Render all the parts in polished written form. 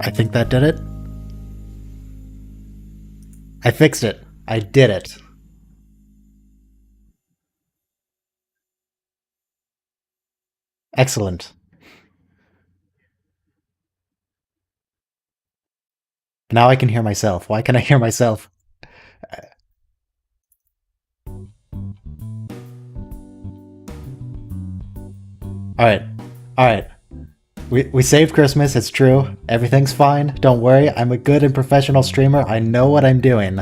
I think that did it. I fixed it. I did it. Excellent. Now I can hear myself. Why can I hear myself? Alright. Alright. We saved Christmas, it's true. Everything's fine. Don't worry, I'm a good and professional streamer. I know what I'm doing.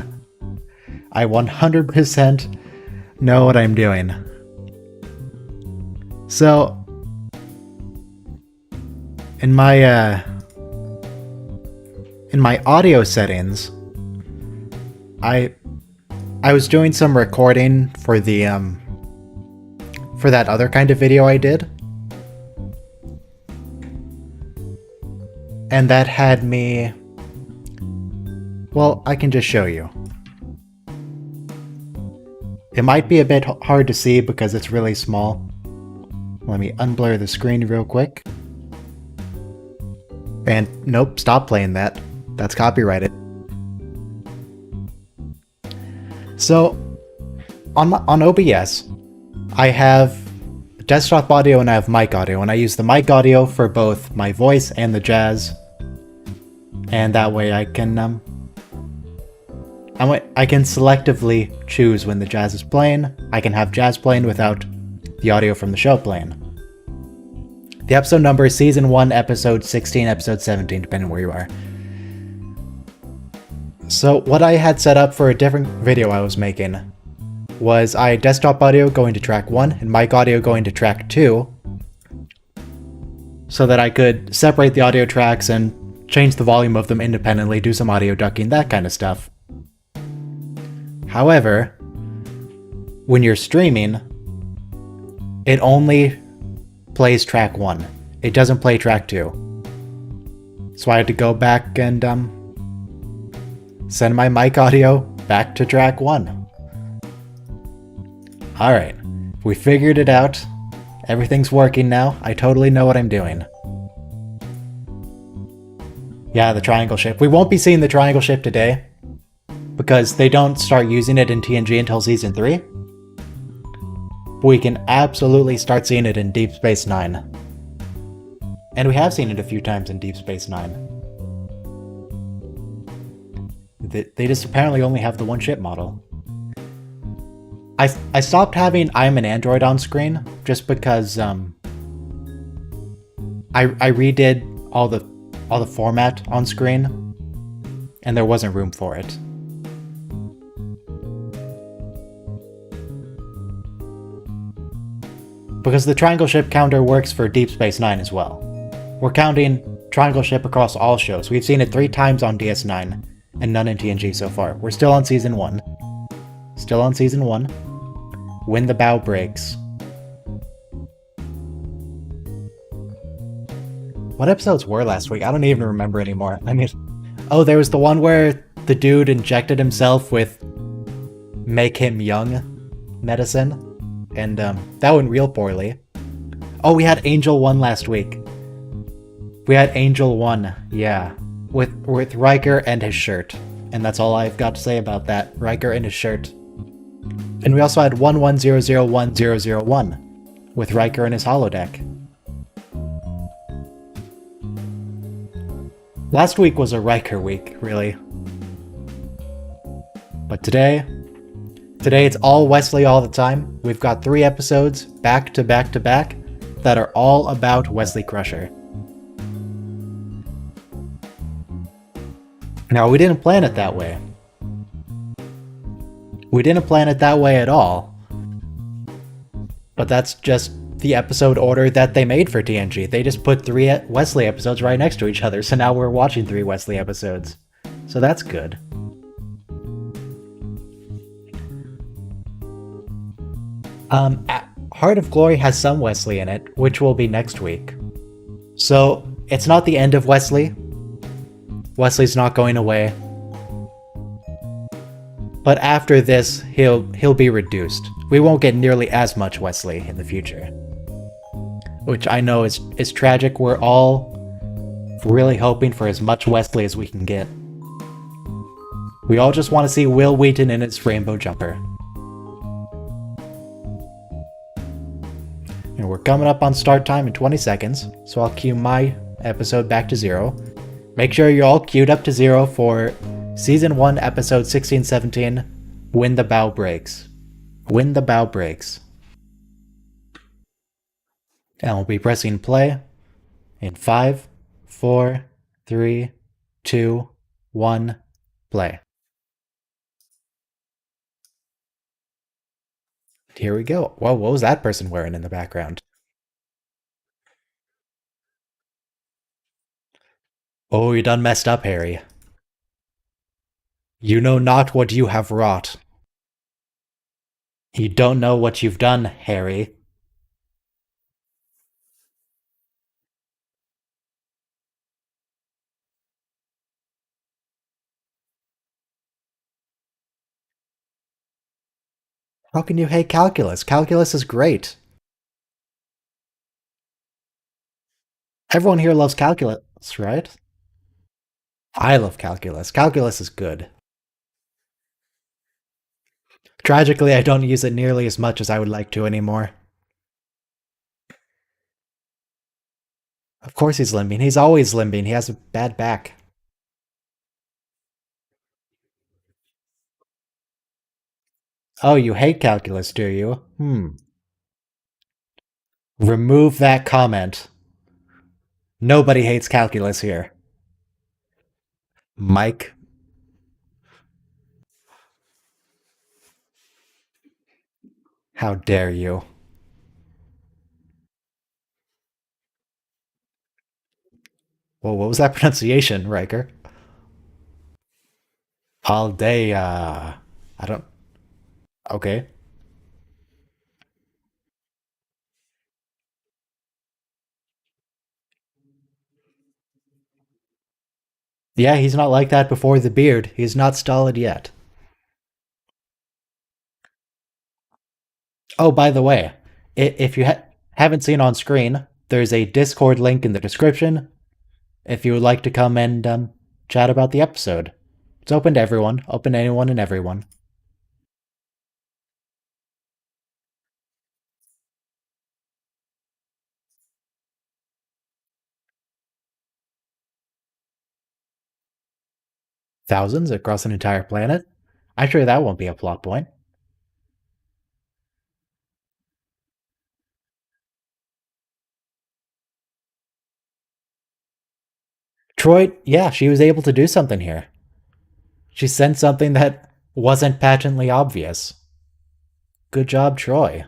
I 100% know what I'm doing. So, in my audio settings, I was doing some recording for the for that other kind of video I did. And that had me... Well, I can just show you. It might be a bit hard to see because it's really small. Let me unblur the screen real quick. And nope, stop playing that. That's copyrighted. So, on OBS, I have desktop audio and I have mic audio, and I use the mic audio for both my voice and the jazz. And that way I can selectively choose when the jazz is playing. I can have jazz playing without the audio from the show playing. The episode number is Season 1, Episode 16, Episode 17, depending where you are. So what I had set up for a different video I was making was I had desktop audio going to track 1 and mic audio going to track 2, so that I could separate the audio tracks and change the volume of them independently, do some audio ducking, that kind of stuff. However, when you're streaming, it only plays track 1. It doesn't play track 2. So I had to go back and send my mic audio back to track 1. Alright, we figured it out. Everything's working now. I totally know what I'm doing. Yeah, the triangle ship. We won't be seeing the triangle ship today, because they don't start using it in TNG until Season 3. But we can absolutely start seeing it in Deep Space Nine. And we have seen it a few times in Deep Space Nine. They just apparently only have the one ship model. I stopped having I'm an Android on screen, just because I redid all the format on screen, and there wasn't room for it. Because the triangle ship counter works for Deep Space Nine as well. We're counting triangle ship across all shows. We've seen it 3 times on DS9, and none in TNG so far. We're still on Season 1. Still on Season 1. When the bow breaks. What episodes were last week? I don't even remember anymore. I mean, oh, there was the one where the dude injected himself with make him young medicine, and that went real poorly. Oh, we had Angel 1 last week. We had Angel 1, yeah, with Riker and his shirt. And that's all I've got to say about that, Riker and his shirt. And we also had 11001001 with Riker and his holodeck. Last week was a Riker week, really. But today it's all Wesley all the time. We've got 3 episodes back to back to back that are all about Wesley Crusher. Now, we didn't plan it that way. We didn't plan it that way at all. But that's just the episode order that they made for TNG. They just put 3 Wesley episodes right next to each other, so now we're watching 3 Wesley episodes. So that's good. Heart of Glory has some Wesley in it, which will be next week. So, it's not the end of Wesley. Wesley's not going away. But after this, he'll be reduced. We won't get nearly as much Wesley in the future. Which I know is tragic. We're all Really hoping for as much Wesley as we can get. We all just want to see Will Wheaton in its rainbow jumper. And we're coming up on start time in 20 seconds, so I'll cue my episode back to 0. Make sure you're all queued up to 0 for Season 1, Episode 16-17, When the Bough Breaks. When the Bough Breaks. And we'll be pressing play in 5, 4, 3, 2, 1, play. Here we go. Whoa, what was that person wearing in the background? Oh, you done messed up, Harry. You know not what you have wrought. You don't know what you've done, Harry. How can you hate calculus? Calculus is great. Everyone here loves calculus, right? I love calculus. Calculus is good. Tragically, I don't use it nearly as much as I would like to anymore. Of course he's limping. He's always limping. He has a bad back. Oh, you hate calculus, do you? Remove that comment. Nobody hates calculus here. Mike. How dare you? Well, what was that pronunciation, Riker? All day, I don't... Okay. Yeah, he's not like that before the beard. He's not stolid yet. Oh, by the way, if you haven't seen on screen, there's a Discord link in the description if you would like to come and chat about the episode. It's open to everyone, open to anyone and everyone. Thousands across an entire planet? I'm sure that won't be a plot point. Troy, yeah, she was able to do something here. She sent something that wasn't patently obvious. Good job, Troy.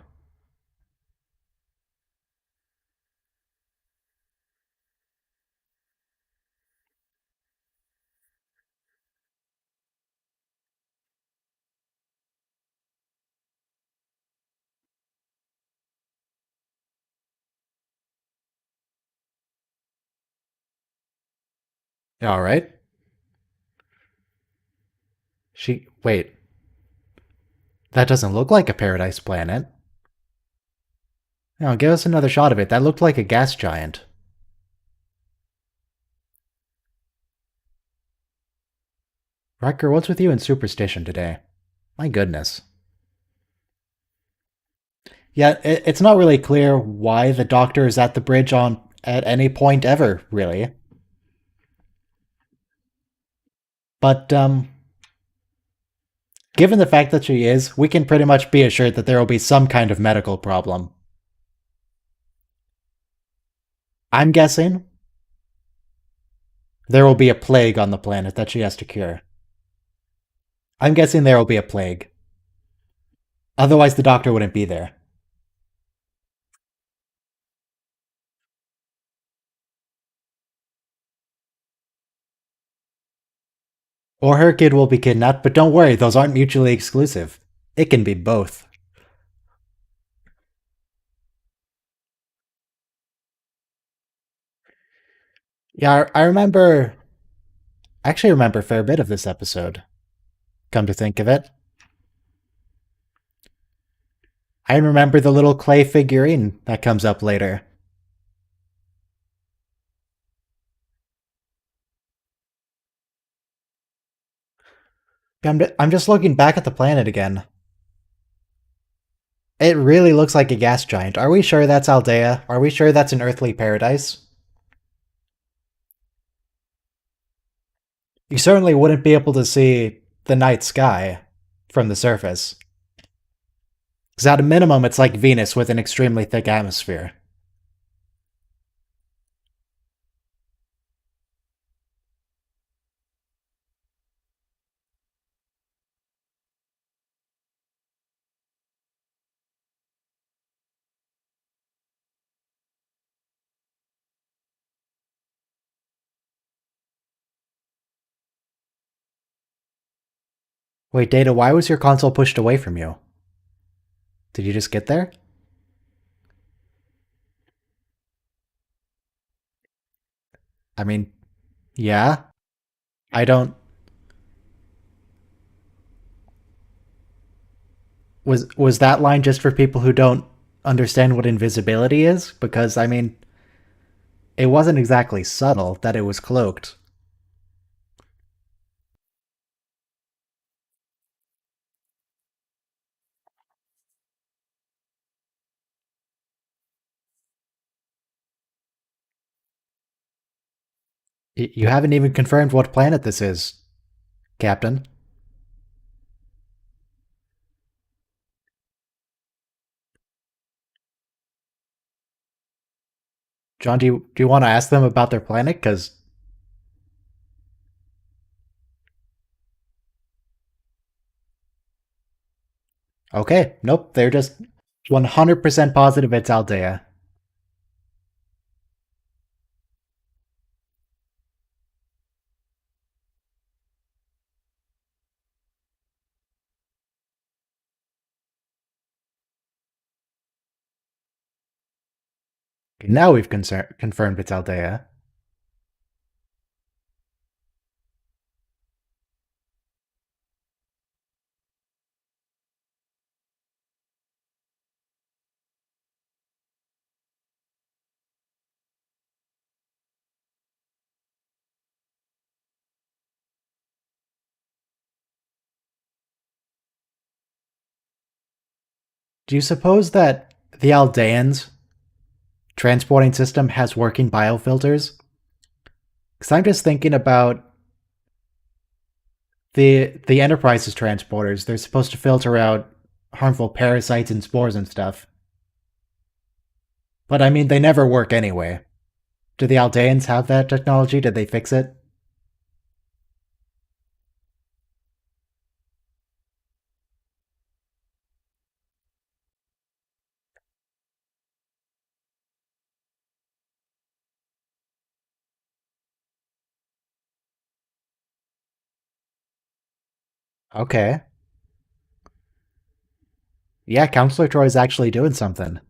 Alright. Wait. That doesn't look like a paradise planet. No, give us another shot of it. That looked like a gas giant. Riker, what's with you and superstition today? My goodness. Yeah, it's not really clear why the Doctor is at the bridge at any point ever, really. But, given the fact that she is, we can pretty much be assured that there will be some kind of medical problem. I'm guessing there will be a plague on the planet that she has to cure. I'm guessing there will be a plague. Otherwise, the Doctor wouldn't be there. Or her kid will be kidnapped, but don't worry, those aren't mutually exclusive. It can be both. Yeah, I remember... I actually remember a fair bit of this episode. Come to think of it. I remember the little clay figurine that comes up later. I'm just looking back at the planet again. It really looks like a gas giant. Are we sure that's Aldea? Are we sure that's an earthly paradise? You certainly wouldn't be able to see the night sky from the surface. Because at a minimum, it's like Venus with an extremely thick atmosphere. Wait, Data, why was your console pushed away from you? Did you just get there? I mean, yeah. I don't. Was that line just for people who don't understand what invisibility is? Because I mean, it wasn't exactly subtle that it was cloaked. You haven't even confirmed what planet this is, Captain. John, do you want to ask them about their planet? Because okay, nope, they're just 100% positive it's Aldea. Now we've confirmed it's Aldea. Do you suppose that the Aldeans transporting system has working biofilters? Because I'm just thinking about the Enterprise's transporters. They're supposed to filter out harmful parasites and spores and stuff. But I mean, they never work anyway. Do the Aldeans have that technology? Did they fix it? Okay. Yeah, Counselor Troy's actually doing something.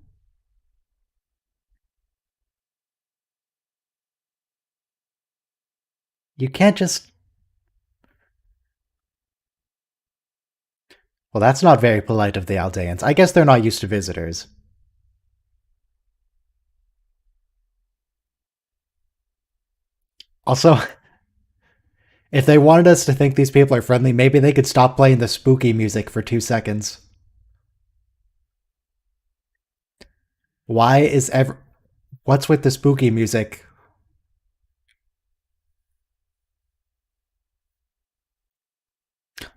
You can't just. Well, that's not very polite of the Aldeans. I guess they're not used to visitors. Also, if they wanted us to think these people are friendly, maybe they could stop playing the spooky music for 2 seconds. Why is ever. What's with the spooky music?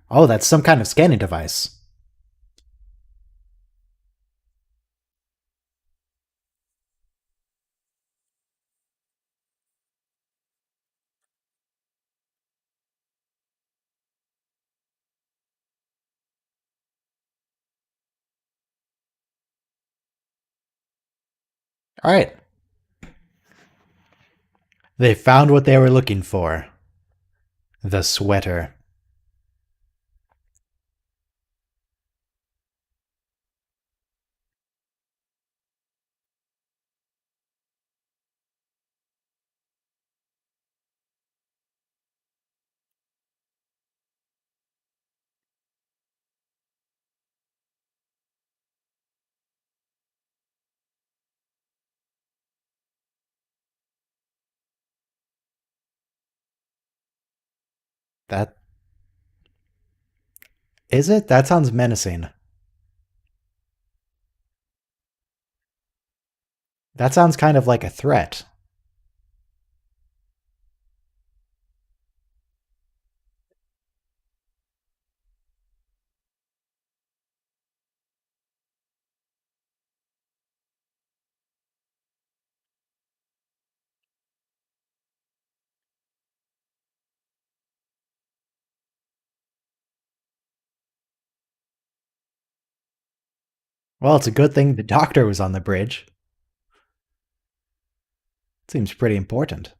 Oh, that's some kind of scanning device. Alright. They found what they were looking for. The sweater. That Is it? That sounds menacing. That sounds kind of like a threat. Well, it's a good thing the doctor was on the bridge. Seems pretty important.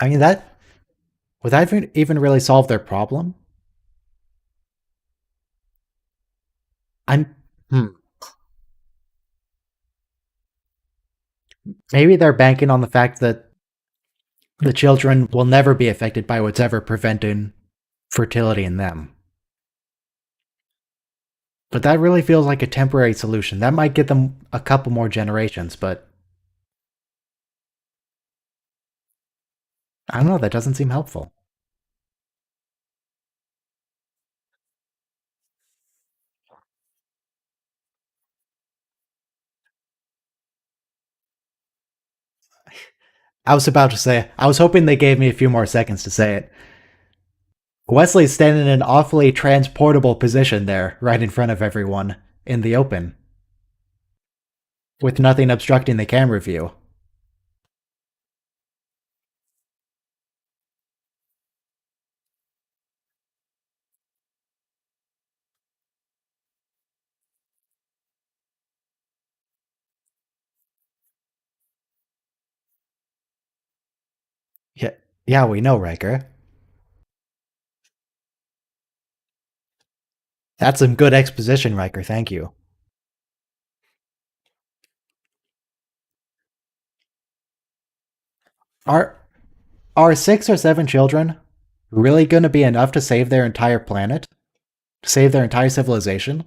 I mean, that would that even really solve their problem? I'm. Hmm. Maybe they're banking on the fact that the children will never be affected by what's ever preventing fertility in them. But that really feels like a temporary solution. That might get them a couple more generations, but I don't know, that doesn't seem helpful. I was about to say, I was hoping they gave me a few more seconds to say it. Wesley's standing in an awfully transportable position there, right in front of everyone, in the open, with nothing obstructing the camera view. Yeah, yeah, we know, Riker. That's some good exposition, Riker, thank you. Are are 6 or 7 children really gonna be enough to save their entire planet? Save their entire civilization?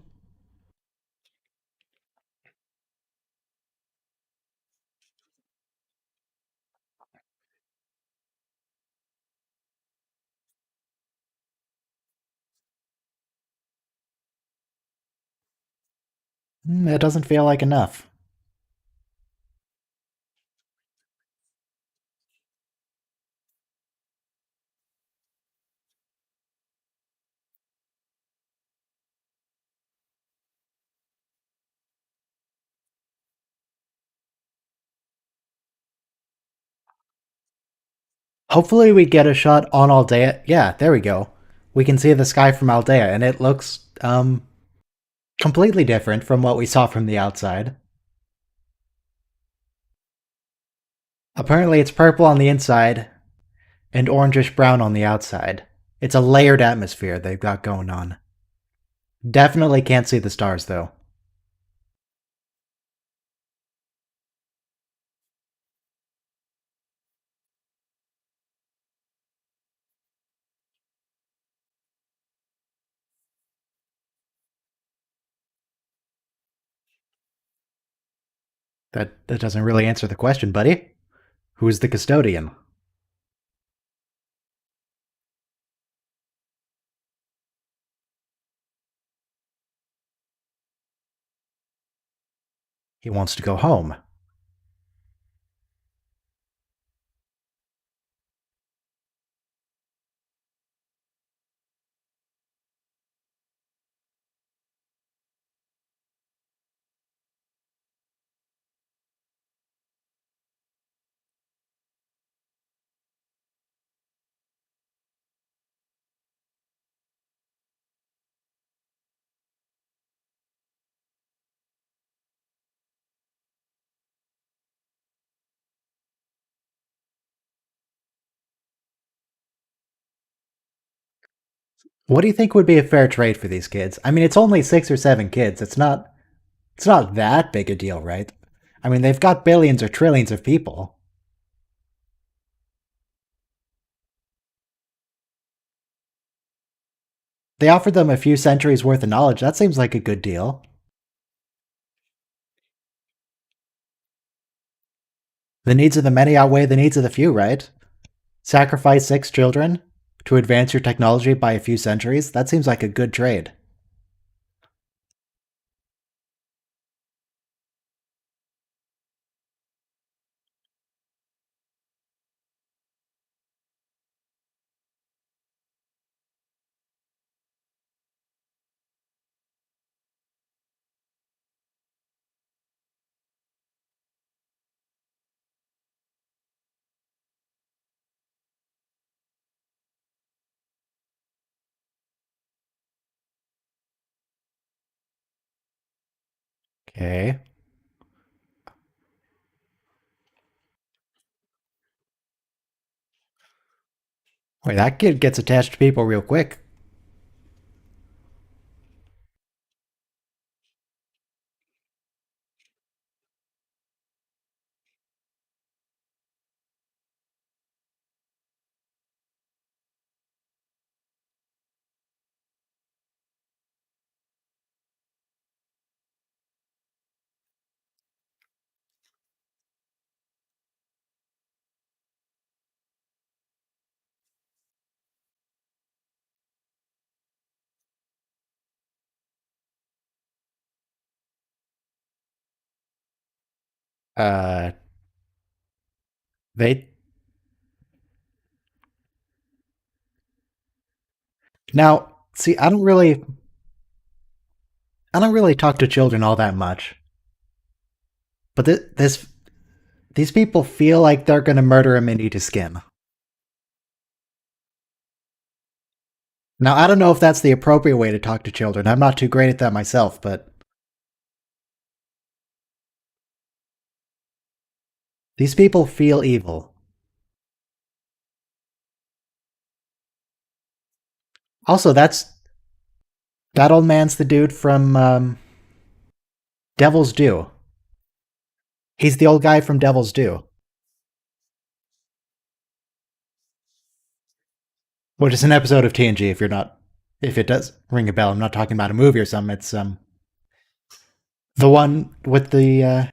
That doesn't feel like enough. Hopefully we get a shot on Aldea. Yeah, there we go. We can see the sky from Aldea, and it looks, completely different from what we saw from the outside. Apparently it's purple on the inside and orangish brown on the outside. It's a layered atmosphere they've got going on. Definitely can't see the stars, though. That doesn't really answer the question, buddy. Who's the custodian? He wants to go home. What do you think would be a fair trade for these kids? I mean, it's only 6 or 7 kids. It's not that big a deal, right? I mean, they've got billions or trillions of people. They offered them a few centuries worth of knowledge. That seems like a good deal. The needs of the many outweigh the needs of the few, right? Sacrifice 6 children to advance your technology by a few centuries? That seems like a good trade. Okay. Wait, that kid gets attached to people real quick. Uh, they now see. I don't really talk to children all that much, but these people feel like they're gonna murder him and eat his skin. Now, I don't know if that's the appropriate way to talk to children. I'm not too great at that myself, but these people feel evil. Also, that old man's the dude from Devil's Due. He's the old guy from Devil's Due, which is an episode of TNG. If it does ring a bell, I'm not talking about a movie or something. It's the one with the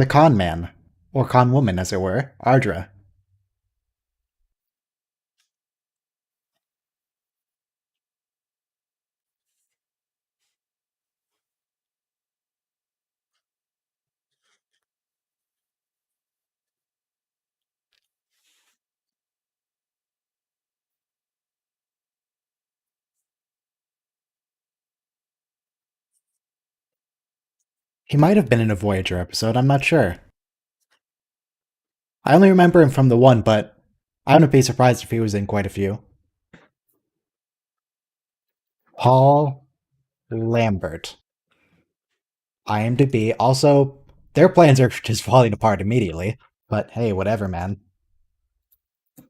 con man or con woman, as it were, Ardra. He might have been in a Voyager episode. I'm not sure. I only remember him from the one, but I wouldn't be surprised if he was in quite a few. Paul Lambert, IMDb. Also, their plans are just falling apart immediately. But hey, whatever, man.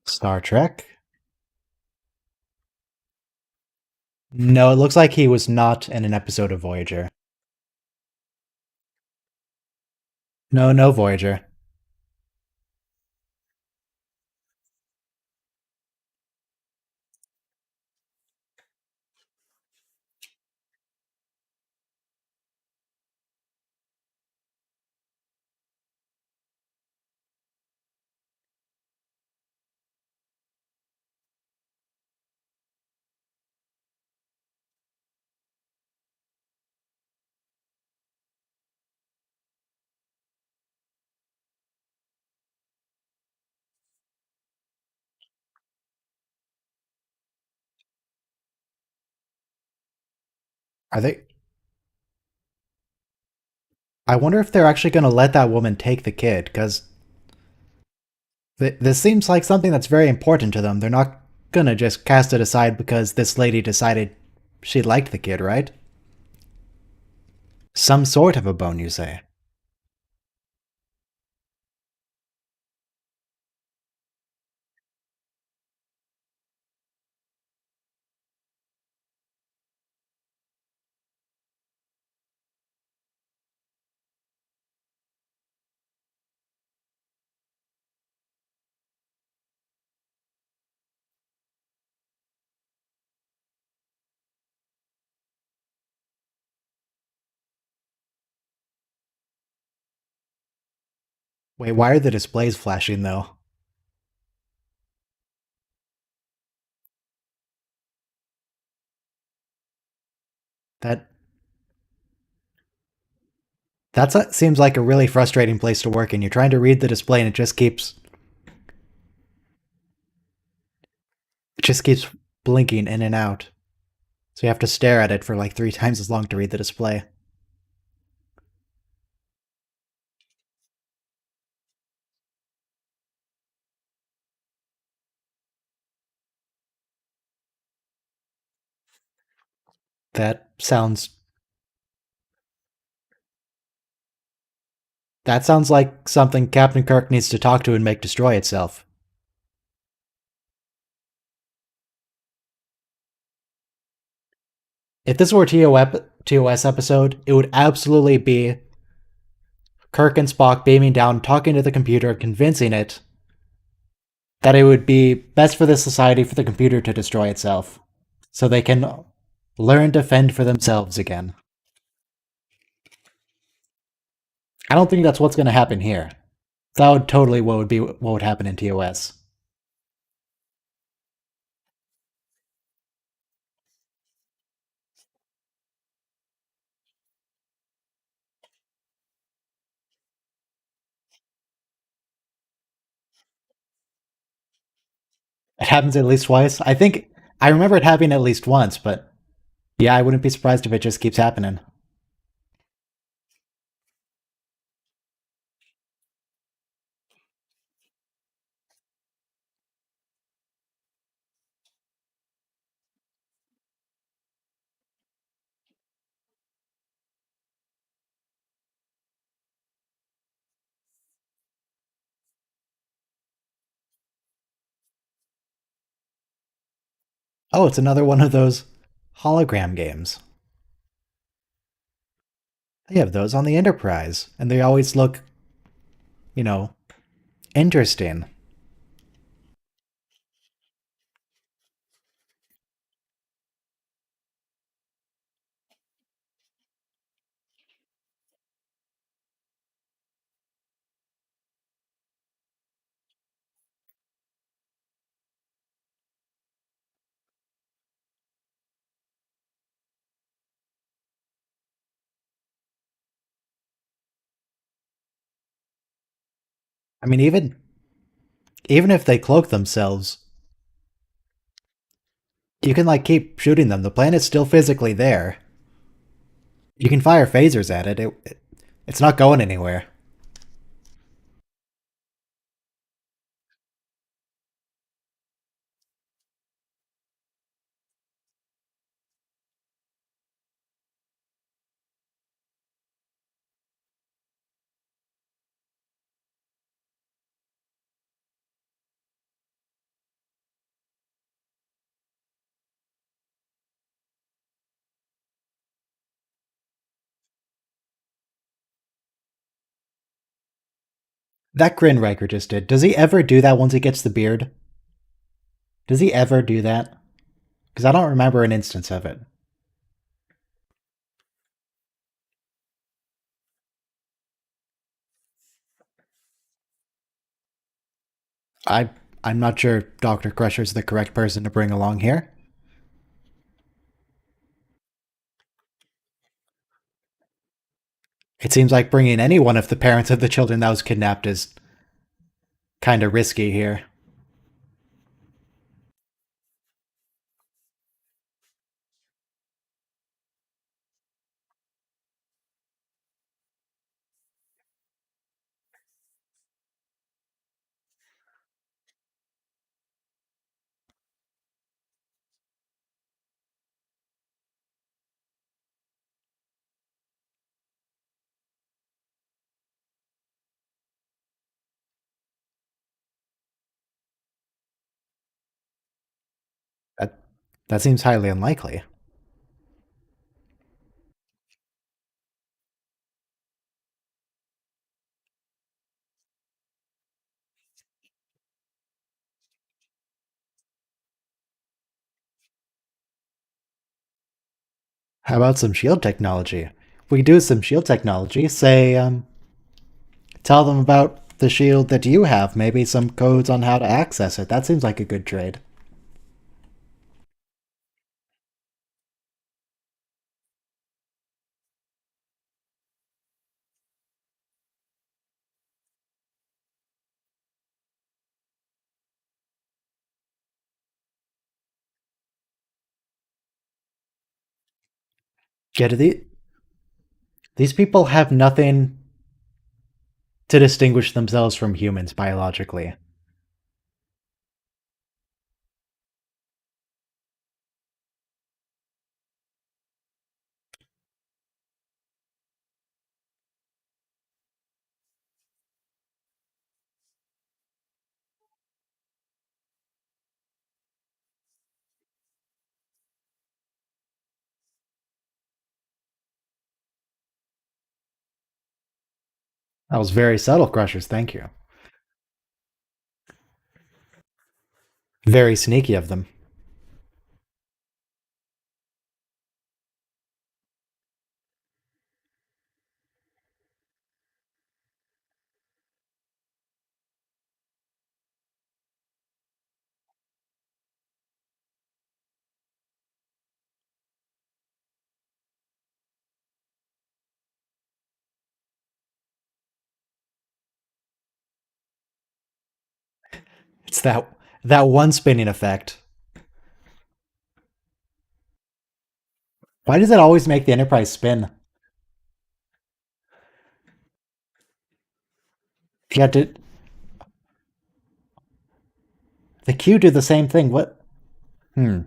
Star Trek? No, it looks like he was not in an episode of Voyager. No, no Voyager. Are they? I wonder if they're actually going to let that woman take the kid, because this seems like something that's very important to them. They're not going to just cast it aside because this lady decided she liked the kid, right? Some sort of a bone, you say? Wait, why are the displays flashing though? That seems like a really frustrating place to work in. You're trying to read the display and it just keeps blinking in and out. So you have to stare at it for like 3 times as long to read the display. That sounds that sounds like something Captain Kirk needs to talk to and make destroy itself. If this were a TOS episode, it would absolutely be Kirk and Spock beaming down, talking to the computer, convincing it that it would be best for the society for the computer to destroy itself so they can learn to fend for themselves again. I don't think that's what's going to happen here. That would totally what would happen in TOS. It happens at least twice. I remember it happening at least once, but yeah, I wouldn't be surprised if it just keeps happening. Oh, it's another one of those hologram games. They have those on the Enterprise, and they always look, you know, interesting. I mean, even if they cloak themselves, you can like keep shooting them. The planet's still physically there. You can fire phasers at it. It's not going anywhere. That grin Riker just did. Does he ever do that once he gets the beard? Does he ever do that? Because I don't remember an instance of it. I I'm not sure Doctor Crusher's the correct person to bring along here. It seems like bringing any one of the parents of the children that was kidnapped is kind of risky here. That that seems highly unlikely. How about some shield technology? We do some shield technology. Say, tell them about the shield that you have, maybe some codes on how to access it. That seems like a good trade. Get it? These people have nothing to distinguish themselves from humans biologically. That was very subtle, Crushers. Thank you. Very sneaky of them. It's that one spinning effect. Why does it always make the Enterprise spin? Yeah, did the Q do the same thing? What? Hmm.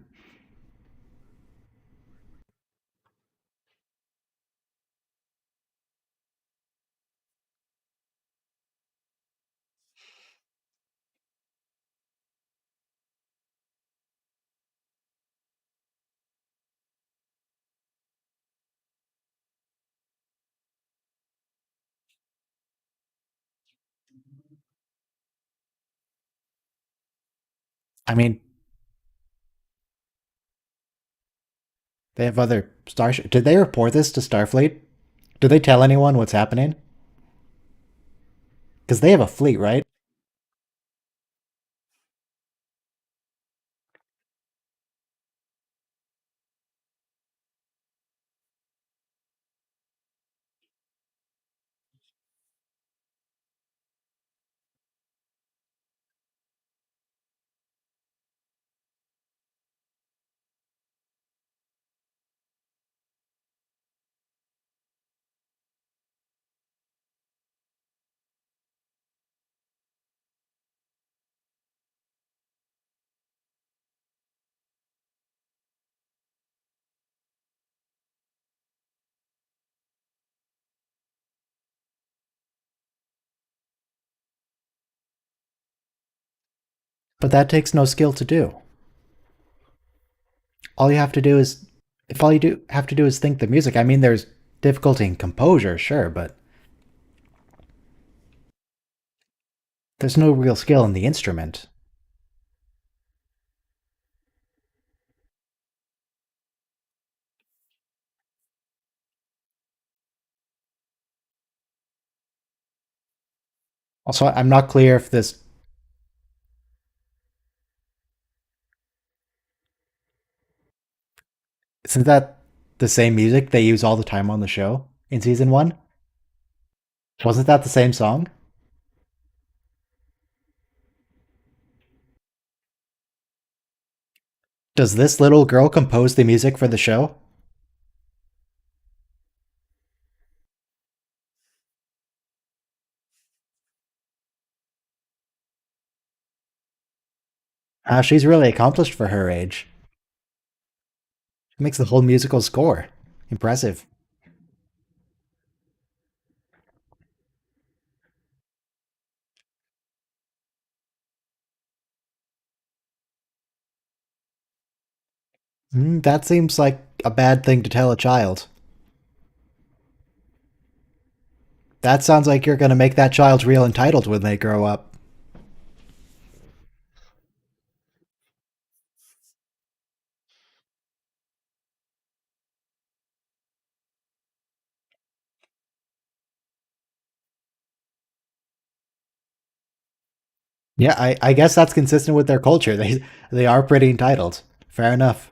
I mean, they have other starship. Did they report this to Starfleet? Did they tell anyone what's happening? Because they have a fleet, right? But that takes no skill to do. All you have to do is, if all you do have to do is think the music. I mean, there's difficulty in composure, sure, but there's no real skill in the instrument. Also, I'm not clear if this isn't that the same music they use all the time on the show in season one. Wasn't that the same song? Does this little girl compose the music for the show? She's really accomplished for her age. She makes the whole musical score. Impressive. That seems like a bad thing to tell a child. That sounds like you're going to make that child real entitled when they grow up. Yeah, I guess that's consistent with their culture. They are pretty entitled. Fair enough.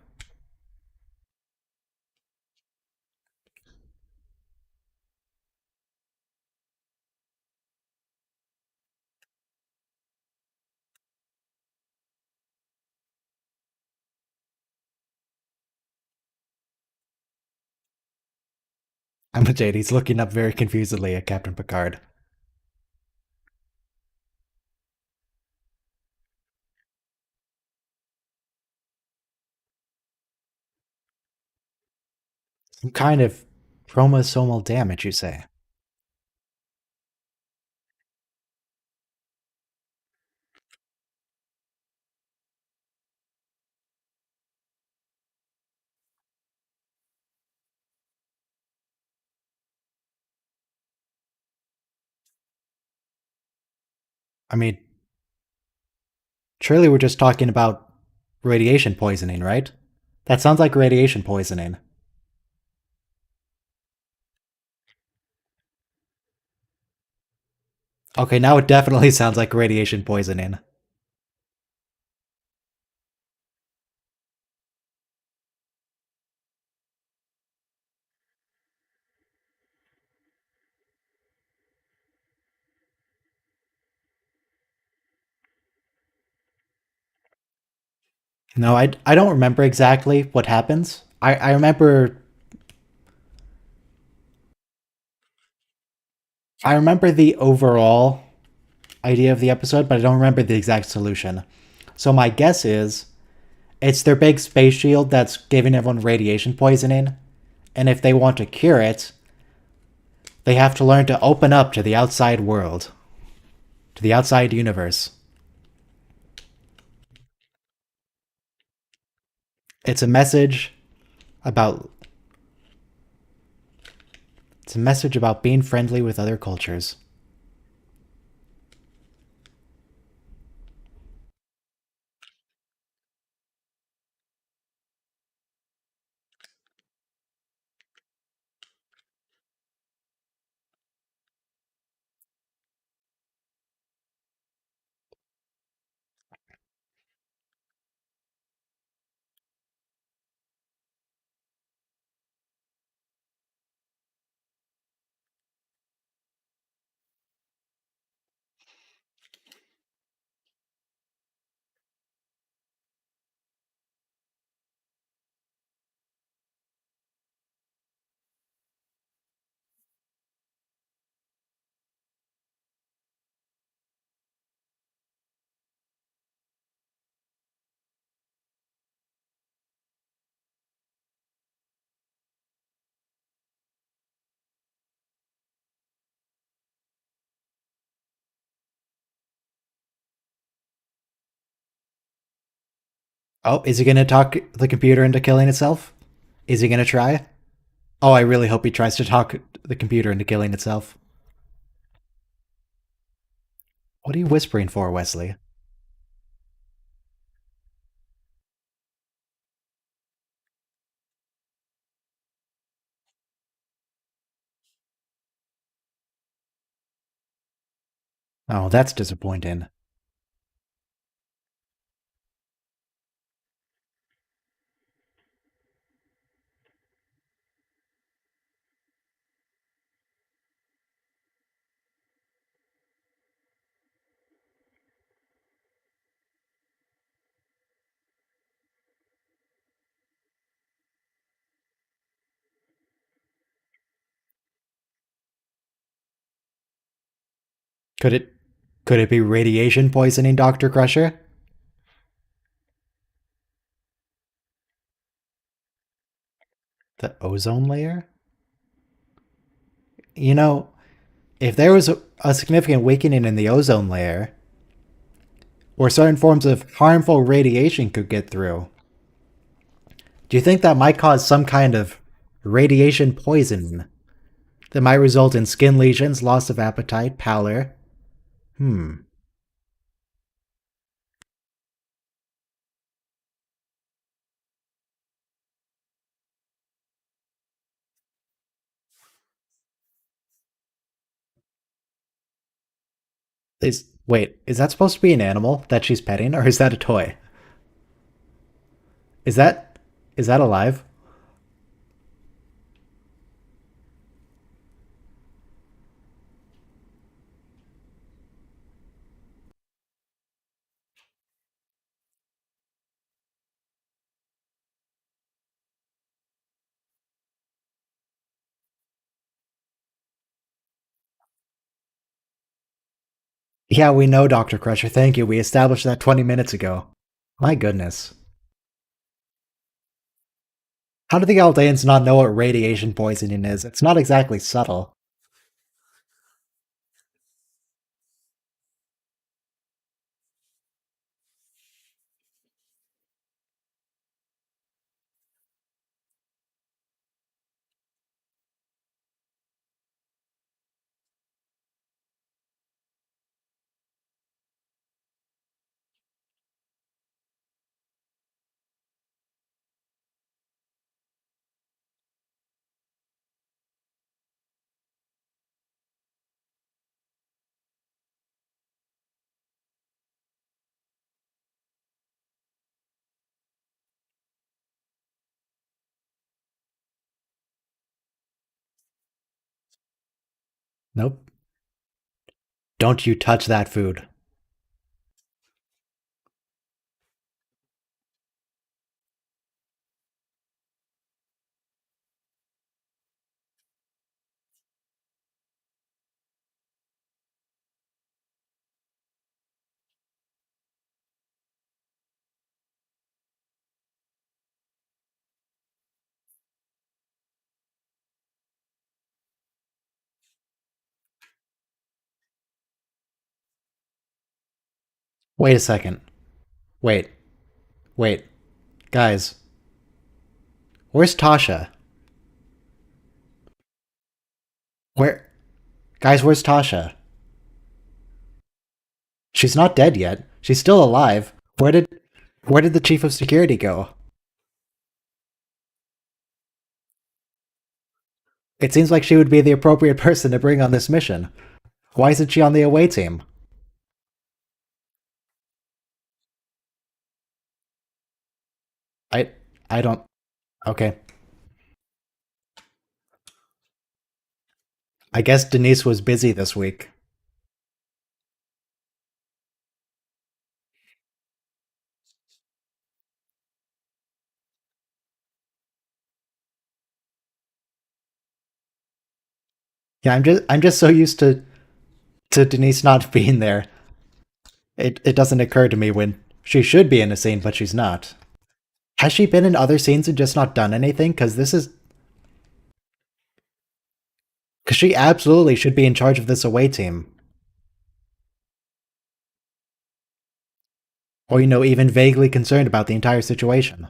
I'm with Jade. He's looking up very confusedly at Captain Picard. Some kind of chromosomal damage, you say? I mean, surely we're just talking about radiation poisoning, right? That sounds like radiation poisoning. Okay, now it definitely sounds like radiation poisoning. No, I don't remember exactly what happens. I remember the overall idea of the episode, but I don't remember the exact solution. So my guess is it's their big space shield that's giving everyone radiation poisoning, and if they want to cure it, they have to learn to open up to the outside world, to the outside universe. It's a message about it's a message about being friendly with other cultures. Oh, is he gonna talk the computer into killing itself? Is he gonna try? Oh, I really hope he tries to talk the computer into killing itself. What are you whispering for, Wesley? Oh, that's disappointing. Could it could it be radiation poisoning, Dr. Crusher? The ozone layer? You know, if there was a significant weakening in the ozone layer, or certain forms of harmful radiation could get through, do you think that might cause some kind of radiation poisoning that might result in skin lesions, loss of appetite, pallor? Hmm. Wait, is that supposed to be an animal that she's petting, or is that a toy? Is that is that alive? Yeah, we know, Dr. Crusher. Thank you. We established that 20 minutes ago. My goodness. How do the Aldeans not know what radiation poisoning is? It's not exactly subtle. Nope. Don't you touch that food. Wait a second. Wait. Wait. Guys, where's Tasha? Where? Guys, where's Tasha? She's not dead yet. She's still alive. Where did the chief of security go? It seems like she would be the appropriate person to bring on this mission. Why isn't she on the away team? I I don't. Okay. I guess Denise was busy this week. Yeah, I'm just so used to Denise not being there. It doesn't occur to me when she should be in a scene, but she's not. Has she been in other scenes and just not done anything? Because she absolutely should be in charge of this away team, or even vaguely concerned about the entire situation.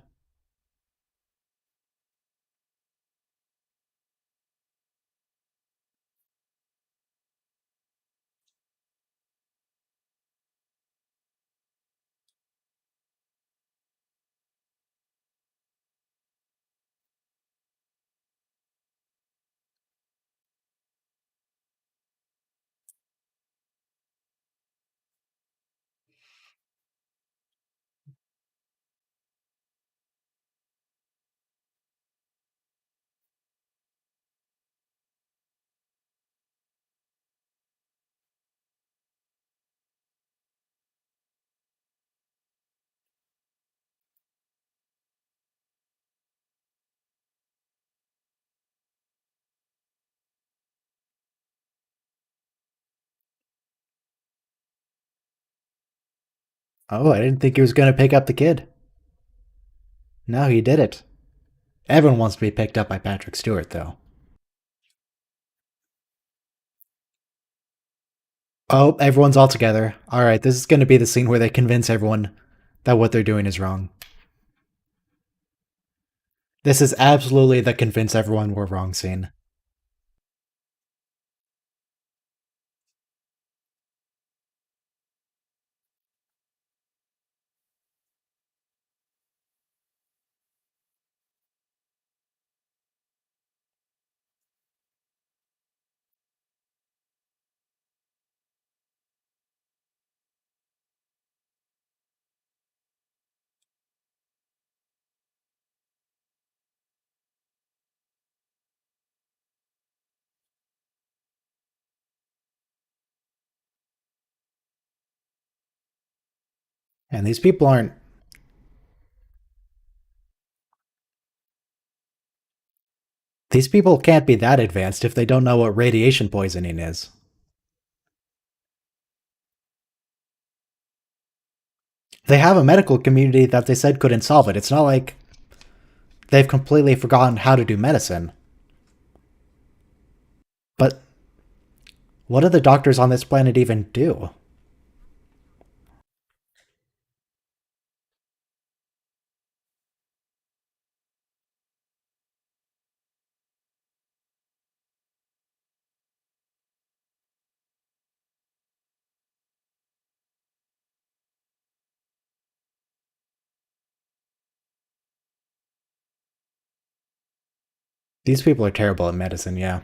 Oh, I didn't think he was going to pick up the kid. No, he did it. Everyone wants to be picked up by Patrick Stewart, though. Oh, everyone's all together. All right, this is going to be the scene where they convince everyone that what they're doing is wrong. This is absolutely the convince everyone we're wrong scene. And these people aren't. These people can't be that advanced if they don't know what radiation poisoning is. They have a medical community that they said couldn't solve it. It's not like they've completely forgotten how to do medicine. But what do the doctors on this planet even do? These people are terrible at medicine, yeah.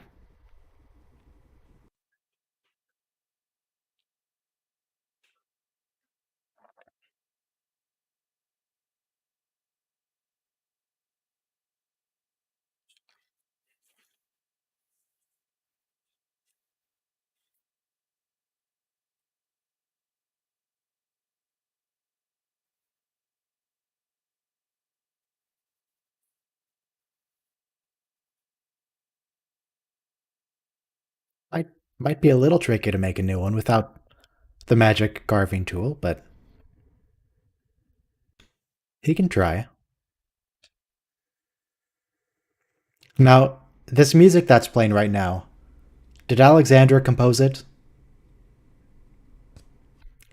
Might be a little tricky to make a new one without the magic carving tool, but he can try. Now, this music that's playing right now, did Alexandra compose it?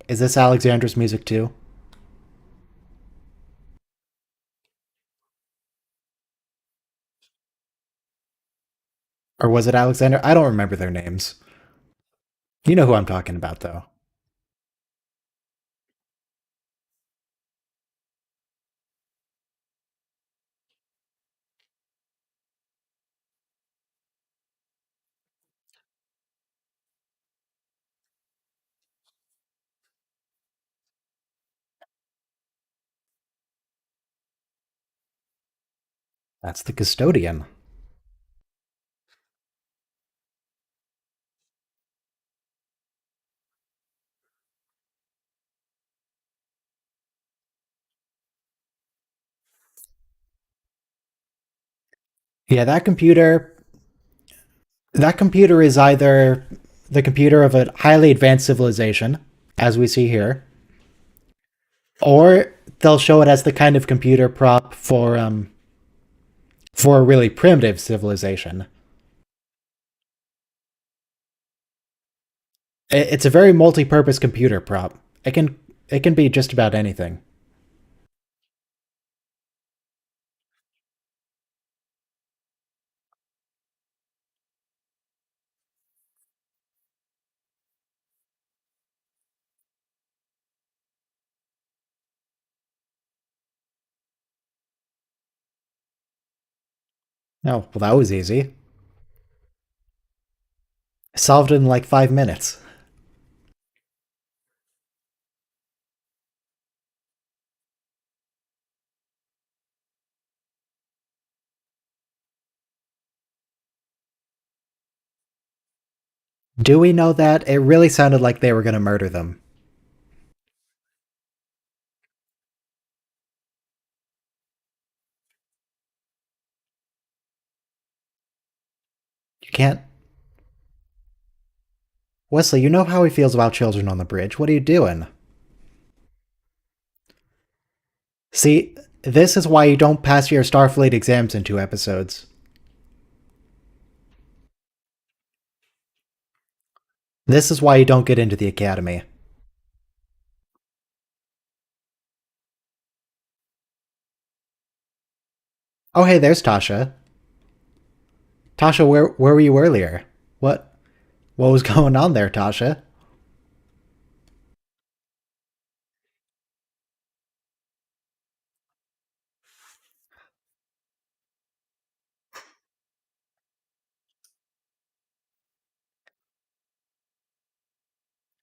Is this Alexandra's music too? Or was it Alexandra? I don't remember their names. You know who I'm talking about, though. That's the custodian. Yeah, that computer. That computer is either the computer of a highly advanced civilization, as we see here, or they'll show it as the kind of computer prop for a really primitive civilization. It's a very multi-purpose computer prop. It can be just about anything. Oh, well, that was easy. Solved it in like 5 minutes. Do we know that? It really sounded like they were going to murder them. You can't. Wesley, you know how he feels about children on the bridge. What are you doing? See, this is why you don't pass your Starfleet exams in 2 episodes. This is why you don't get into the academy. Oh, hey, there's Tasha. Tasha, where were you earlier? What was going on there, Tasha?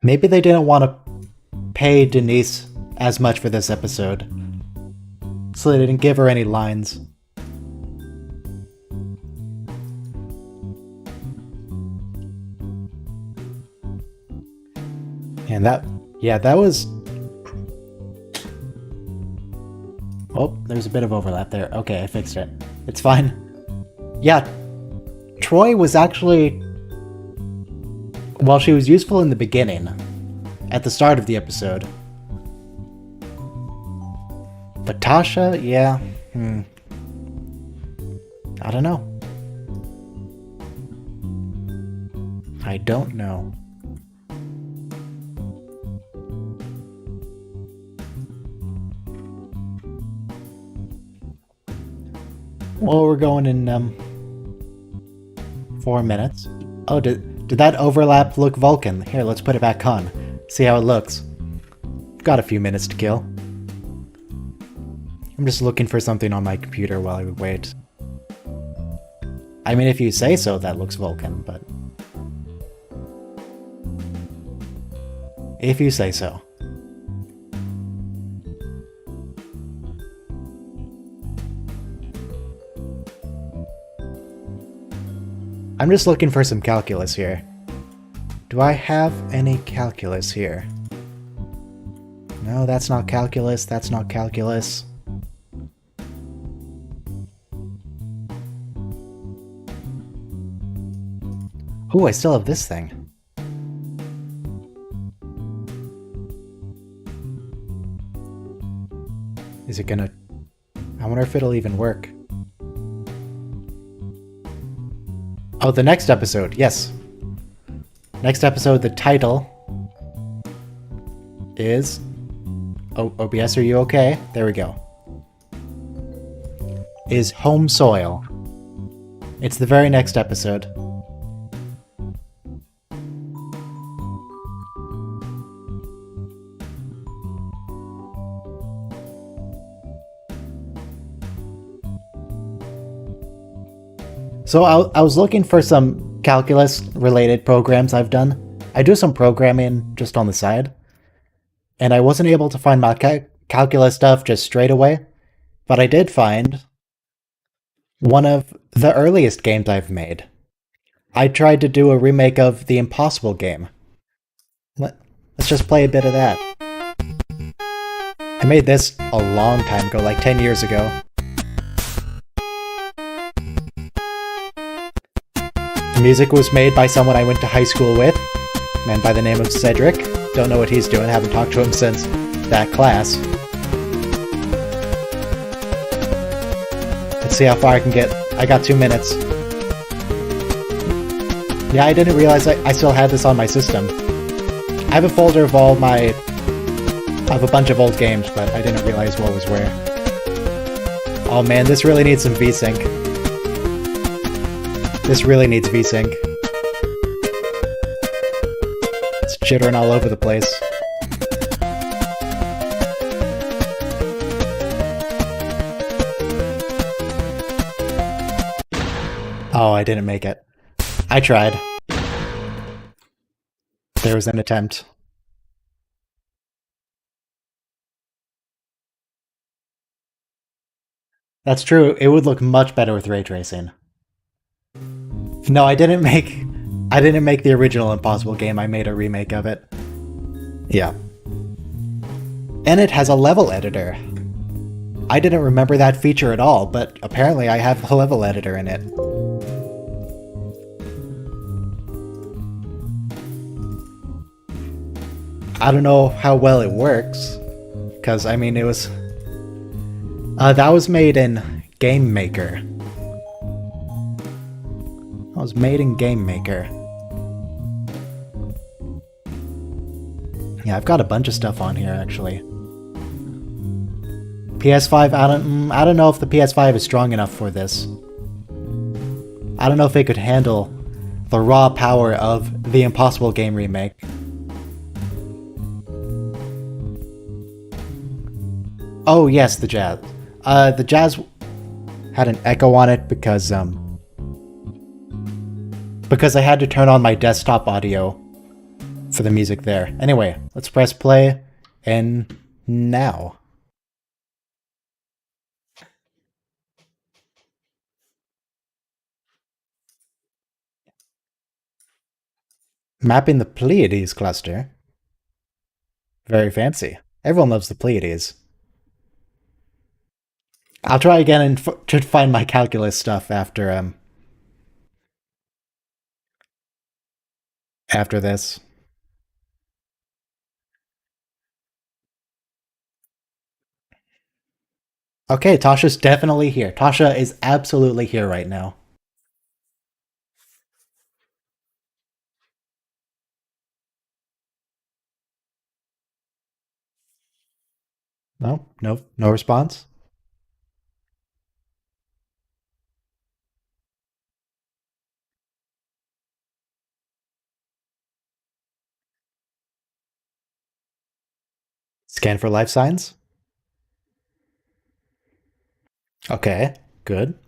Maybe they didn't want to pay Denise as much for this episode, so they didn't give her any lines. And that, yeah, that was Oh, there's a bit of overlap there. Okay, I fixed it. It's fine. Yeah, Troy was actually... While she was useful in the beginning, at the start of the episode. But Tasha, yeah. I don't know. I don't know. Well, we're going in 4 minutes. Oh, did that overlap look Vulcan? Here, let's put it back on. See how it looks. Got a few minutes to kill. I'm just looking for something on my computer while I wait. I mean, if you say so, that looks Vulcan, but... If you say so. I'm just looking for some calculus here. Do I have any calculus here? No, that's not calculus, that's not calculus. Ooh, I still have this thing. Is it gonna... I wonder if it'll even work. Oh, the next episode, yes. Next episode, the title is... Oh, OBS, are you okay? There we go. Is Home Soil. It's the very next episode. So I was looking for some calculus-related programs I've done. I do some programming just on the side. And I wasn't able to find my calculus stuff just straight away. But I did find one of the earliest games I've made. I tried to do a remake of the Impossible game. Let's just play a bit of that. I made this a long time ago, like 10 years ago. The music was made by someone I went to high school with, a man by the name of Cedric. Don't know what he's doing, haven't talked to him since that class. Let's see how far I can get. I got 2 minutes. Yeah, I didn't realize I still had this on my system. I have a folder of all my... I have a bunch of old games, but I didn't realize what was where. Oh man, this really needs some VSync. This really needs VSync. It's jittering all over the place. Oh, I didn't make it. I tried. There was an attempt. That's true, it would look much better with ray tracing. No, I didn't make the original Impossible game, I made a remake of it. Yeah. And it has a level editor. I didn't remember that feature at all, but apparently I have a level editor in it. I don't know how well it works, because, I mean, it was... that was made in Game Maker. It was made in Game Maker. Yeah, I've got a bunch of stuff on here, actually. PS5, I don't know if the PS5 is strong enough for this. I don't know if it could handle the raw power of the Impossible game remake. Oh yes, the jazz. The jazz had an echo on it because I had to turn on my desktop audio for the music there. Anyway, let's press play, and now. Mapping the Pleiades cluster. Very fancy. Everyone loves the Pleiades. I'll try again and to find my calculus stuff after this. Okay, Tasha's definitely here. Tasha is absolutely here right now. No, no, no response. Scan for life signs. Okay, good.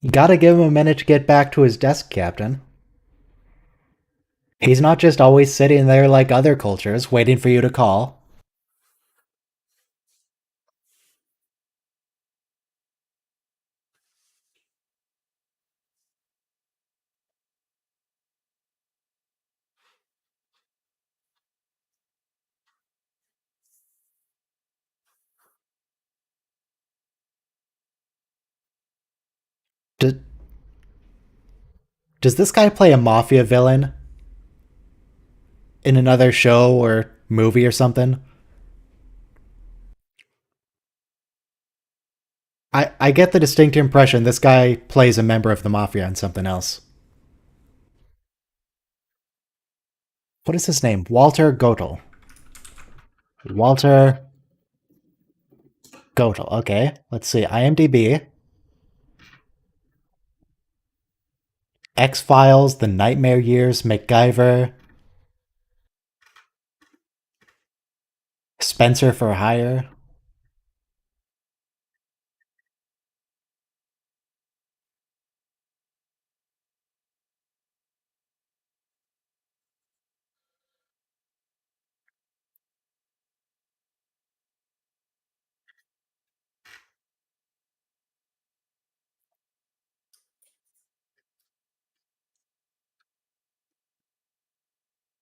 You gotta give him a minute to get back to his desk, Captain. He's not just always sitting there like other cultures, waiting for you to call. D- does this guy play a mafia villain in another show or movie or something? I get the distinct impression this guy plays a member of the mafia in something else. What is his name? Walter Gotel. Walter Gotel. Okay, let's see. IMDb, X Files, The Nightmare Years, MacGyver, Spencer for Hire.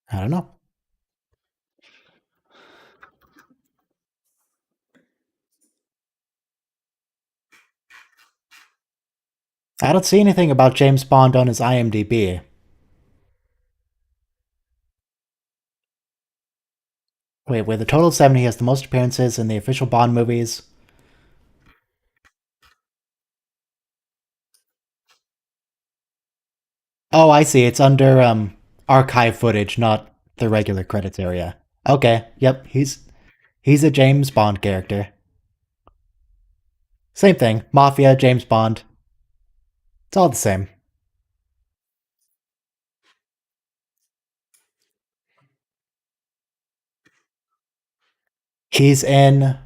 I don't know. I don't see anything about James Bond on his IMDb. Wait, with a total of 7, he has the most appearances in the official Bond movies. Oh, I see. It's under archive footage, not the regular credits area. Okay, yep, he's a James Bond character. Same thing. Mafia, James Bond. It's all the same. He's in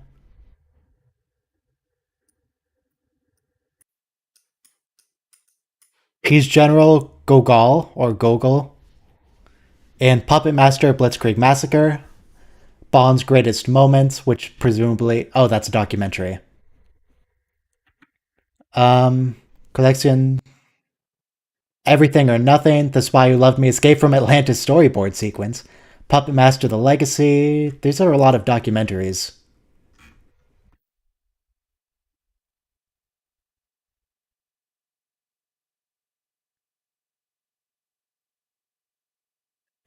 he's General Gogol or Gogol in Puppet Master Blitzkrieg Massacre, Bond's Greatest Moments, which presumably that's a documentary. Um Collection Everything or Nothing, The Spy Who Loved Me, Escape from Atlantis storyboard sequence, Puppet Master The Legacy. These are a lot of documentaries.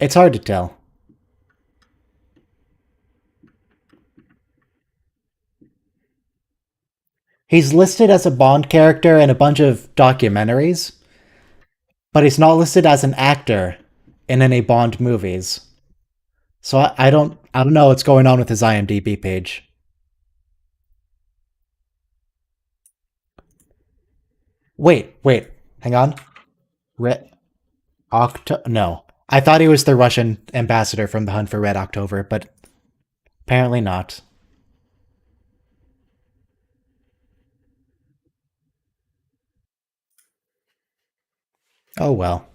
It's hard to tell. He's listed as a Bond character in a bunch of documentaries, but he's not listed as an actor in any Bond movies. So I don't know what's going on with his IMDb page. Wait, hang on. Red Octo no. I thought he was the Russian ambassador from the Hunt for Red October, but apparently not. Oh well.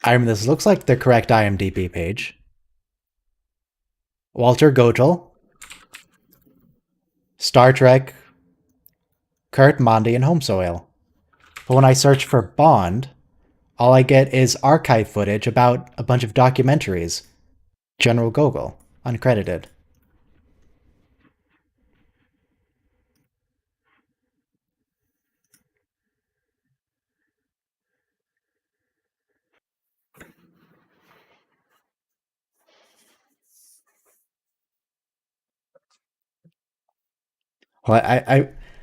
I mean, this looks like the correct IMDb page. Walter Gogel, Star Trek, Kurt Mondi, and Home Soil. But when I search for Bond, all I get is archive footage about a bunch of documentaries. General Gogol, uncredited. Well,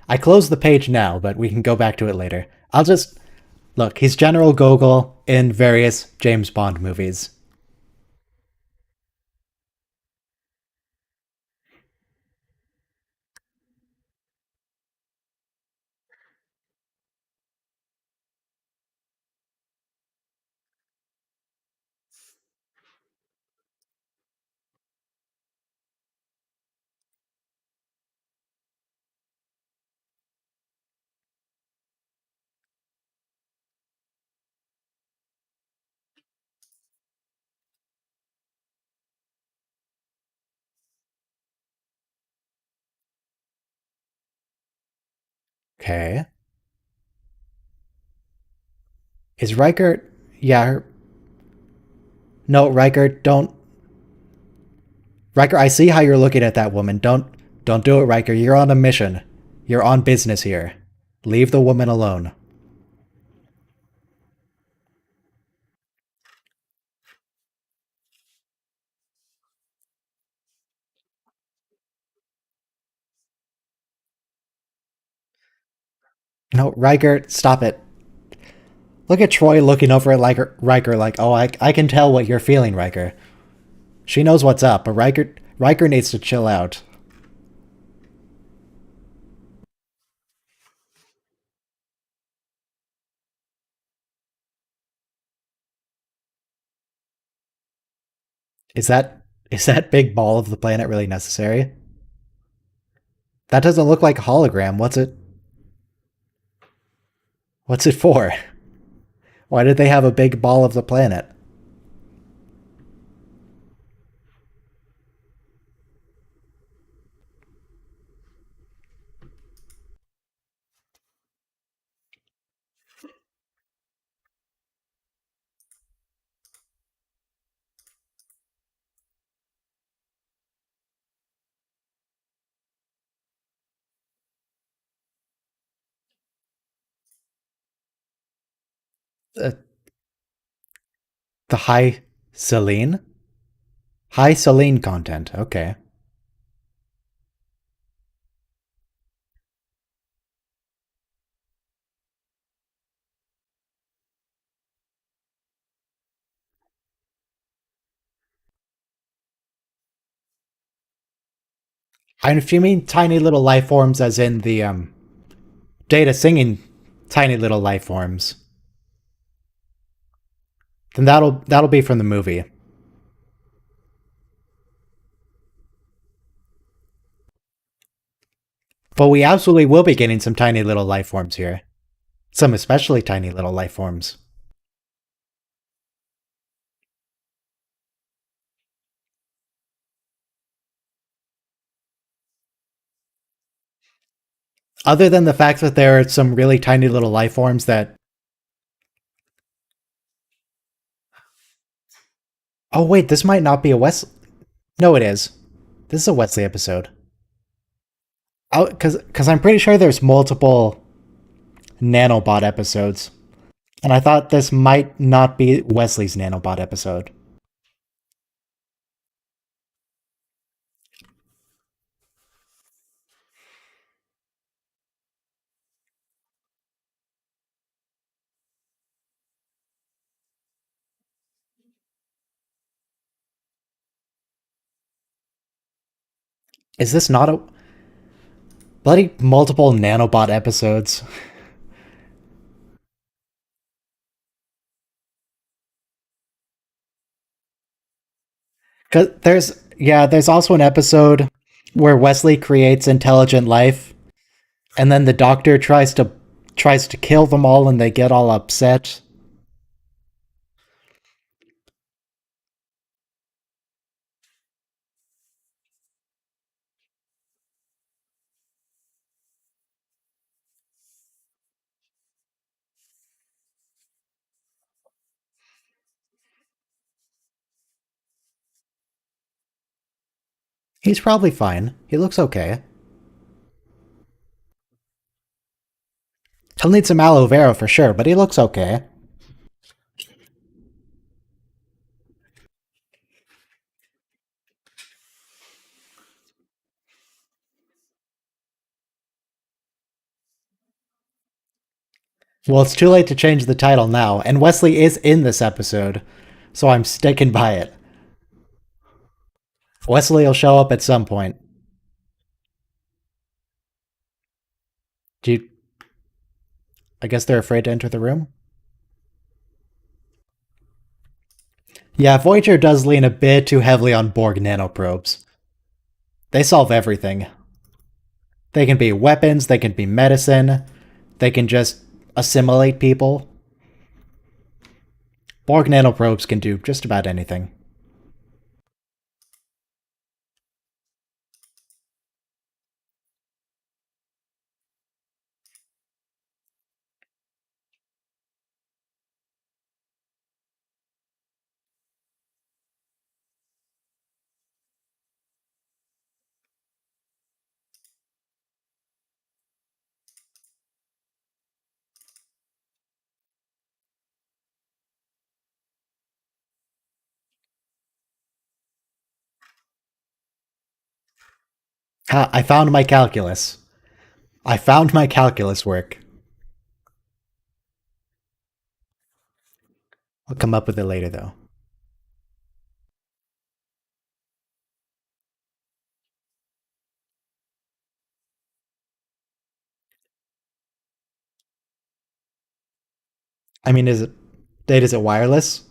I closed the page now, but we can go back to it later. I'll just look. He's General Gogol in various James Bond movies. Okay. Is Riker? Yeah. No, Riker. Don't. Riker. I see how you're looking at that woman. Don't do it, Riker. You're on a mission. You're on business here. Leave the woman alone. No, Riker. Stop it. Look at Troy looking over at Riker like, oh, I can tell what you're feeling, Riker. She knows what's up, but Riker needs to chill out. Is that big ball of the planet really necessary? That doesn't look like a hologram. What's it for? Why did they have a big ball of the planet? The, the Selene? High Selene content. Okay. And if you mean tiny little life forms as in the Data singing tiny little life forms, then that'll be from the movie. But we absolutely will be getting some tiny little life forms here. Some especially tiny little life forms. Other than the fact that there are some really tiny little life forms that. Oh, wait, this might not be a Wesley. No, it is. This is a Wesley episode. Because I'm pretty sure there's multiple nanobot episodes. And I thought this might not be Wesley's nanobot episode. Is this not a bloody multiple nanobot episodes? Cause there's also an episode where Wesley creates intelligent life, and then the doctor tries to kill them all, and they get all upset. He's probably fine. He looks okay. He'll need some aloe vera for sure, but he looks okay. Well, it's too late to change the title now, and Wesley is in this episode, so I'm sticking by it. Wesley will show up at some point. Do you, I guess they're afraid to enter the room? Yeah, Voyager does lean a bit too heavily on Borg nanoprobes. They solve everything. They can be weapons, they can be medicine, they can just assimilate people. Borg nanoprobes can do just about anything. Ha, I found my calculus. I found my calculus work. I'll come up with it later, though. I mean, is it wireless?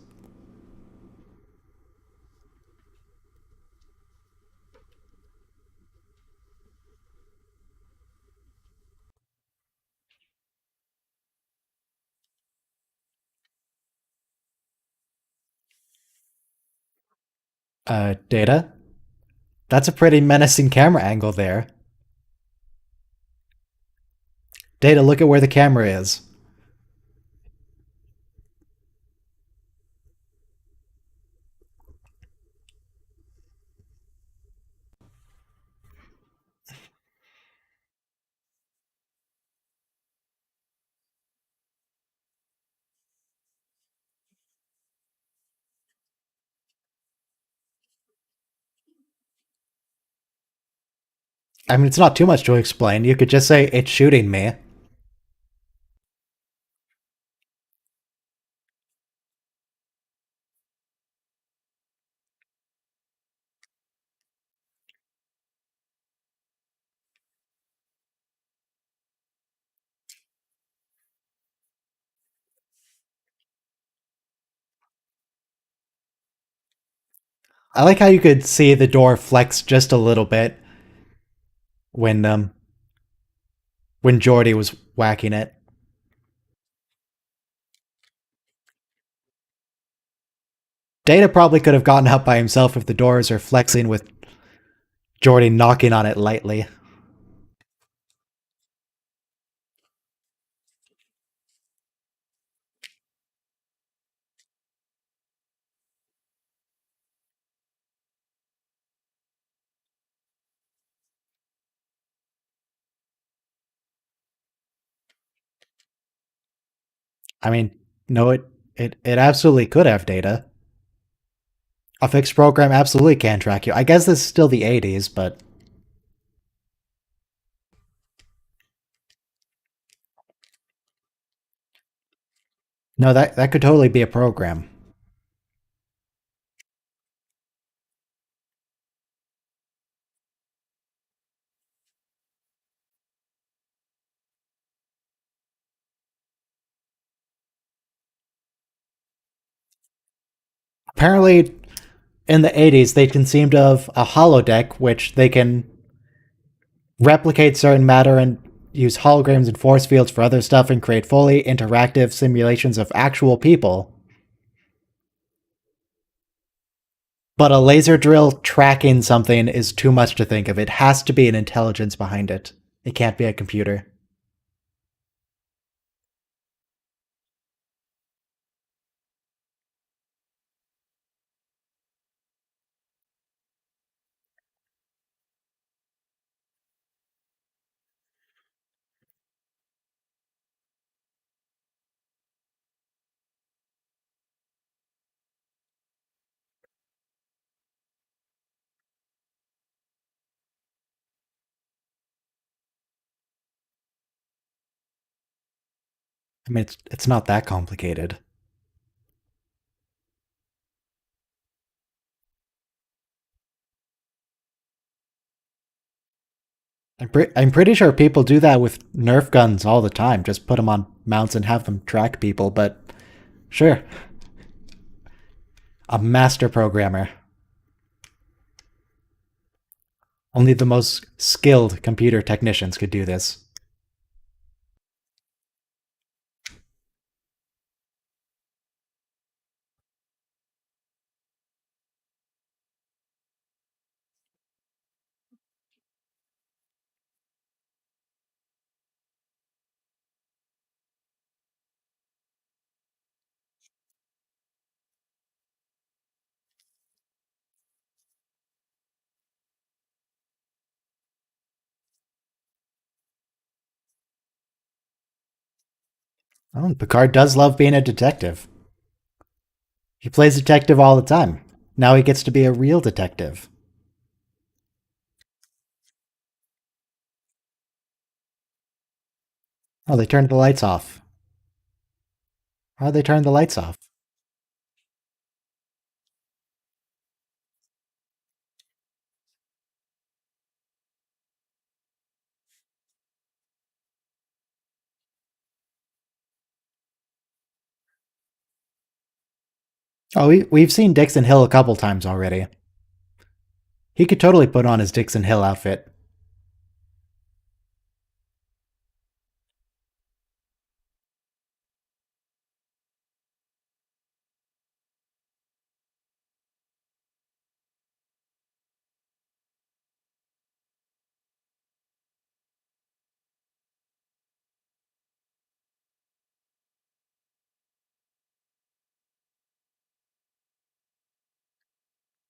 Data? That's a pretty menacing camera angle there. Data, look at where the camera is. I mean, it's not too much to explain. You could just say, it's shooting me. I like how you could see the door flex just a little bit when when Geordi was whacking it. Data probably could have gotten out by himself if the doors are flexing with Geordi knocking on it lightly. I mean, no, it absolutely could have data. A fixed program absolutely can track you. I guess this is still the 80s, but no, that could totally be a program. Apparently, in the 80s, they conceived of a holodeck, which they can replicate certain matter and use holograms and force fields for other stuff and create fully interactive simulations of actual people. But a laser drill tracking something is too much to think of. It has to be an intelligence behind it. It can't be a computer. I mean, it's not that complicated. I'm pretty sure people do that with Nerf guns all the time. Just put them on mounts and have them track people. But sure, a master programmer. Only the most skilled computer technicians could do this. Oh, Picard does love being a detective. He plays detective all the time. Now he gets to be a real detective. Oh, they turned the lights off. How'd they turn the lights off? Oh, we've seen Dixon Hill a couple times already. He could totally put on his Dixon Hill outfit.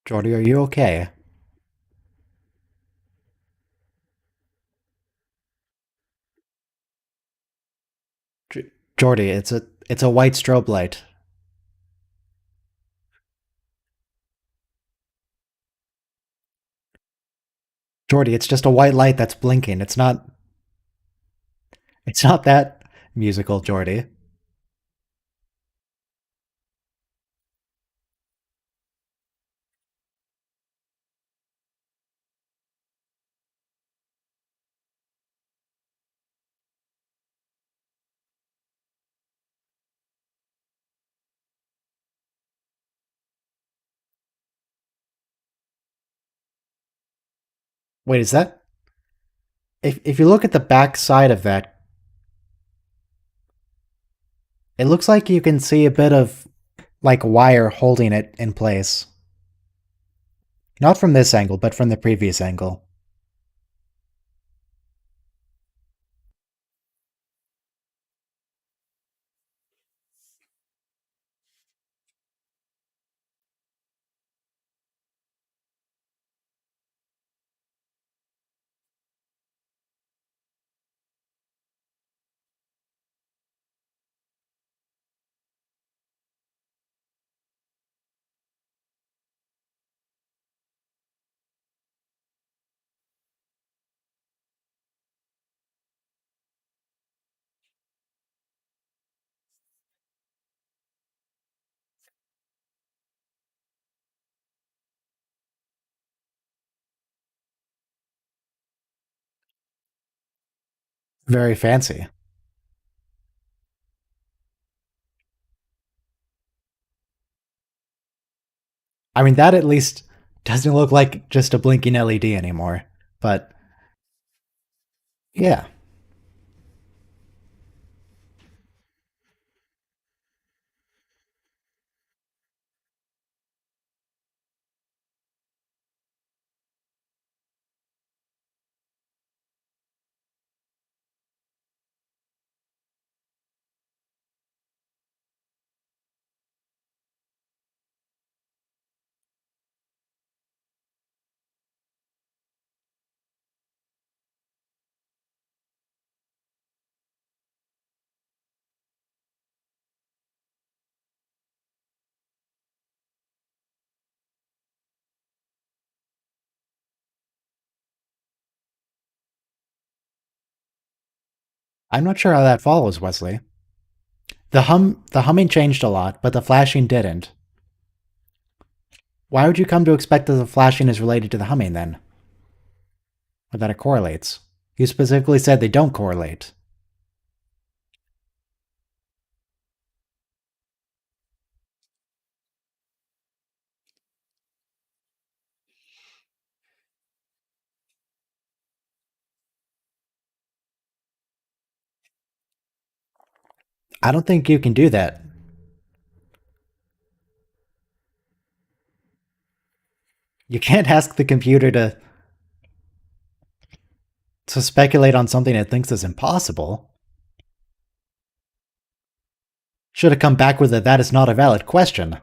Jordy, are you okay? Jordy, it's a white strobe light. Jordy, it's just a white light that's blinking. It's not that musical, Jordy. Wait, is that if you look at the back side of that, it looks like you can see a bit of like wire holding it in place. Not from this angle, but from the previous angle. Very fancy. I mean, that at least doesn't look like just a blinking LED anymore. But yeah, I'm not sure how that follows, Wesley. The humming changed a lot, but the flashing didn't. Why would you come to expect that the flashing is related to the humming then? Or that it correlates? You specifically said they don't correlate. I don't think you can do that. You can't ask the computer to speculate on something it thinks is impossible. Should have come back with a that is not a valid question.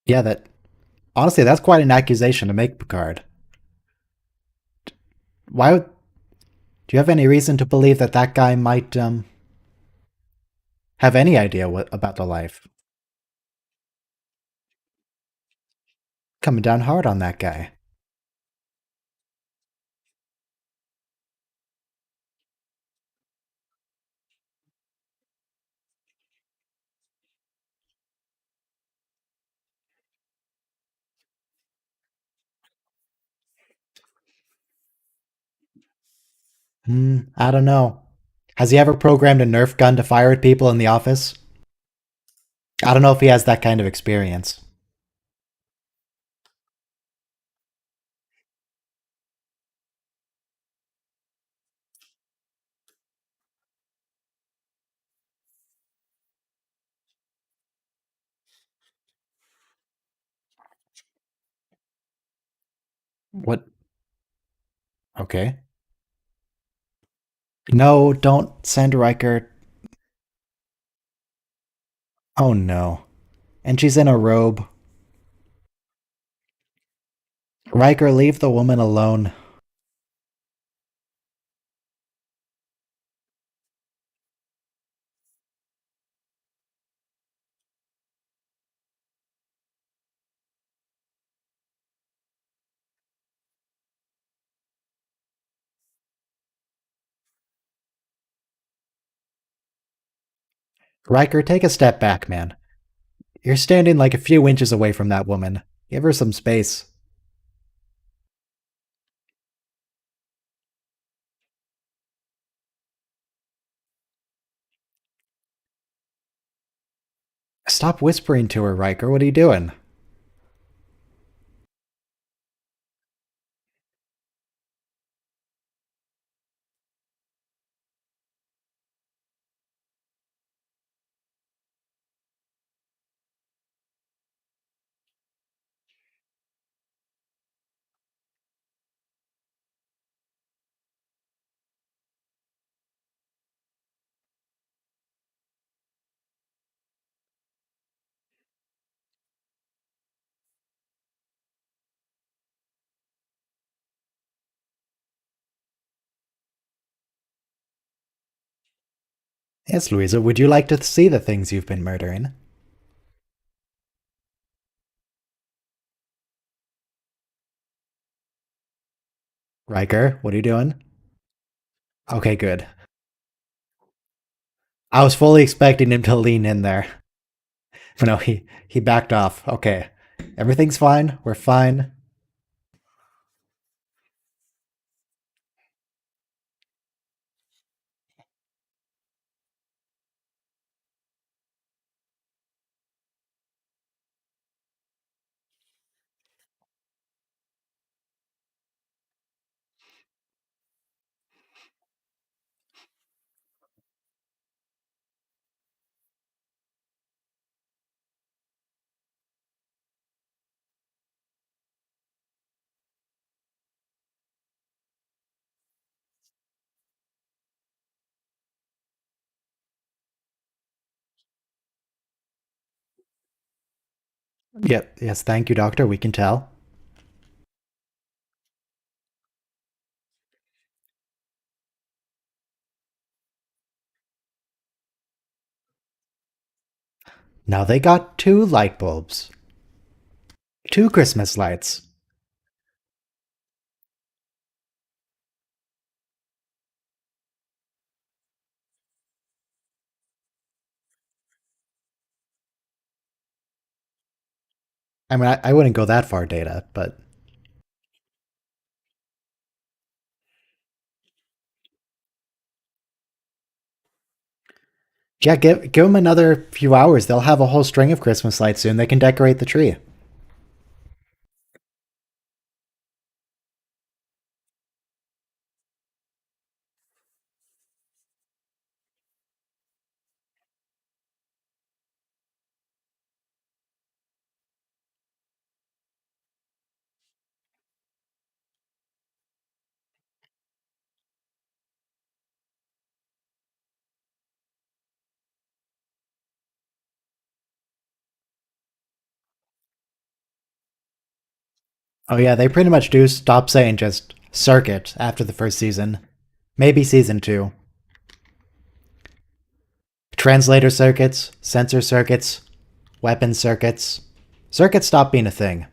Yeah, that honestly, that's quite an accusation to make, Picard. Why would do you have any reason to believe that that guy might have any idea about the life? Coming down hard on that guy. I don't know. Has he ever programmed a Nerf gun to fire at people in the office? I don't know if he has that kind of experience. What? Okay. No, don't send Riker. Oh no. And she's in a robe. Riker, leave the woman alone. Riker, take a step back, man. You're standing like a few inches away from that woman. Give her some space. Stop whispering to her, Riker. What are you doing? Yes, Louisa, would you like to see the things you've been murdering? Riker, what are you doing? Okay, good. I was fully expecting him to lean in there. But no, he backed off. Okay. Everything's fine. We're fine. Yep. Yes, thank you, Doctor. We can tell. Now they got two light bulbs. Two Christmas lights. I mean, I wouldn't go that far, Data, but yeah, give them another few hours. They'll have a whole string of Christmas lights soon. They can decorate the tree. Oh yeah, they pretty much do stop saying just circuit after the first season. Maybe season two. Translator circuits, sensor circuits, weapon circuits. Circuits stop being a thing.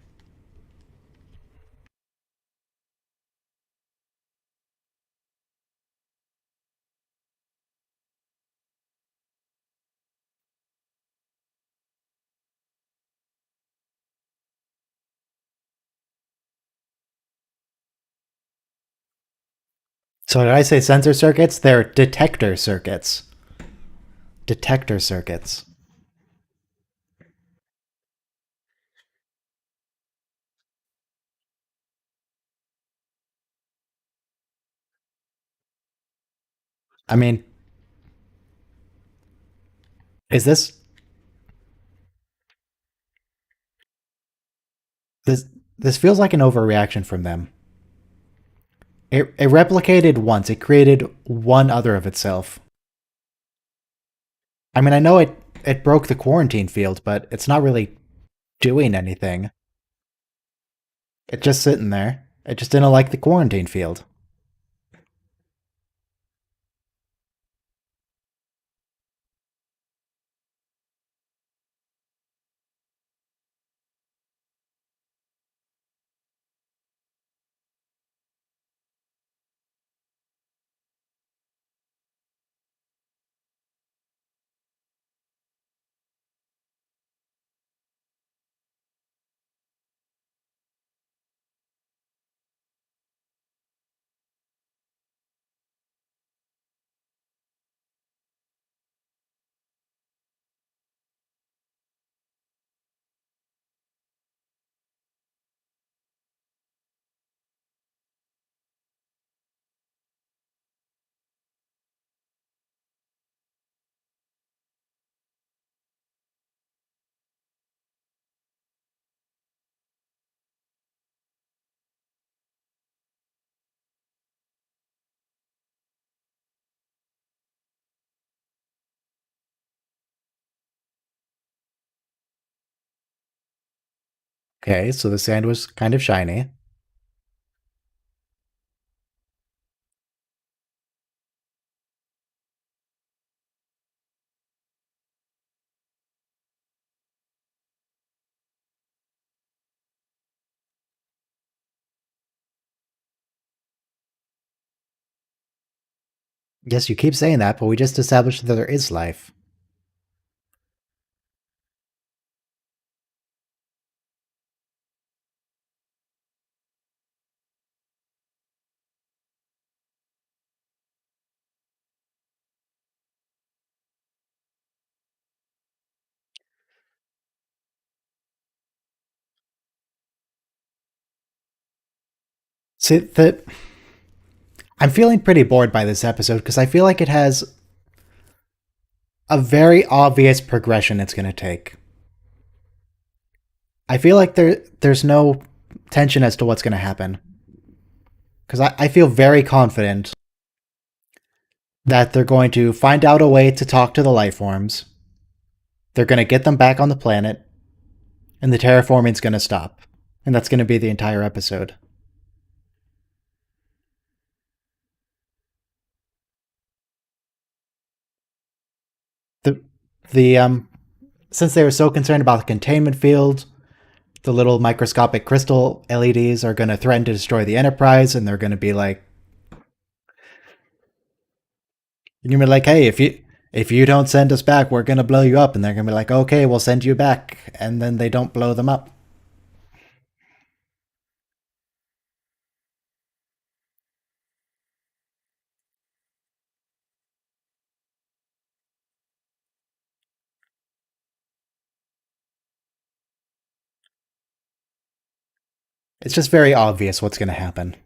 So did I say sensor circuits? They're detector circuits. Detector circuits. I mean, is this this feels like an overreaction from them. It replicated once. It created one other of itself. I mean, I know it broke the quarantine field, but it's not really doing anything. It's just sitting there. It just didn't like the quarantine field. Okay, so the sand was kind of shiny. Yes, you keep saying that, but we just established that there is life. See, I'm feeling pretty bored by this episode because I feel like it has a very obvious progression it's going to take. I feel like there's no tension as to what's going to happen because I feel very confident that they're going to find out a way to talk to the life forms. They're going to get them back on the planet. And the terraforming's gonna stop. And that's gonna be the entire episode. The the since they were so concerned about the containment field, the little microscopic crystal LEDs are gonna threaten to destroy the Enterprise, and they're gonna be like, you're gonna be like, hey, if you don't send us back, we're gonna blow you up, and they're gonna be like, okay, we'll send you back, and then they don't blow them up. It's just very obvious what's gonna happen.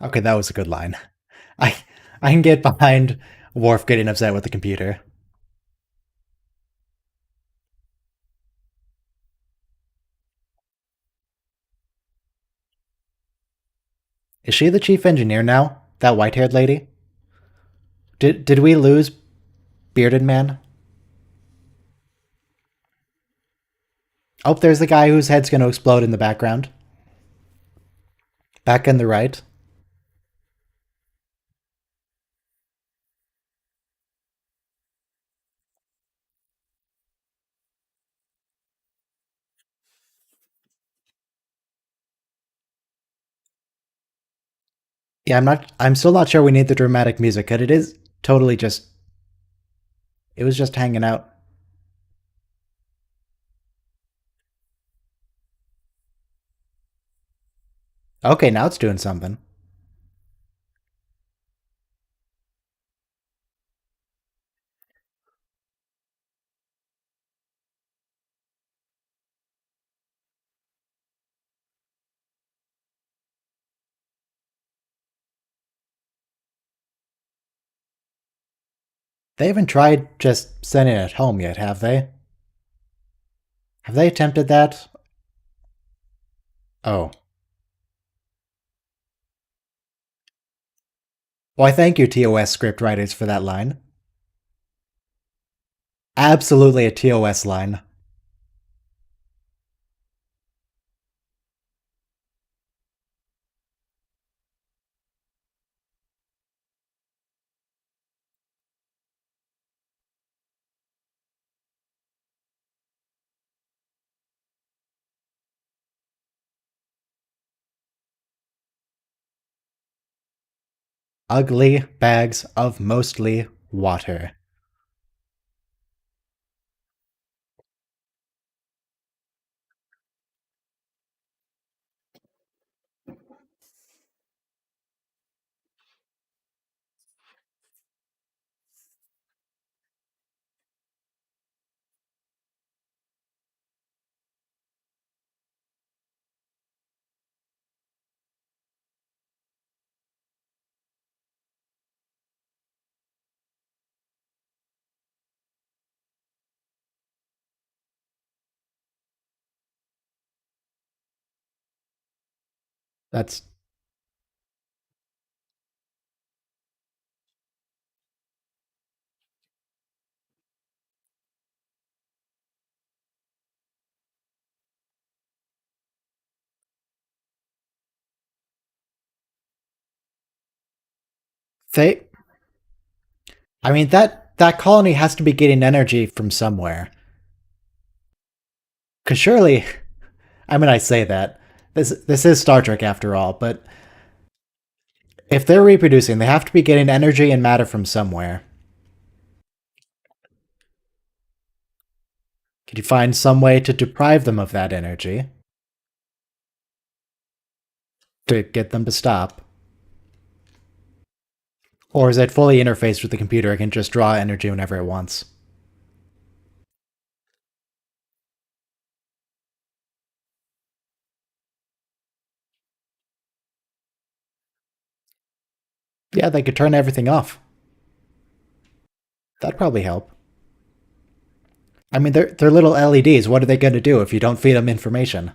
Okay, that was a good line. I I can get behind Worf getting upset with the computer. Is she the chief engineer now? That white-haired lady? Did we lose Bearded Man? Oh, there's the guy whose head's going to explode in the background. Back in the right. Yeah, I'm still not sure we need the dramatic music, because it is totally just it was just hanging out. Okay, now it's doing something. They haven't tried just sending it home yet, have they? Have they attempted that? Oh. Why, thank you, TOS script writers, for that line. Absolutely a TOS line. Ugly bags of mostly water. That's they I mean that colony has to be getting energy from somewhere. Cause surely I mean I say that. This is Star Trek after all, but if they're reproducing, they have to be getting energy and matter from somewhere. Could you find some way to deprive them of that energy to get them to stop? Or is it fully interfaced with the computer? It can just draw energy whenever it wants. Yeah, they could turn everything off. That'd probably help. I mean, they're little LEDs. What are they going to do if you don't feed them information?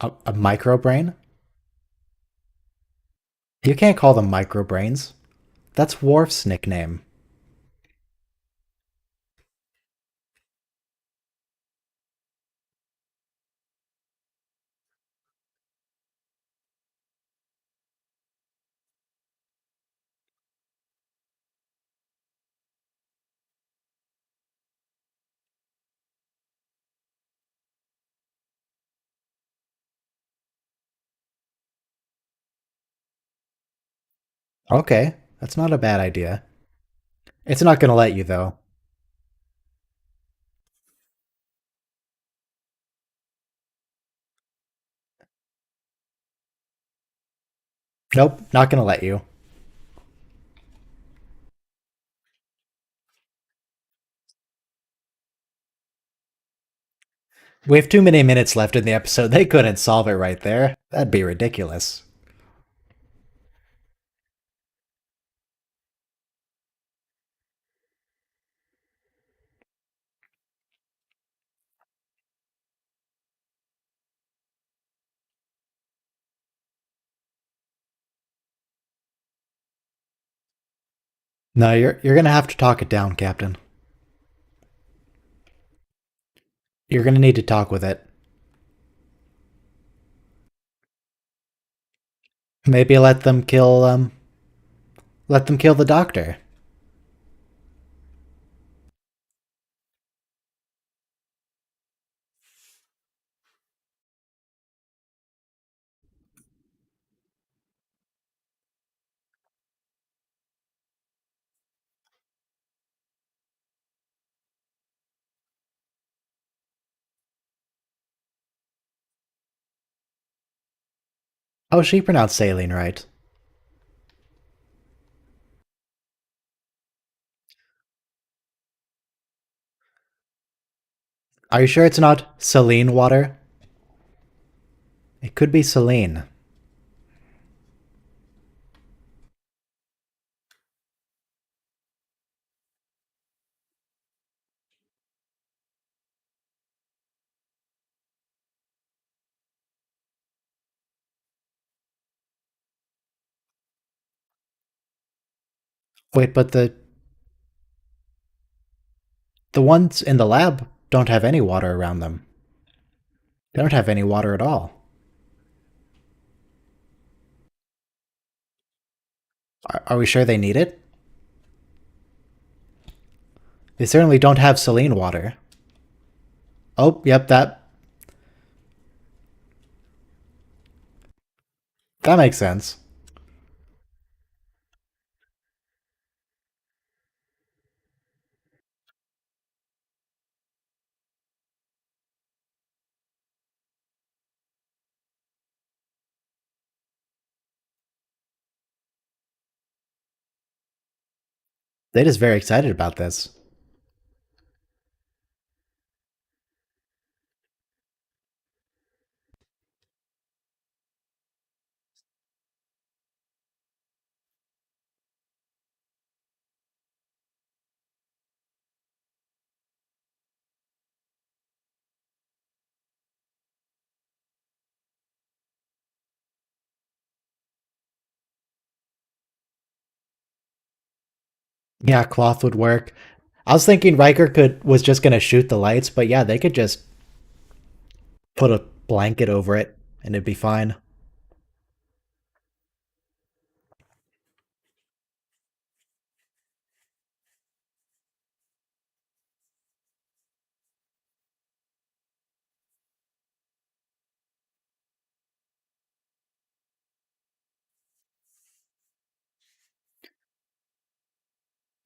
A micro brain? You can't call them micro brains. That's Worf's nickname. Okay, that's not a bad idea. It's not going to let you, though. Nope, not going to let you. We have too many minutes left in the episode. They couldn't solve it right there. That'd be ridiculous. No, you're going to have to talk it down, Captain. You're going to need to talk with it. Maybe let them kill the doctor. Oh, she pronounced saline right. Are you sure it's not saline water? It could be saline. Wait, but the ones in the lab don't have any water around them. They don't have any water at all. Are we sure they need it? They certainly don't have saline water. Oh, yep, that makes sense. They're just very excited about this. Yeah, cloth would work. I was thinking Riker could was just gonna shoot the lights, but yeah, they could just put a blanket over it and it'd be fine.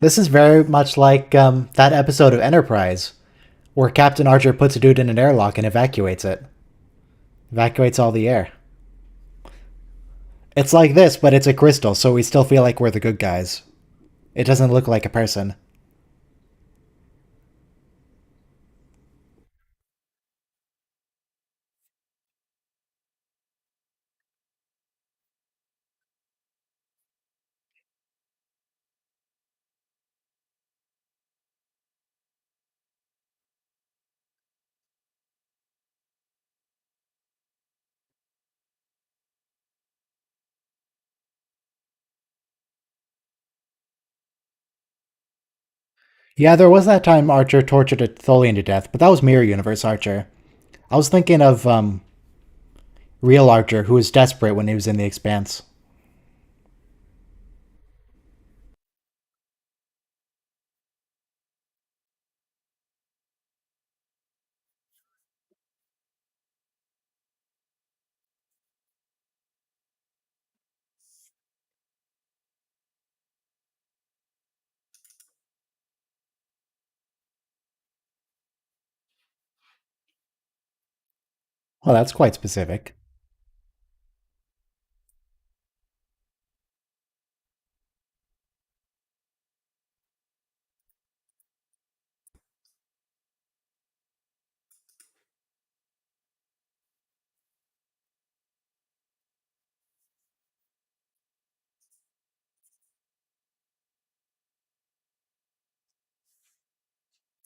This is very much like that episode of Enterprise where Captain Archer puts a dude in an airlock and evacuates it. Evacuates all the air. It's like this, but it's a crystal, so we still feel like we're the good guys. It doesn't look like a person. Yeah, there was that time Archer tortured a Tholian to death, but that was Mirror Universe Archer. I was thinking of real Archer, who was desperate when he was in the Expanse. Well, that's quite specific.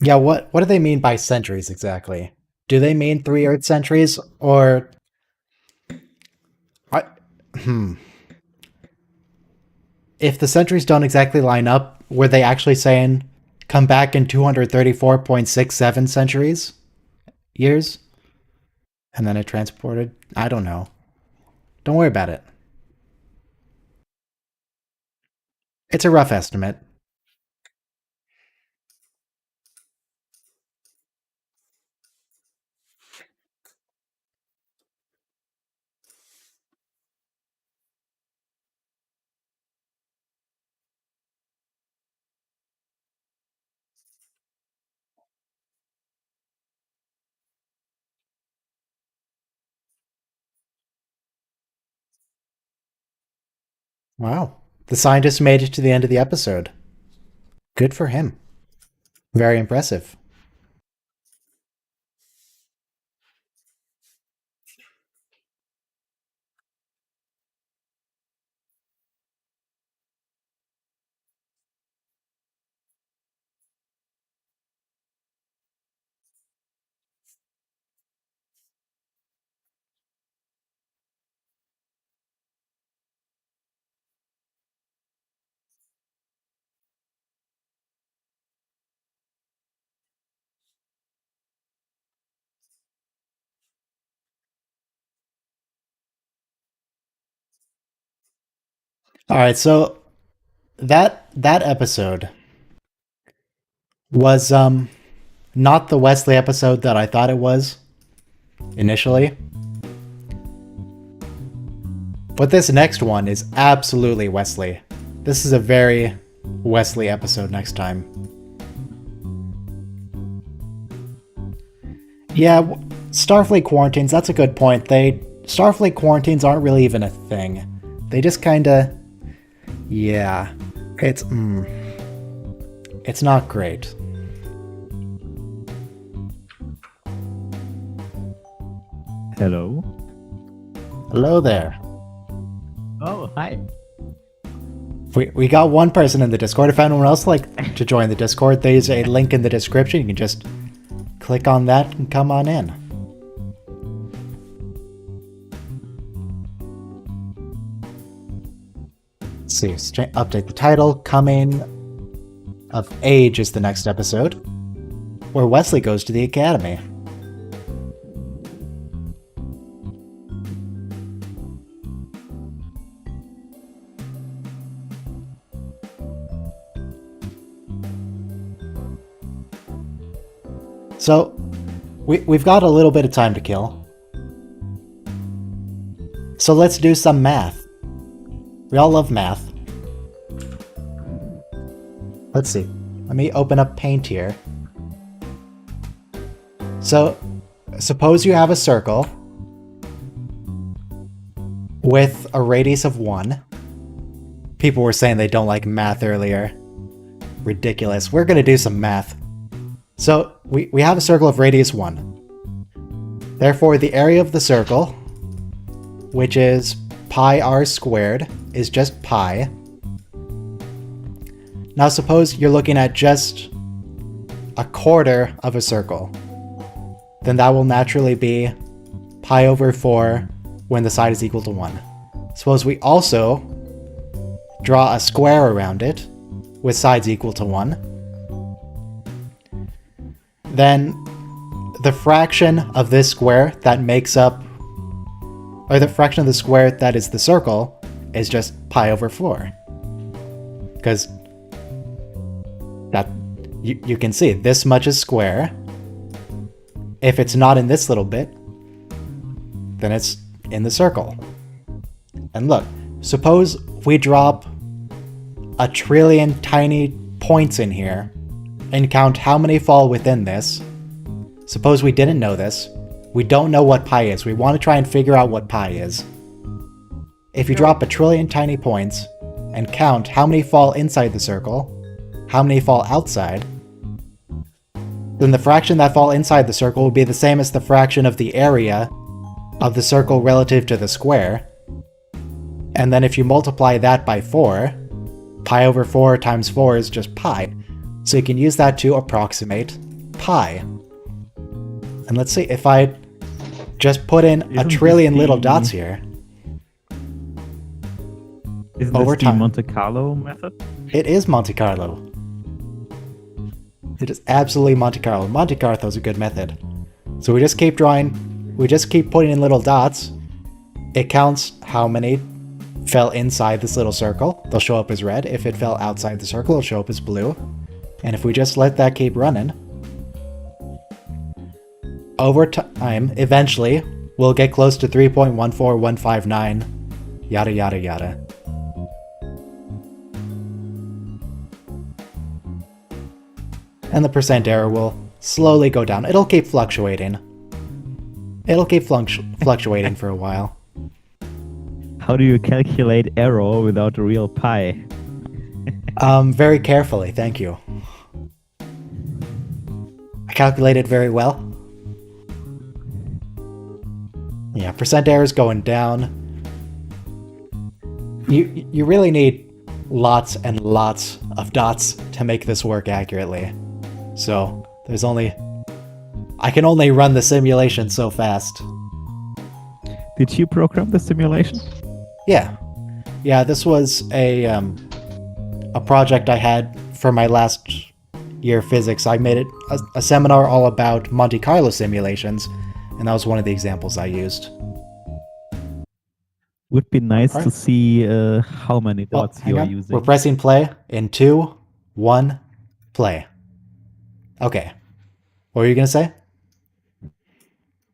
Yeah, what do they mean by centuries exactly? Do they mean 3 Earth centuries, or I, hmm, if the centuries don't exactly line up, were they actually saying come back in 234.67 centuries years, and then it transported? I don't know. Don't worry about it. It's a rough estimate. Wow. The scientist made it to the end of the episode. Good for him. Very impressive. All right, so that episode was not the Wesley episode that I thought it was initially. But this next one is absolutely Wesley. This is a very Wesley episode next time. Yeah, Starfleet quarantines, that's a good point. Starfleet quarantines aren't really even a thing. They just kind of yeah. It's not great. Hello. Hello there. Oh, hi. We got one person in the Discord. If anyone else would like to join the Discord, there's a link in the description. You can just click on that and come on in. Let's see, update the title. Coming of Age is the next episode, where Wesley goes to the academy. So, we've got a little bit of time to kill. So let's do some math. We all love math. Let's see. Let me open up Paint here. So, suppose you have a circle with a radius of 1. People were saying they don't like math earlier. Ridiculous. We're going to do some math. So we have a circle of radius 1. Therefore, the area of the circle, which is pi r squared, is just pi. Now suppose you're looking at just a quarter of a circle. Then that will naturally be pi over 4 when the side is equal to 1. Suppose we also draw a square around it with sides equal to 1. Then the fraction of this square that makes up, or the fraction of the square that is the circle, is just pi over 4. Because that you can see this much is square. If it's not in this little bit, then it's in the circle. And look, suppose we drop a trillion tiny points in here and count how many fall within this. Suppose we didn't know this. We don't know what pi is. We want to try and figure out what pi is. If you drop a trillion tiny points and count how many fall inside the circle, how many fall outside, then the fraction that fall inside the circle will be the same as the fraction of the area of the circle relative to the square. And then if you multiply that by 4, pi over 4 times 4 is just pi. So you can use that to approximate pi. And let's see, if I just put in a trillion little dots here, Isn't over this the time. Monte Carlo method? It is Monte Carlo. It is absolutely Monte Carlo. Monte Carlo is a good method. So we just keep drawing, we just keep putting in little dots. It counts how many fell inside this little circle. They'll show up as red. If it fell outside the circle, it'll show up as blue. And if we just let that keep running, over time, eventually, we'll get close to 3.14159, yada yada yada. And the percent error will slowly go down. It'll keep fluctuating. It'll keep fluctuating for a while. How do you calculate error without a real pi? Very carefully, thank you. I calculated very well. Yeah, percent error is going down. You really need lots and lots of dots to make this work accurately. So there's I can only run the simulation so fast. Did you program the simulation? Yeah. Yeah, this was a project I had for my last year of physics. I made it a seminar all about Monte Carlo simulations, and that was one of the examples I used. Would be nice Alright. to see how many dots hang you're on. using. We're pressing play in 2, 1, play. Okay. What were you gonna say?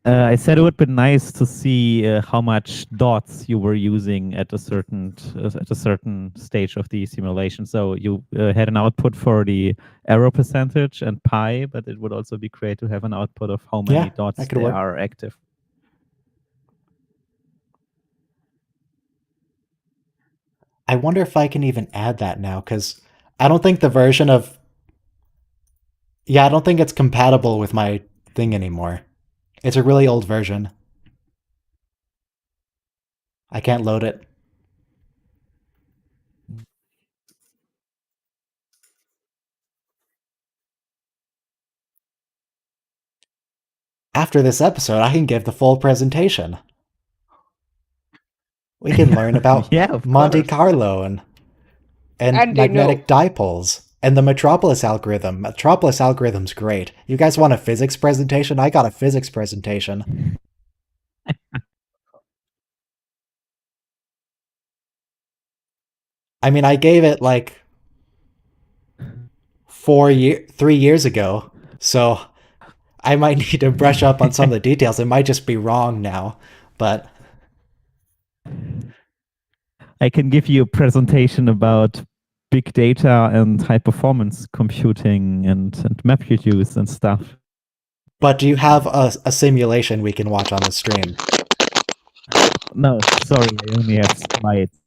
I said it would be nice to see how much dots you were using at a certain stage of the simulation. So you had an output for the error percentage and pi, but it would also be great to have an output of how many Yeah, dots that could there work. are active. I wonder if I can even add that now, because I don't think the version of... Yeah, I don't think it's compatible with my thing anymore. It's a really old version. I can't load it. After this episode, I can give the full presentation. We can learn about Yeah, of Monte course. Carlo and And magnetic dipoles and the Metropolis algorithm. Metropolis algorithm's great. You guys want a physics presentation? I got a physics presentation. I mean, I gave it like 3 years ago, so I might need to brush up on some of the details. It might just be wrong now, but I can give you a presentation about big data and high performance computing and MapReduce and stuff. do you have a simulation we can watch on the stream? No, sorry, I only have slides.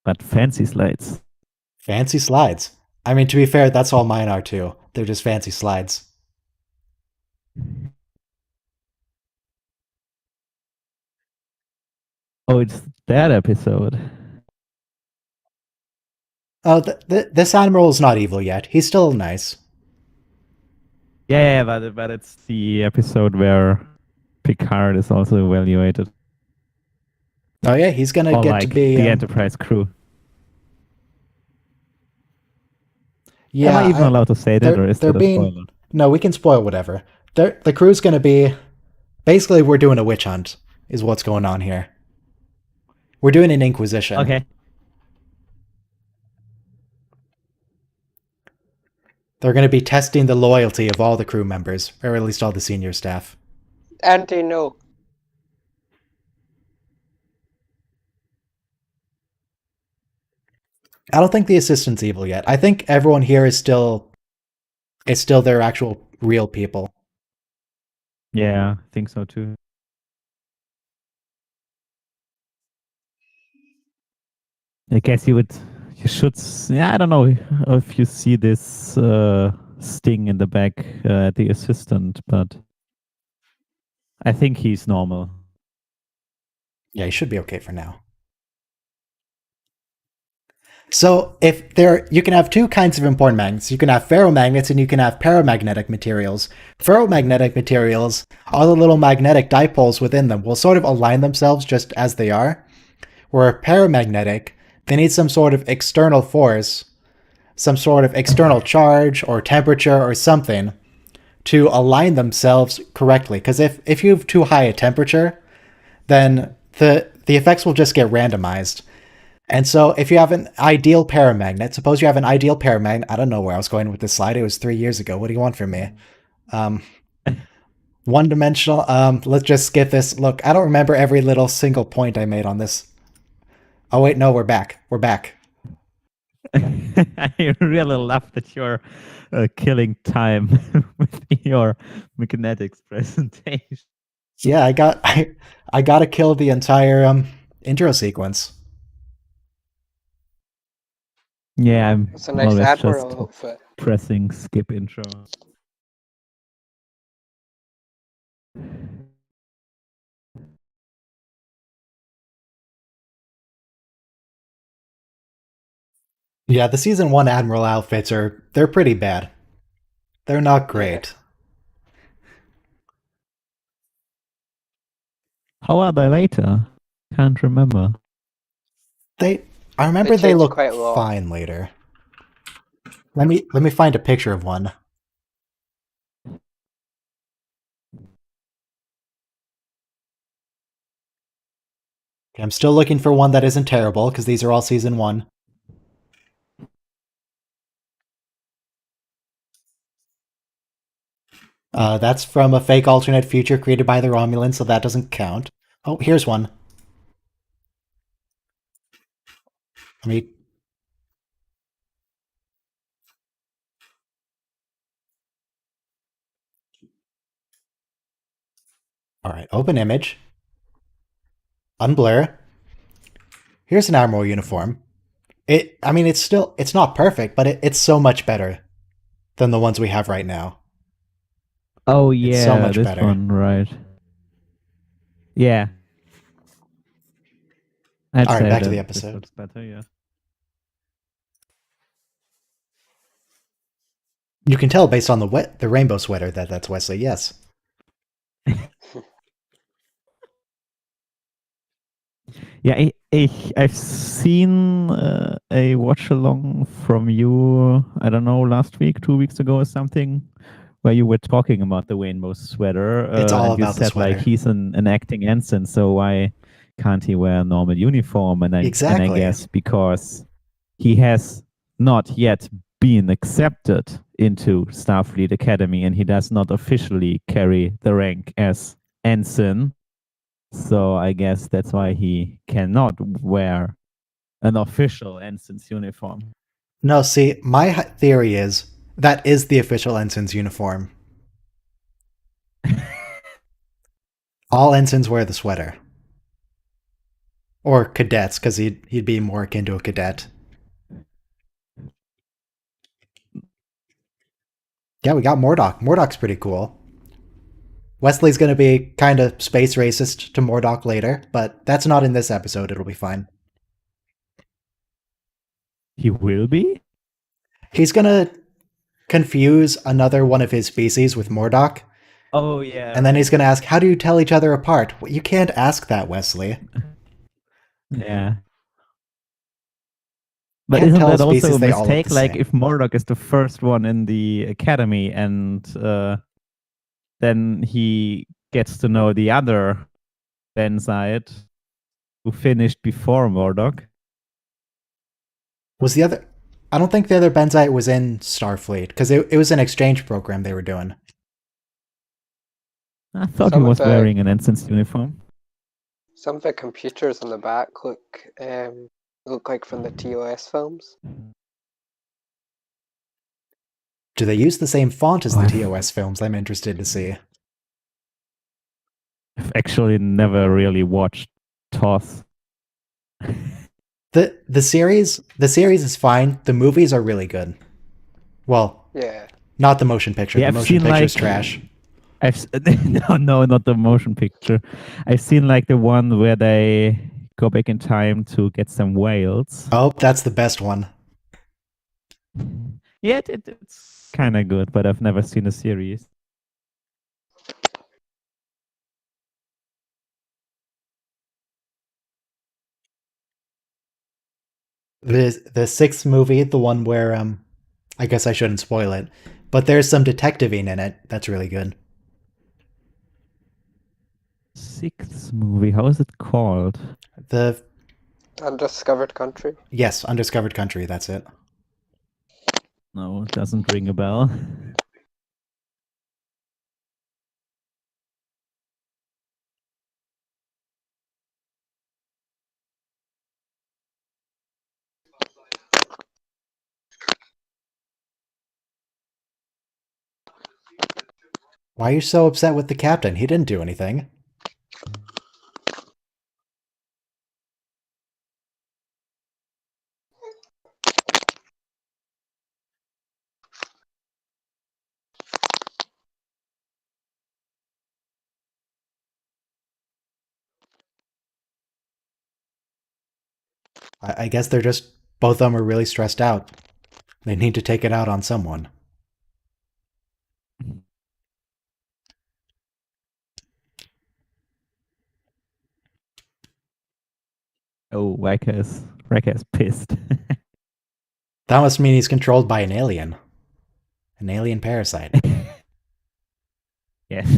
But fancy slides. Fancy slides. I mean, to be fair, that's all mine are too. They're just fancy slides. Oh, it's that episode. Oh, this admiral is not evil yet. He's still nice. Yeah, but it's the episode where Picard is also evaluated. Oh yeah, he's gonna Or get like to be the Enterprise crew. Yeah, Am I even allowed to say that, or is they're that a being spoiler? no. We can spoil whatever. The crew's gonna be basically we're doing a witch hunt is what's going on here. We're doing an inquisition. Okay. They're gonna be testing the loyalty of all the crew members, or at least all the senior staff. And they know. I don't think the assistant's evil yet. I think everyone here is still their actual real people. Yeah, I think so too. I guess you should. Yeah, I don't know if you see this sting in the back at the assistant, but I think he's normal. Yeah, he should be okay for now. So you can have two kinds of important magnets. You can have ferromagnets and you can have paramagnetic materials. Ferromagnetic materials, all the little magnetic dipoles within them will sort of align themselves just as they are. Where paramagnetic, they need some sort of external force, some sort of external charge or temperature or something to align themselves correctly. Because if you have too high a temperature, then the effects will just get randomized. And so if you have an ideal paramagnet, suppose you have an ideal paramagnet, I don't know where I was going with this slide, it was 3 years ago, what do you want from me? One-dimensional, let's just skip this. Look, I don't remember every little single point I made on this. Oh wait, no, we're back. I really love that you're killing time with your magnetics presentation. Yeah, I gotta kill the entire intro sequence. Yeah, I'm It's a nice always admiral just outfit. pressing skip intro. Yeah, the season 1 Admiral outfits they're pretty bad. They're not great. How are they later? Can't remember. I remember they changed look quite a lot. fine later. Let me find a picture of one. Okay, I'm still looking for one that isn't terrible, because these are all season 1. That's from a fake alternate future created by the Romulans, so that doesn't count. Oh, here's one. Let me... Alright, open image. Unblur. Here's an Admiral uniform. It's not perfect, but it's so much better than the ones we have right now. Oh It's yeah, so much this better. one, right? Yeah. I'd All right, say back to that the this episode. looks better, yeah. You can tell based on the rainbow sweater that that's Wesley. Yes. Yeah, I've seen a watch along from you, I don't know, last week, 2 weeks ago or something, where you were talking about the rainbow sweater. It's all and you about the said like sweater. he's an acting ensign, so why can't he wear a normal uniform? And I Exactly. guess because he has not yet been accepted into Starfleet Academy and he does not officially carry the rank as ensign. So I guess that's why he cannot wear an official ensign's uniform. No, see, my theory is that is the official ensign's uniform. All ensigns wear the sweater. Or cadets, because he'd be more akin to a cadet. Yeah, we got Mordok. Mordok's pretty cool. Wesley's gonna be kind of space racist to Mordok later, but that's not in this episode. It'll be fine. He will be? He's gonna confuse another one of his species with Mordok, Oh, yeah. and then he's gonna ask, "How do you tell each other apart?" Well, you can't ask that, Wesley. Yeah. But Can't isn't tell a that also species a they all look mistake? the Like, same. if Mordok is the first one in the academy and then he gets to know the other Benzite who finished before Mordok. Was the other? I don't think the other Benzite was in Starfleet because it was an exchange program they were doing. I thought he Some of was the wearing an ensign's uniform. some of the computers on the back look like from the TOS films. Do they use the same font as Oh, the I've- TOS films? I'm interested to see. I've actually never really watched TOS. The series is fine. The movies are really good. Well, Yeah. not the motion picture. Yeah, The I've motion seen, picture's like- trash. No, not the motion picture. I've seen like the one where they go back in time to get some whales. Oh, that's the best one. Yeah, it's kind of good, but I've never seen a series. The sixth movie, the one where I guess I shouldn't spoil it, but there's some detectiving in it. That's really good. Sixth movie, how is it called? The Undiscovered Country. Yes, Undiscovered Country. That's it. No, it doesn't ring a bell. Why are you so upset with the captain? He didn't do anything. I guess they're just both of them are really stressed out. They need to take it out on someone. Oh, Wrecker is pissed. That must mean he's controlled by an alien parasite. Yes.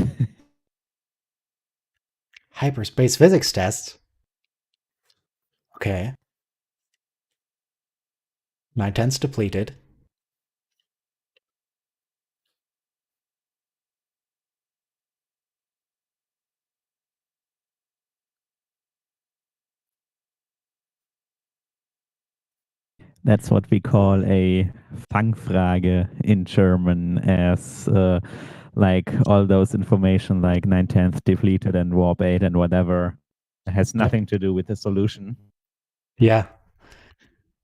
Hyperspace physics test. Okay. 9/10's depleted. That's what we call a Fangfrage in German, as like all those information like 9/10 depleted and warp 8 and whatever has nothing to do with the solution. Yeah.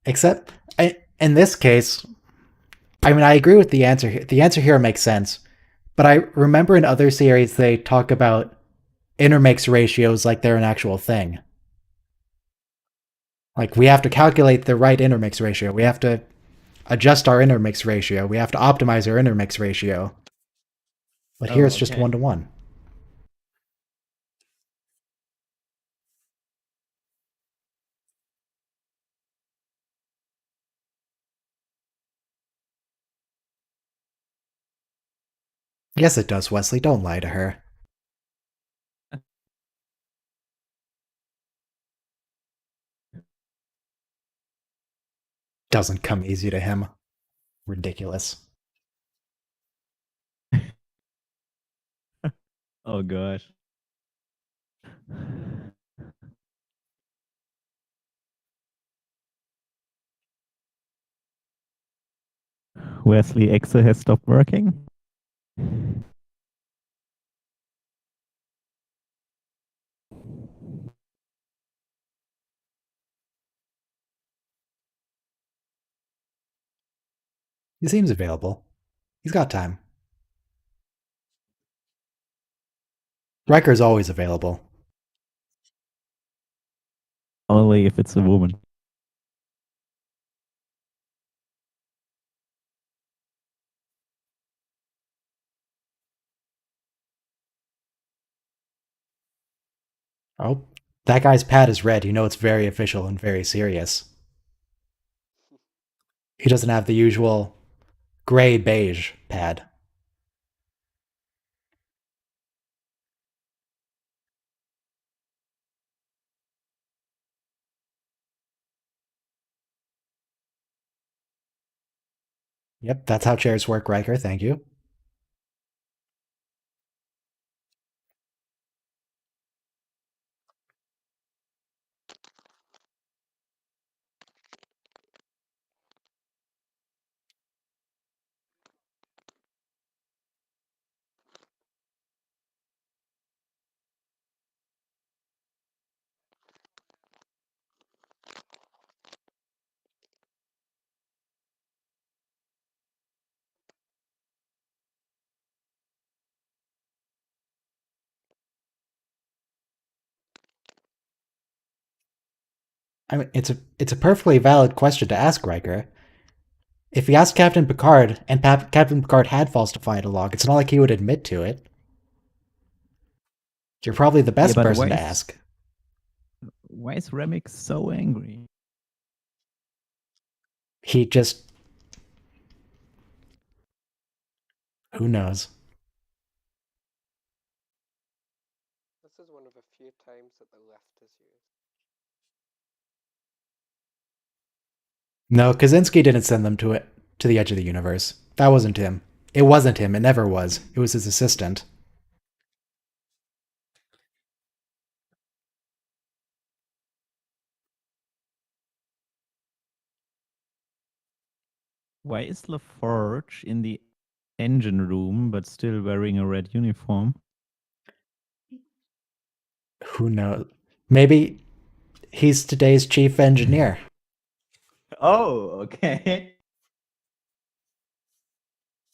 Except, in this case, I mean, I agree with the answer. The answer here makes sense. But I remember in other series they talk about intermix ratios like they're an actual thing. Like, we have to calculate the right intermix ratio. We have to adjust our intermix ratio. We have to optimize our intermix ratio. But here it's just okay. 1-to-1. Yes, it does, Wesley. Don't lie to her. Doesn't come easy to him. Ridiculous. Oh gosh. Wesley Exa has stopped working. He seems available. He's got time. Riker's always available. Only if it's a woman. Oh, that guy's pad is red. You know it's very official and very serious. He doesn't have the usual gray beige pad. Yep, that's how chairs work, Riker. Thank you. I mean, it's a perfectly valid question to ask Riker. If he asked Captain Picard and Captain Picard had falsified a log, it's not like he would admit to it. You're probably the best but person to ask. why is Remix so angry? He just. Who knows? This is one of a few times that the left is used. No, Kaczynski didn't send them to the edge of the universe. That wasn't him. It wasn't him. It never was. It was his assistant. Why is LaForge in the engine room but still wearing a red uniform? Who knows? Maybe he's today's chief engineer. Oh, okay.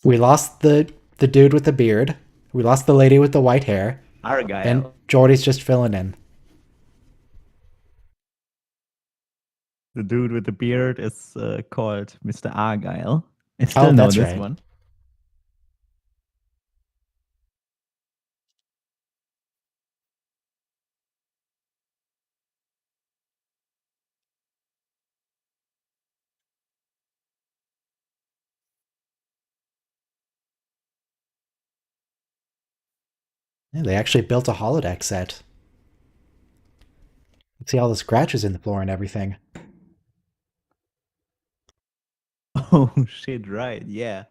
We lost the dude with the beard. We lost the lady with the white hair. Argyle. And Geordi's just filling in. The dude with the beard is called Mr. Argyle. I Oh, still know that's this right. one. Yeah, they actually built a holodeck set. See all the scratches in the floor and everything. Oh shit! Right? Yeah.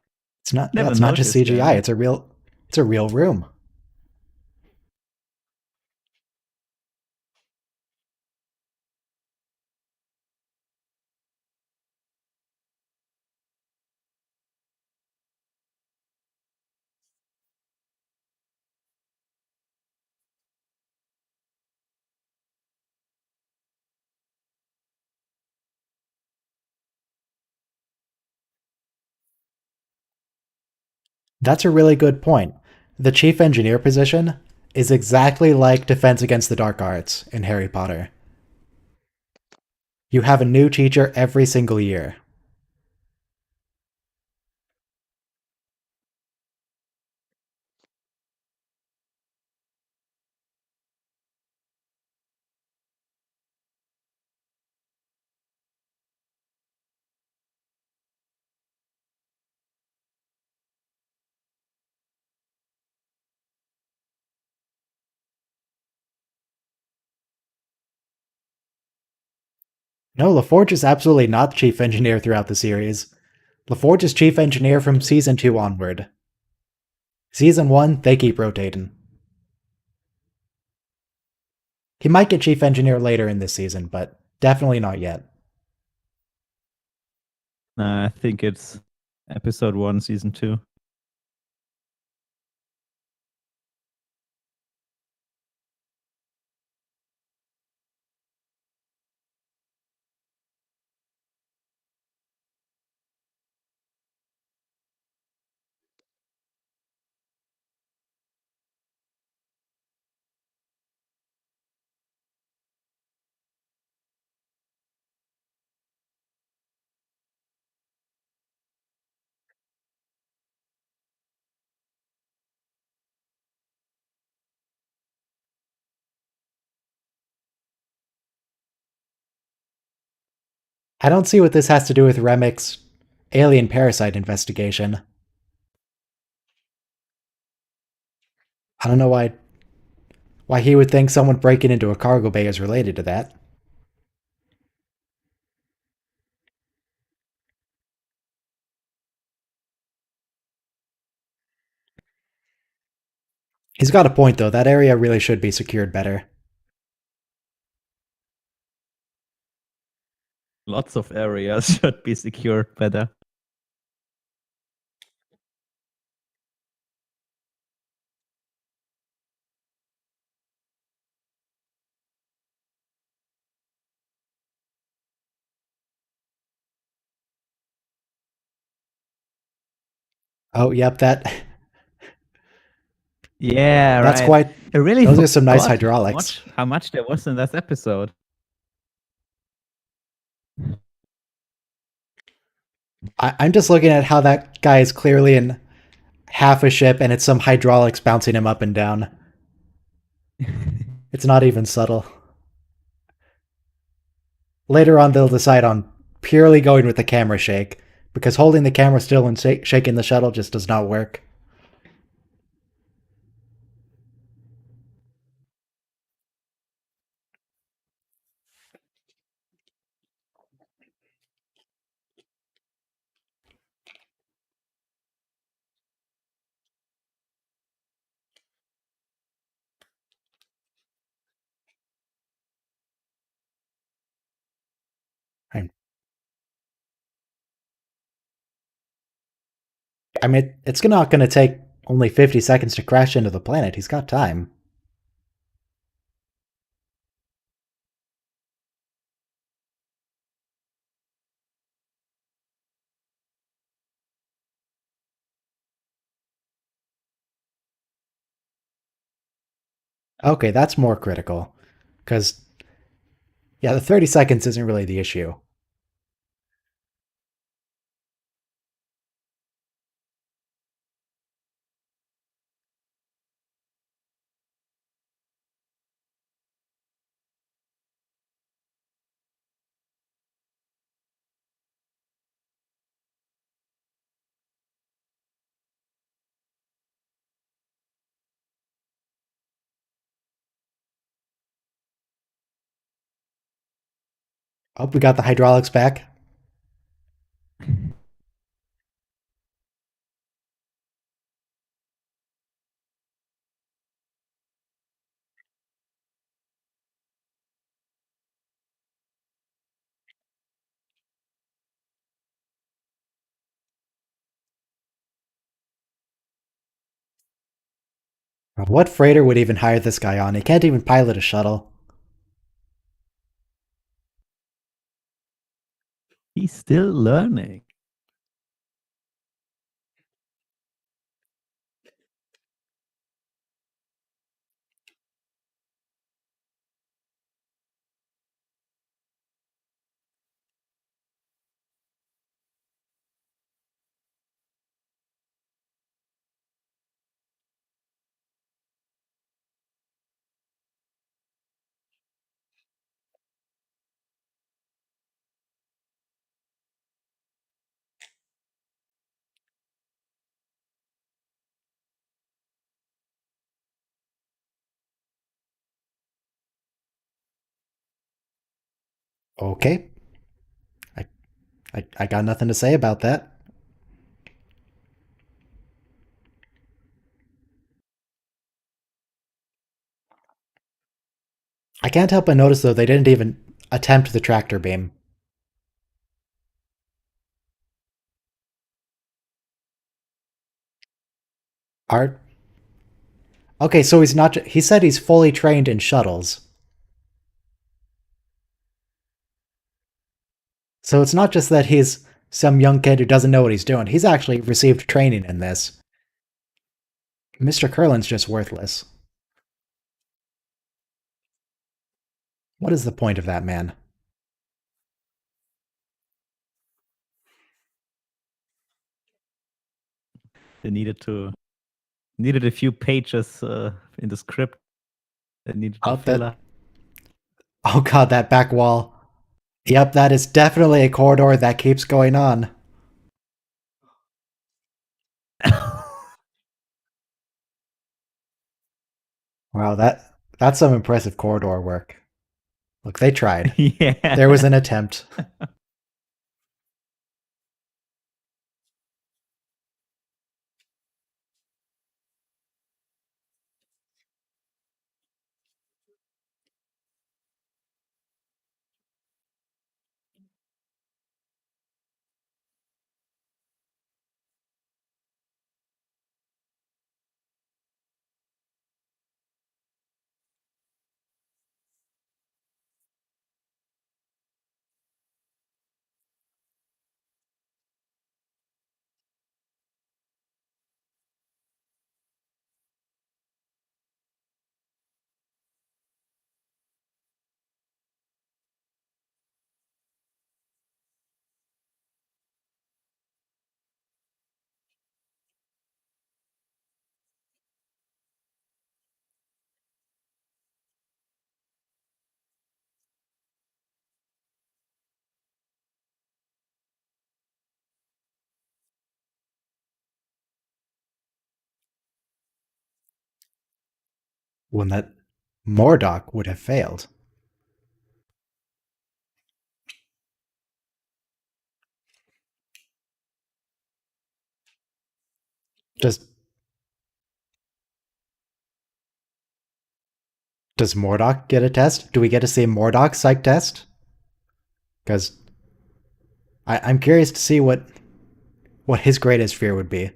It's not. Yeah, Never it's not just noticed CGI. that. It's a real. It's a real room. That's a really good point. The chief engineer position is exactly like Defense Against the Dark Arts in Harry Potter. You have a new teacher every single year. No, LaForge is absolutely not chief engineer throughout the series. LaForge is chief engineer from season 2 onward. Season 1, they keep rotating. He might get chief engineer later in this season, but definitely not yet. I think it's episode 1, season 2. I don't see what this has to do with Remic's alien parasite investigation. I don't know why he would think someone breaking into a cargo bay is related to that. He's got a point, though. That area really should be secured better. Lots of areas should be secured better. Oh, yep, that Yeah, that's right. quite. I really Those are some nice forgot hydraulics. how much there was in this episode. I'm just looking at how that guy is clearly in half a ship, and it's some hydraulics bouncing him up and down. It's not even subtle. Later on, they'll decide on purely going with the camera shake, because holding the camera still and shaking the shuttle just does not work. I mean, it's not going to take only 50 seconds to crash into the planet. He's got time. Okay, that's more critical. Because, yeah, the 30 seconds isn't really the issue. Oh, we got the hydraulics back. What freighter would even hire this guy on? He can't even pilot a shuttle. He's still learning. Okay. I got nothing to say about that. I can't help but notice, though, they didn't even attempt the tractor beam. Art? Okay, so he's not. He said he's fully trained in shuttles. So it's not just that he's some young kid who doesn't know what he's doing. He's actually received training in this. Mr. Curlin's just worthless. What is the point of that man? They needed a few pages in the script. They needed to Oh, fill up. oh god, that back wall. Yep, that is definitely a corridor that keeps going on. Wow, that's some impressive corridor work. Look, they tried. Yeah. There was an attempt. When that Mordock would have failed. Does does Mordock get a test? Do we get to see Mordock's psych test? Because I'm curious to see what his greatest fear would be.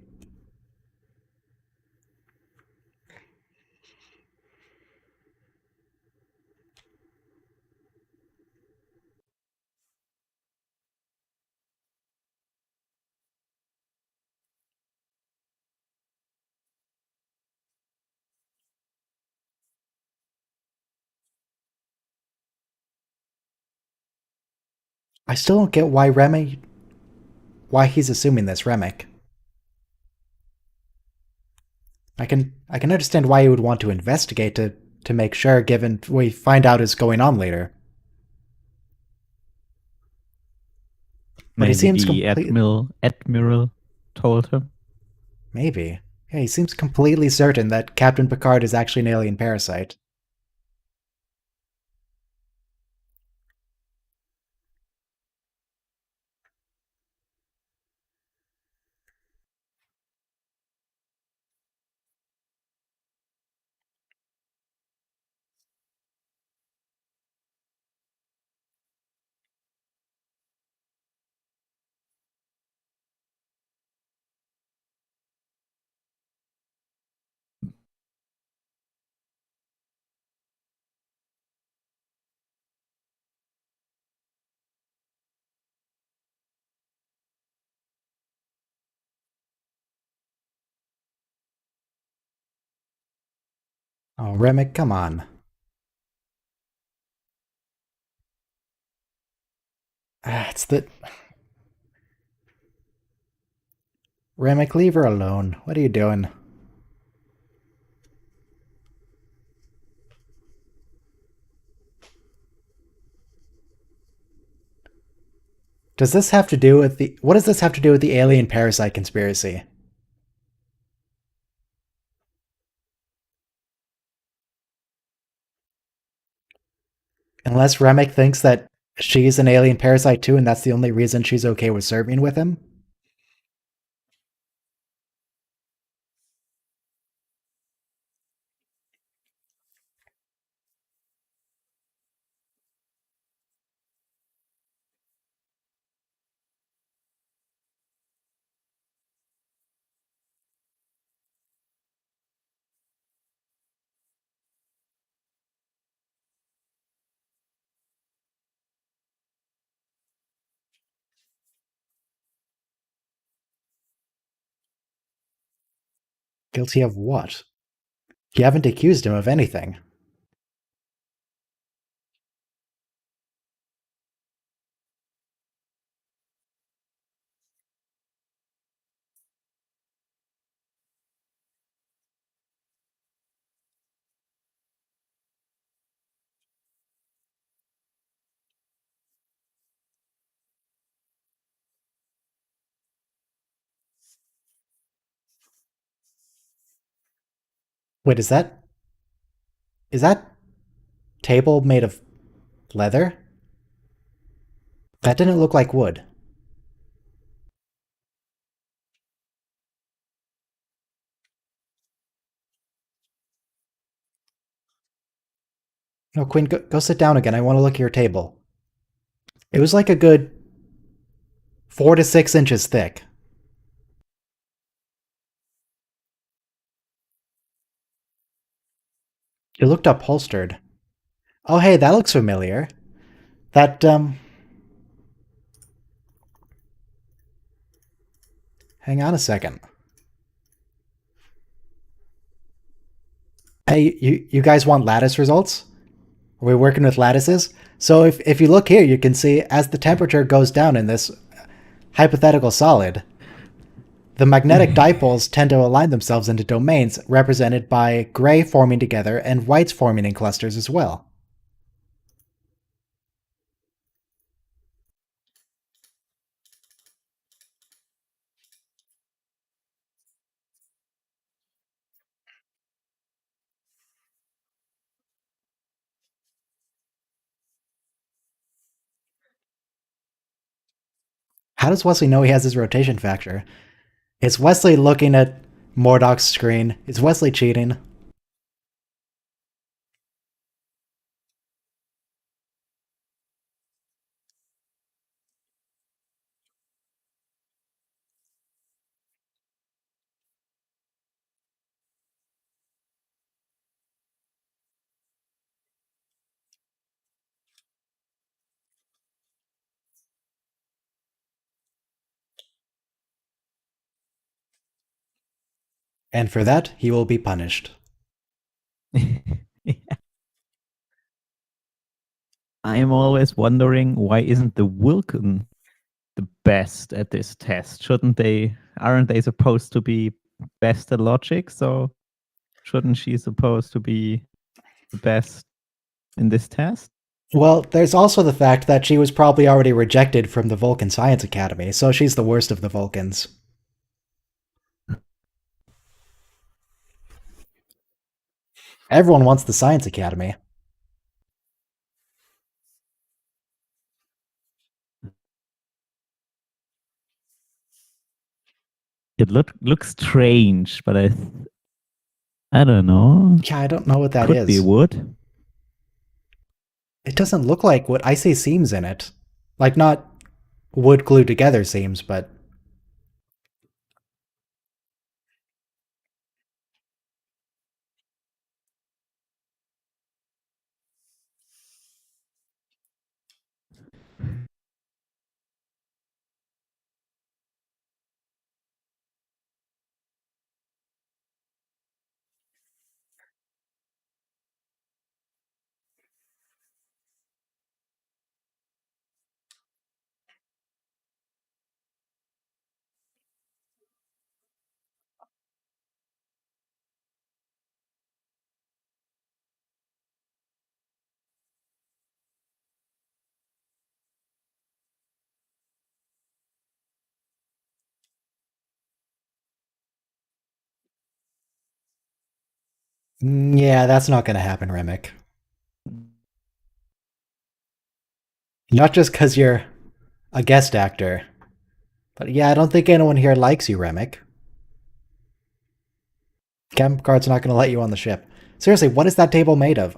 I still don't get why he's assuming this Remick. I can understand why he would want to investigate to make sure, given we find out is going on later. But he Maybe seems the complete. admiral told him. Maybe. Yeah, he seems completely certain that Captain Picard is actually an alien parasite. Oh, Remick, come on. It's the Remick, leave her alone. What are you doing? Does this have to do with the what does this have to do with the alien parasite conspiracy? Unless Remick thinks that she's an alien parasite too, and that's the only reason she's okay with serving with him? Guilty of what? You haven't accused him of anything. Wait, is that table made of leather? That didn't look like wood. No, Queen, go sit down again. I want to look at your table. It was like a good 4 to 6 inches thick. It looked upholstered. Oh, hey, that looks familiar. That, hang on a second. Hey, you guys want lattice results? Are we working with lattices? So if you look here, you can see as the temperature goes down in this hypothetical solid, the magnetic dipoles tend to align themselves into domains represented by gray forming together and whites forming in clusters as well. How does Wesley know he has his rotation factor? Is Wesley looking at Mordoc's screen? Is Wesley cheating? And for that, he will be punished. I'm always wondering, why isn't the Vulcan the best at this test? Aren't they supposed to be best at logic? So shouldn't she supposed to be the best in this test? Well, there's also the fact that she was probably already rejected from the Vulcan Science Academy, so she's the worst of the Vulcans. Everyone wants the Science Academy. It looks strange, but I don't know. Yeah, I don't know what that Could is. be wood. It doesn't look like wood. I see seams in it. Like, not wood glued together seams, but... Yeah, that's not gonna happen, Remick. Not just because you're a guest actor. But yeah, I don't think anyone here likes you, Remick. Chem Card's not gonna let you on the ship. Seriously, what is that table made of?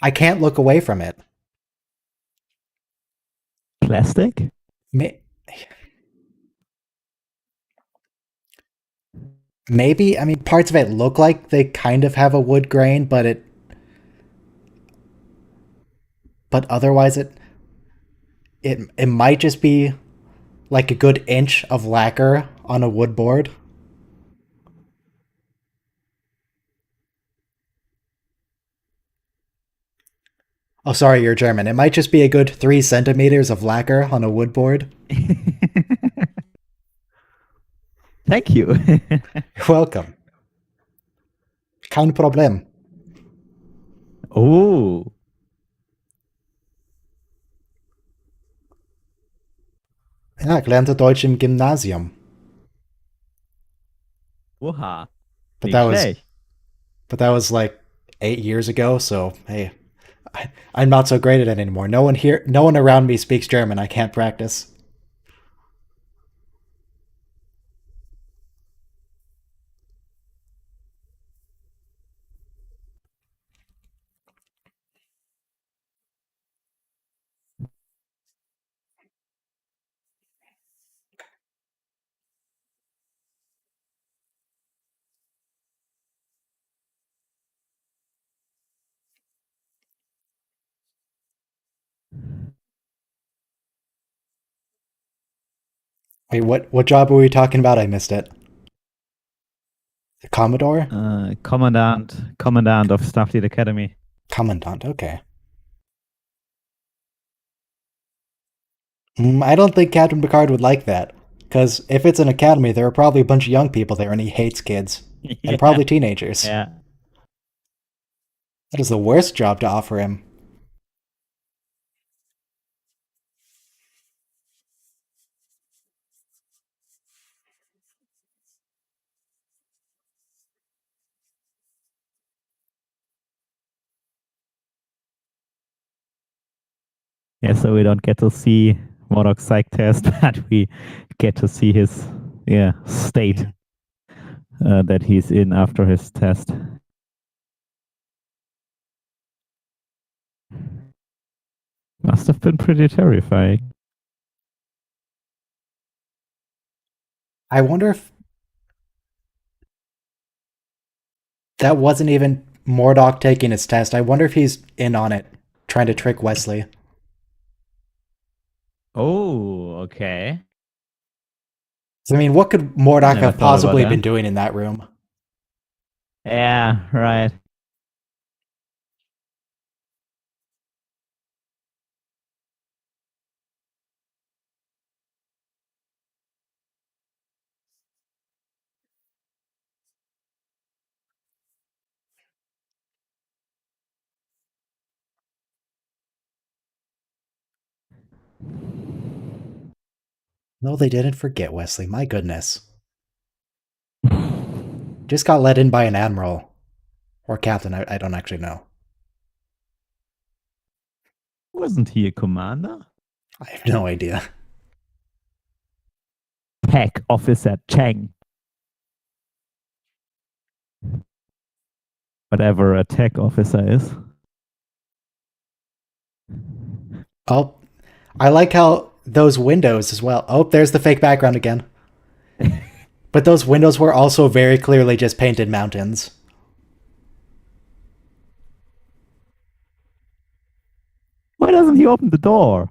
I can't look away from it. Plastic? Maybe. I mean, parts of it look like they kind of have a wood grain, but otherwise it might just be like a good inch of lacquer on a wood board. Oh, sorry, you're German. It might just be a good 3 centimeters of lacquer on a wood board. Thank you. You're welcome. Kein Problem. Oh, Ja, ich lernte Deutsch im Gymnasium. Oha. But Nicht that was schlecht. but that was like 8 years ago, so hey, I'm not so great at it anymore. No one around me speaks German. I can't practice. Wait, what job were we talking about? I missed it. The Commodore? Commandant of Starfleet Academy. Commandant, okay. I don't think Captain Picard would like that. Because if it's an academy, there are probably a bunch of young people there and he hates kids. And Yeah. probably teenagers. Yeah. That is the worst job to offer him. Yeah, so we don't get to see Modok's psych test, but we get to see his state that he's in after his test. Must have been pretty terrifying. I wonder if that wasn't even Mordok taking his test. I wonder if he's in on it, trying to trick Wesley. Oh, okay. So, I mean, what could Mordok Never have thought about possibly that. been doing in that room? Yeah, right. No, they didn't forget Wesley. My goodness. Just got let in by an admiral. Or captain, I don't actually know. Wasn't he a commander? I have no idea. Tech Officer Cheng. Whatever a tech officer is. Oh, I like how those windows as well. Oh, there's the fake background again. But those windows were also very clearly just painted mountains. Why doesn't he open the door?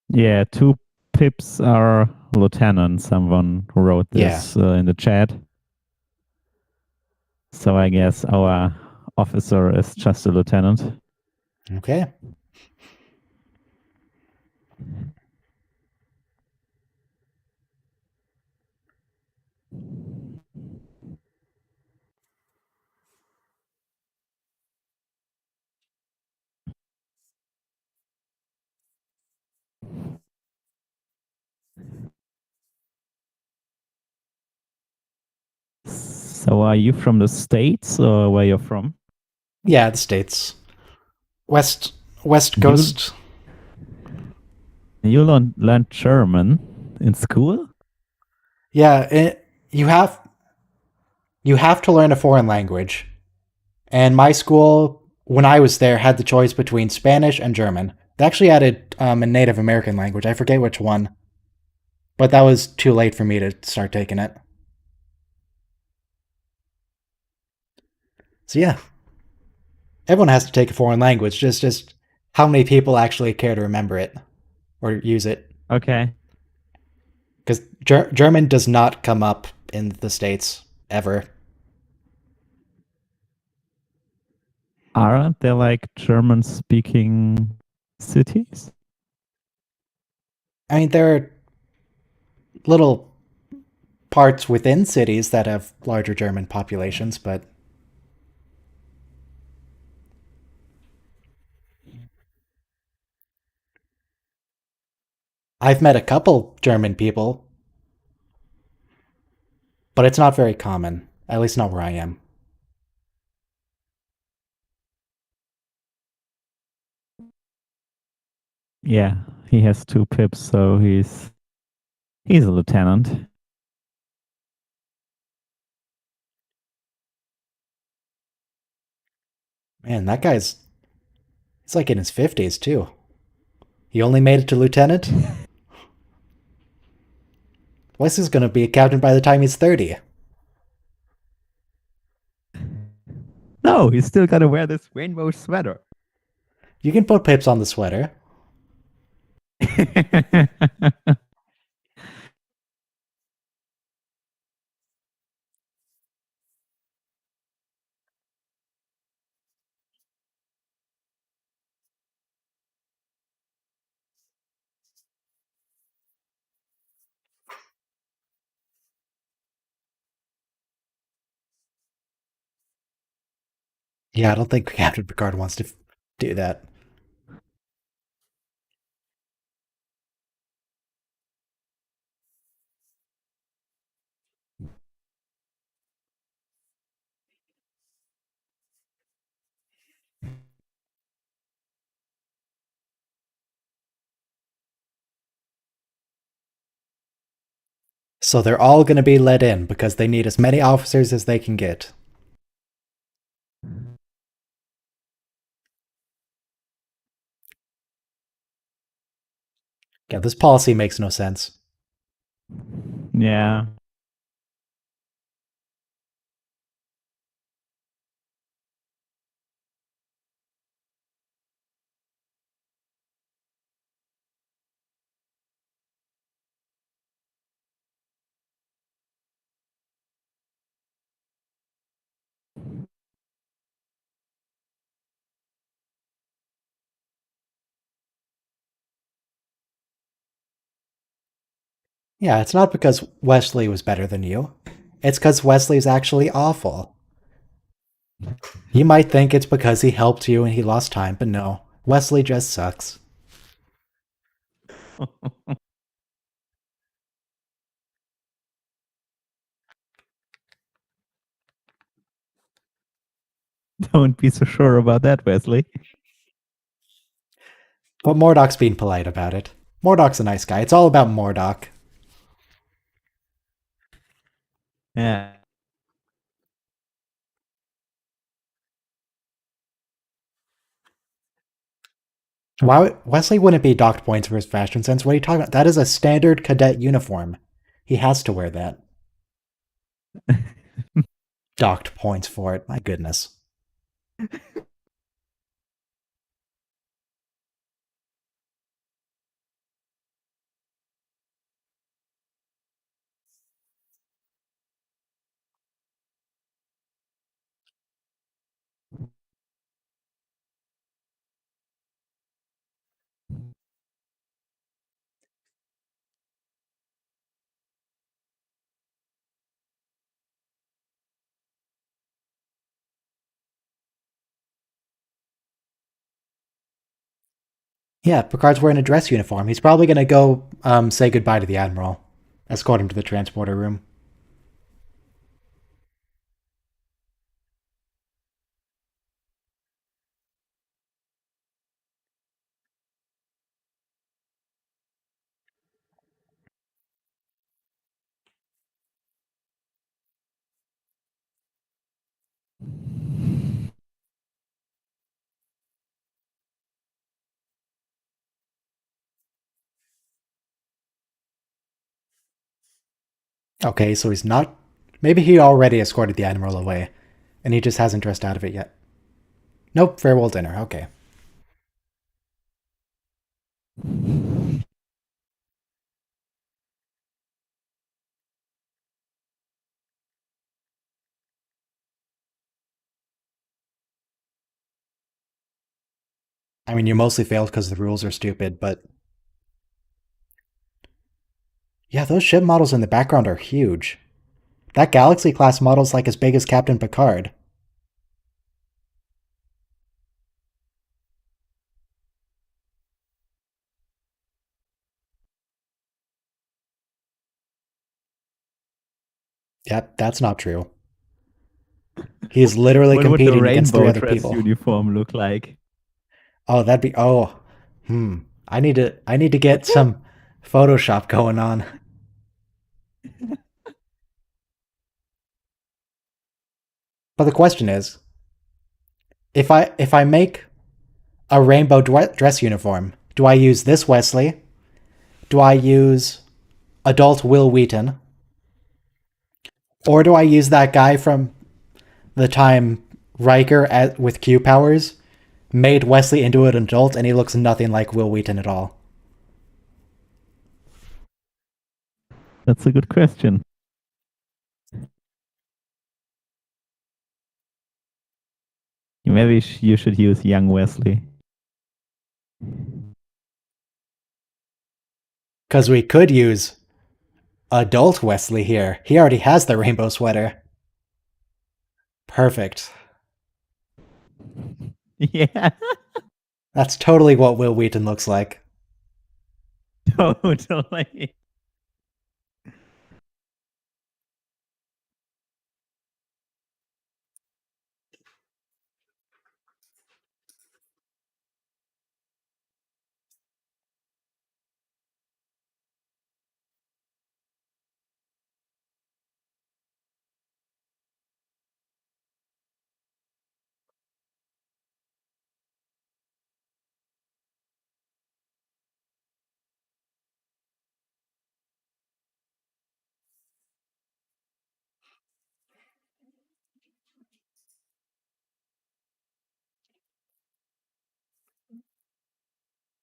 Yeah, two pips are lieutenants. Someone wrote this in the chat. So I guess our officer is just a lieutenant. Okay. So are you from the States or where you're from? Yeah, the States. West You- Coast. You learned German in school? Yeah, you have to learn a foreign language. And my school, when I was there, had the choice between Spanish and German. They actually added a Native American language. I forget which one. But that was too late for me to start taking it. So yeah. Everyone has to take a foreign language. Just how many people actually care to remember it or use it. Okay. Because German does not come up in the States ever. Aren't there like German speaking cities? I mean, there are little parts within cities that have larger German populations, but I've met a couple German people, but it's not very common. At least not where I am. Yeah, he has 2 pips, so he's a lieutenant. Man, that guy's he's like in his 50s too. He only made it to lieutenant? Wesley's gonna be a captain by the time he's 30. No, he's still gotta wear this rainbow sweater. You can put pips on the sweater. Yeah, I don't think Captain Picard wants to do that. So they're all gonna be let in because they need as many officers as they can get. Yeah, this policy makes no sense. Yeah. Yeah, it's not because Wesley was better than you. It's because Wesley's actually awful. You might think it's because he helped you and he lost time, but no. Wesley just sucks. Don't be so sure about that, Wesley. But Mordoc's being polite about it. Mordoc's a nice guy. It's all about Mordoc. Yeah. Why Wesley wouldn't be docked points for his fashion sense? What are you talking about? That is a standard cadet uniform. He has to wear that. Docked points for it. My goodness. Yeah, Picard's wearing a dress uniform. He's probably gonna go say goodbye to the Admiral. Escort him to the transporter room. Okay, so he's not. Maybe he already escorted the Admiral away, and he just hasn't dressed out of it yet. Nope, farewell dinner. Okay. I mean, you mostly failed because the rules are stupid, but. Yeah, those ship models in the background are huge. That Galaxy class model's like as big as Captain Picard. Yep, that's not true. He's literally What would the competing against three rainbow other dress people. uniform look like? Oh, that'd be I need to get some Photoshop going on. But the question is, if I make a rainbow dress uniform, do I use this Wesley? Do I use adult Will Wheaton? Or do I use that guy from the time Riker with Q powers made Wesley into an adult and he looks nothing like Will Wheaton at all? That's a good question. Maybe you should use young Wesley. Because we could use adult Wesley here. He already has the rainbow sweater. Perfect. Yeah, That's totally what Will Wheaton looks like. totally.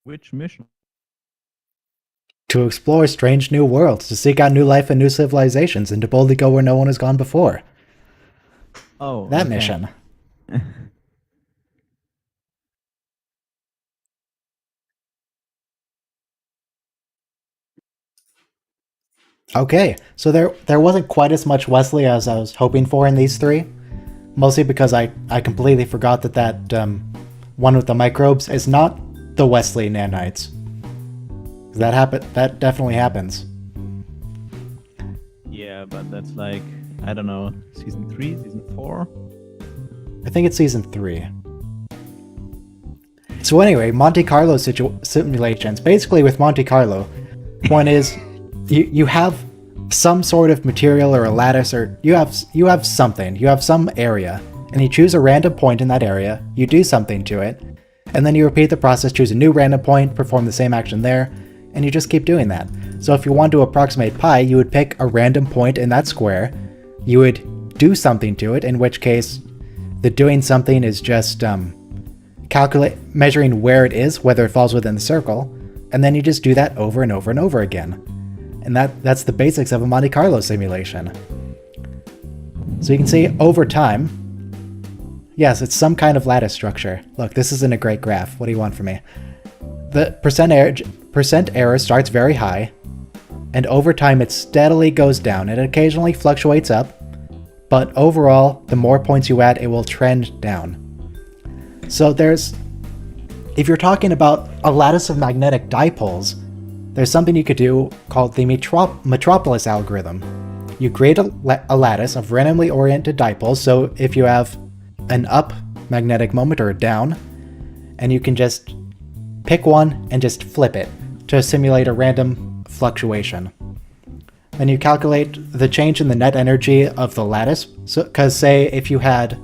Which mission? To explore strange new worlds, to seek out new life and new civilizations, and to boldly go where no one has gone before. Oh, That okay. mission. Okay, so there wasn't quite as much Wesley as I was hoping for in these three. Mostly because I completely forgot that one with the microbes is not the Wesley nanites. That definitely happens. Yeah, but that's like, I don't know, season 3, season 4? I think it's season 3. So anyway, Monte Carlo simulations. Basically with Monte Carlo, one is you have some sort of material or a lattice, or you have something. You have some area, and you choose a random point in that area, you do something to it, and then you repeat the process, choose a new random point, perform the same action there, and you just keep doing that. So if you want to approximate pi, you would pick a random point in that square, you would do something to it, in which case the doing something is just measuring where it is, whether it falls within the circle, and then you just do that over and over and over again. And that's the basics of a Monte Carlo simulation. So you can see over time, yes, it's some kind of lattice structure. Look, this isn't a great graph. What do you want from me? The percent error starts very high, and over time it steadily goes down. It occasionally fluctuates up, but overall, the more points you add, it will trend down. So if you're talking about a lattice of magnetic dipoles, there's something you could do called the Metropolis algorithm. You create a lattice of randomly oriented dipoles, so if you have an up magnetic moment or a down, and you can just pick one and just flip it to simulate a random fluctuation. Then you calculate the change in the net energy of the lattice, because say if you had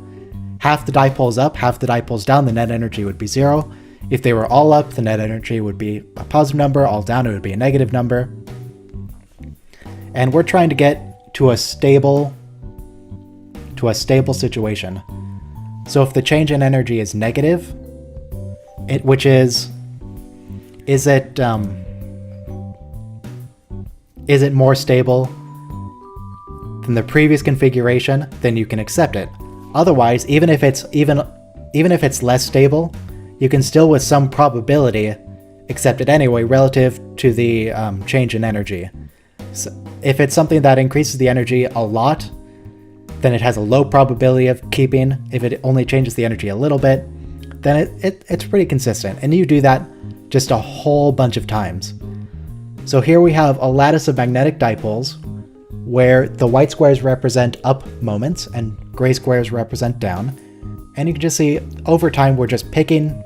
half the dipoles up, half the dipoles down, the net energy would be 0. If they were all up, the net energy would be a positive number, all down it would be a negative number. And we're trying to get to a stable situation. So if the change in energy is negative, is it more stable than the previous configuration, then you can accept it. Otherwise, even if it's less stable, you can still with some probability accept it anyway relative to the change in energy. So if it's something that increases the energy a lot, then it has a low probability of keeping. If it only changes the energy a little bit, then it's pretty consistent. And you do that just a whole bunch of times. So here we have a lattice of magnetic dipoles where the white squares represent up moments and gray squares represent down. And you can just see over time we're just picking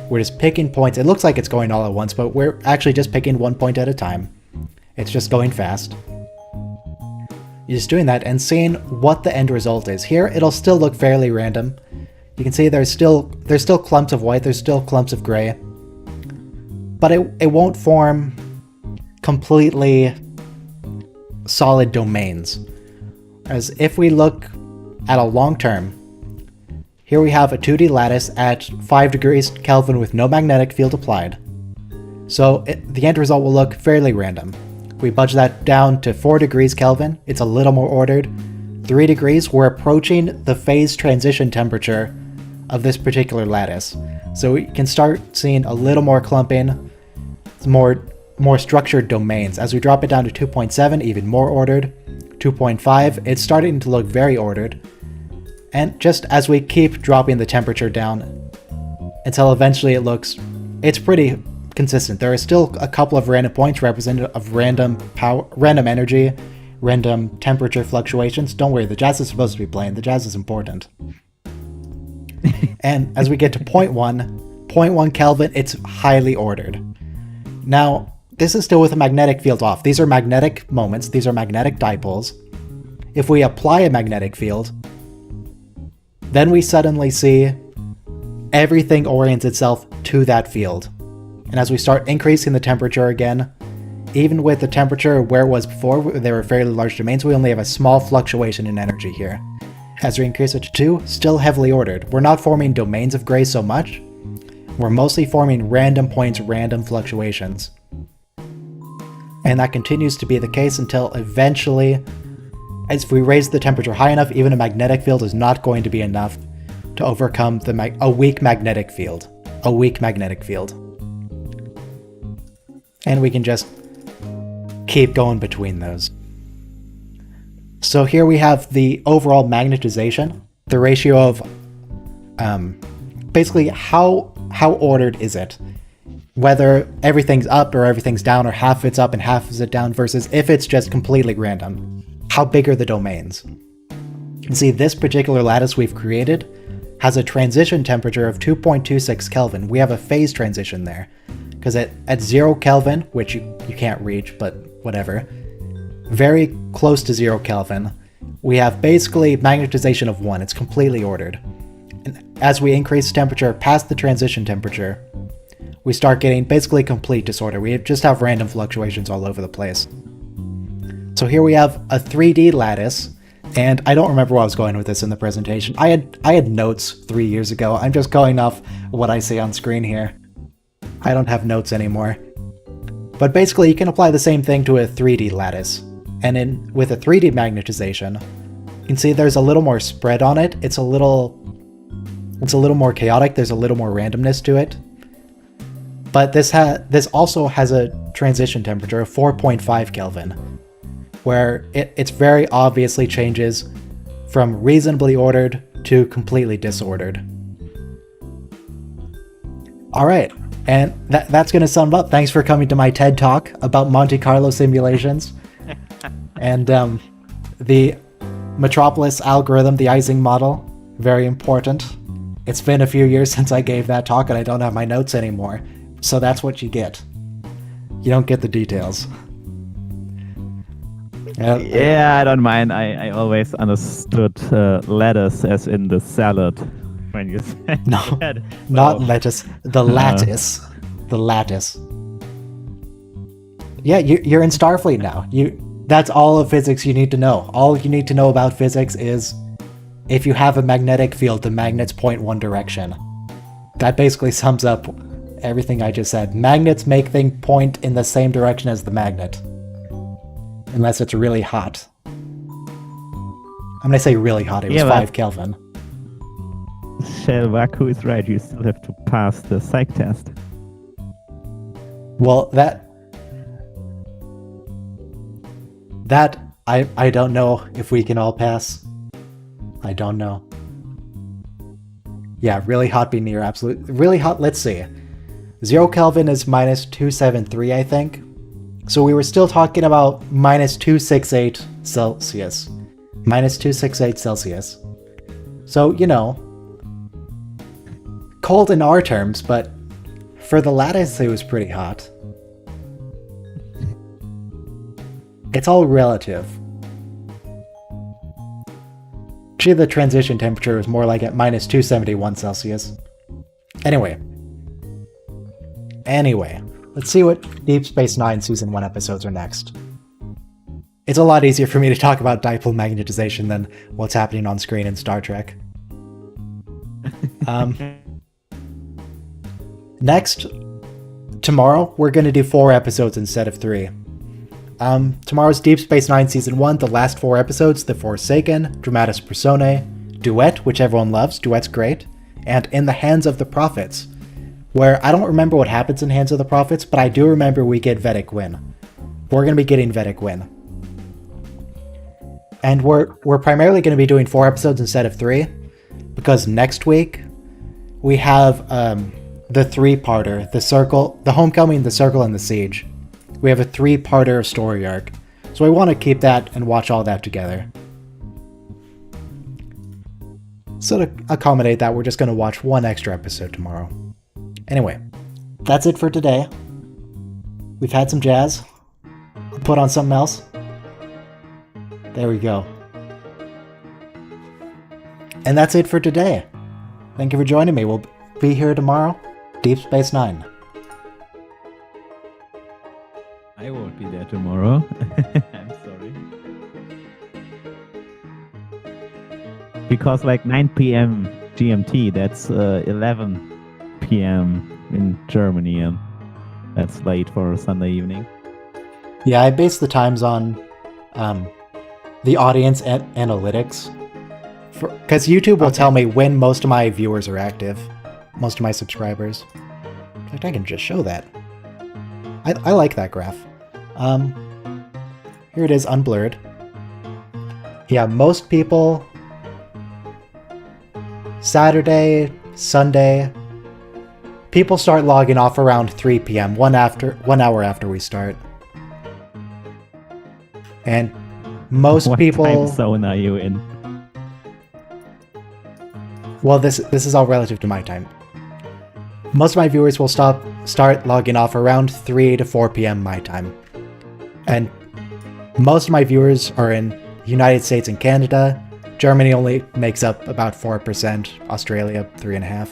points. It looks like it's going all at once, but we're actually just picking 1 point at a time. It's just going fast. You're just doing that and seeing what the end result is. Here it'll still look fairly random. You can see there's still clumps of white, there's still clumps of gray. But it won't form completely solid domains. As if we look at a long term, here we have a 2D lattice at 5 degrees Kelvin with no magnetic field applied. So the end result will look fairly random. We budge that down to 4 degrees Kelvin, it's a little more ordered. 3 degrees, we're approaching the phase transition temperature of this particular lattice. So we can start seeing a little more clumping, more structured domains. As we drop it down to 2.7, even more ordered. 2.5, it's starting to look very ordered. And just as we keep dropping the temperature down until eventually it's pretty consistent. There are still a couple of random points representative of random power, random energy, random temperature fluctuations. Don't worry, the jazz is supposed to be playing. The jazz is important. And as we get to 0.1 Kelvin, it's highly ordered. Now, this is still with a magnetic field off. These are magnetic moments. These are magnetic dipoles. If we apply a magnetic field, then we suddenly see everything orients itself to that field. And as we start increasing the temperature again, even with the temperature where it was before, there were fairly large domains, we only have a small fluctuation in energy here. As we increase it to 2, still heavily ordered. We're not forming domains of gray so much. We're mostly forming random points, random fluctuations. And that continues to be the case until eventually, as we raise the temperature high enough, even a magnetic field is not going to be enough to overcome a weak magnetic field. A weak magnetic field. And we can just keep going between those. So here we have the overall magnetization, the ratio of basically how ordered is it? Whether everything's up or everything's down, or half it's up and half is it down, versus if it's just completely random. How big are the domains? You can see this particular lattice we've created has a transition temperature of 2.26 Kelvin. We have a phase transition there. Because at 0 Kelvin, which you can't reach, but whatever, very close to 0 Kelvin, we have basically magnetization of 1. It's completely ordered. And as we increase temperature past the transition temperature, we start getting basically complete disorder. We just have random fluctuations all over the place. So here we have a 3D lattice, and I don't remember where I was going with this in the presentation. I had notes 3 years ago. I'm just going off what I see on screen here. I don't have notes anymore. But basically, you can apply the same thing to a 3D lattice. And with a 3D magnetization, you can see there's a little more spread on it. It's a little more chaotic. There's a little more randomness to it. But this also has a transition temperature of 4.5 Kelvin, where it's very obviously changes from reasonably ordered to completely disordered. All right. And that's going to sum up. Thanks for coming to my TED Talk about Monte Carlo simulations. And the Metropolis algorithm, the Ising model, very important. It's been a few years since I gave that talk and I don't have my notes anymore. So that's what you get. You don't get the details. Yeah, I don't mind. I always understood lettuce as in the salad. When you said no, that. Not lettuce. The lattice. The lattice. Yeah, you're in Starfleet now. That's all of physics you need to know. All you need to know about physics is if you have a magnetic field, the magnets point one direction. That basically sums up everything I just said. Magnets make things point in the same direction as the magnet. Unless it's really hot. I'm gonna say really hot. It was 5 Kelvin. Waku is right. You still have to pass the psych test. Well, that I don't know if we can all pass. I don't know. Yeah, really hot being near absolute. Really hot. Let's see. 0 Kelvin is minus 273, I think. So we were still talking about -268 Celsius. -268 Celsius. So, you know, cold in our terms, but for the lattice it was pretty hot. It's all relative. Actually, the transition temperature was more like at -271 Celsius. Anyway, let's see what Deep Space Nine Season 1 episodes are next. It's a lot easier for me to talk about dipole magnetization than what's happening on screen in Star Trek. Next, tomorrow, we're going to do 4 episodes instead of 3. Tomorrow's Deep Space Nine Season 1, the last 4 episodes, The Forsaken, Dramatis Personae, Duet, which everyone loves, Duet's great, and In the Hands of the Prophets, where I don't remember what happens in Hands of the Prophets, but I do remember we get Vedic Win. We're going to be getting Vedic Win. And we're primarily going to be doing 4 episodes instead of 3, because next week we have the 3-parter, The Circle, The Homecoming, The Circle, and The Siege. We have a 3-parter story arc, so I want to keep that and watch all that together. So to accommodate that, we're just going to watch 1 extra episode tomorrow. Anyway, that's it for today. We've had some jazz. I'll put on something else. There we go. And that's it for today. Thank you for joining me. We'll be here tomorrow. Deep Space Nine. I won't be there tomorrow. I'm sorry. Because like 9 p.m. GMT, that's 11 p.m. in Germany, and that's late for a Sunday evening. Yeah, I base the times on the audience analytics. Because YouTube will tell me when most of my viewers are active. Most of my subscribers. In fact, I can just show that. I like that graph. Here it is, unblurred. Yeah, most people... Saturday, Sunday... People start logging off around 3 p.m., 1 hour after we start. And most what people... time zone are you in? Well, this is all relative to my time. Most of my viewers will start logging off around 3 to 4 p.m. my time. And most of my viewers are in United States and Canada. Germany only makes up about 4%, Australia 3.5%.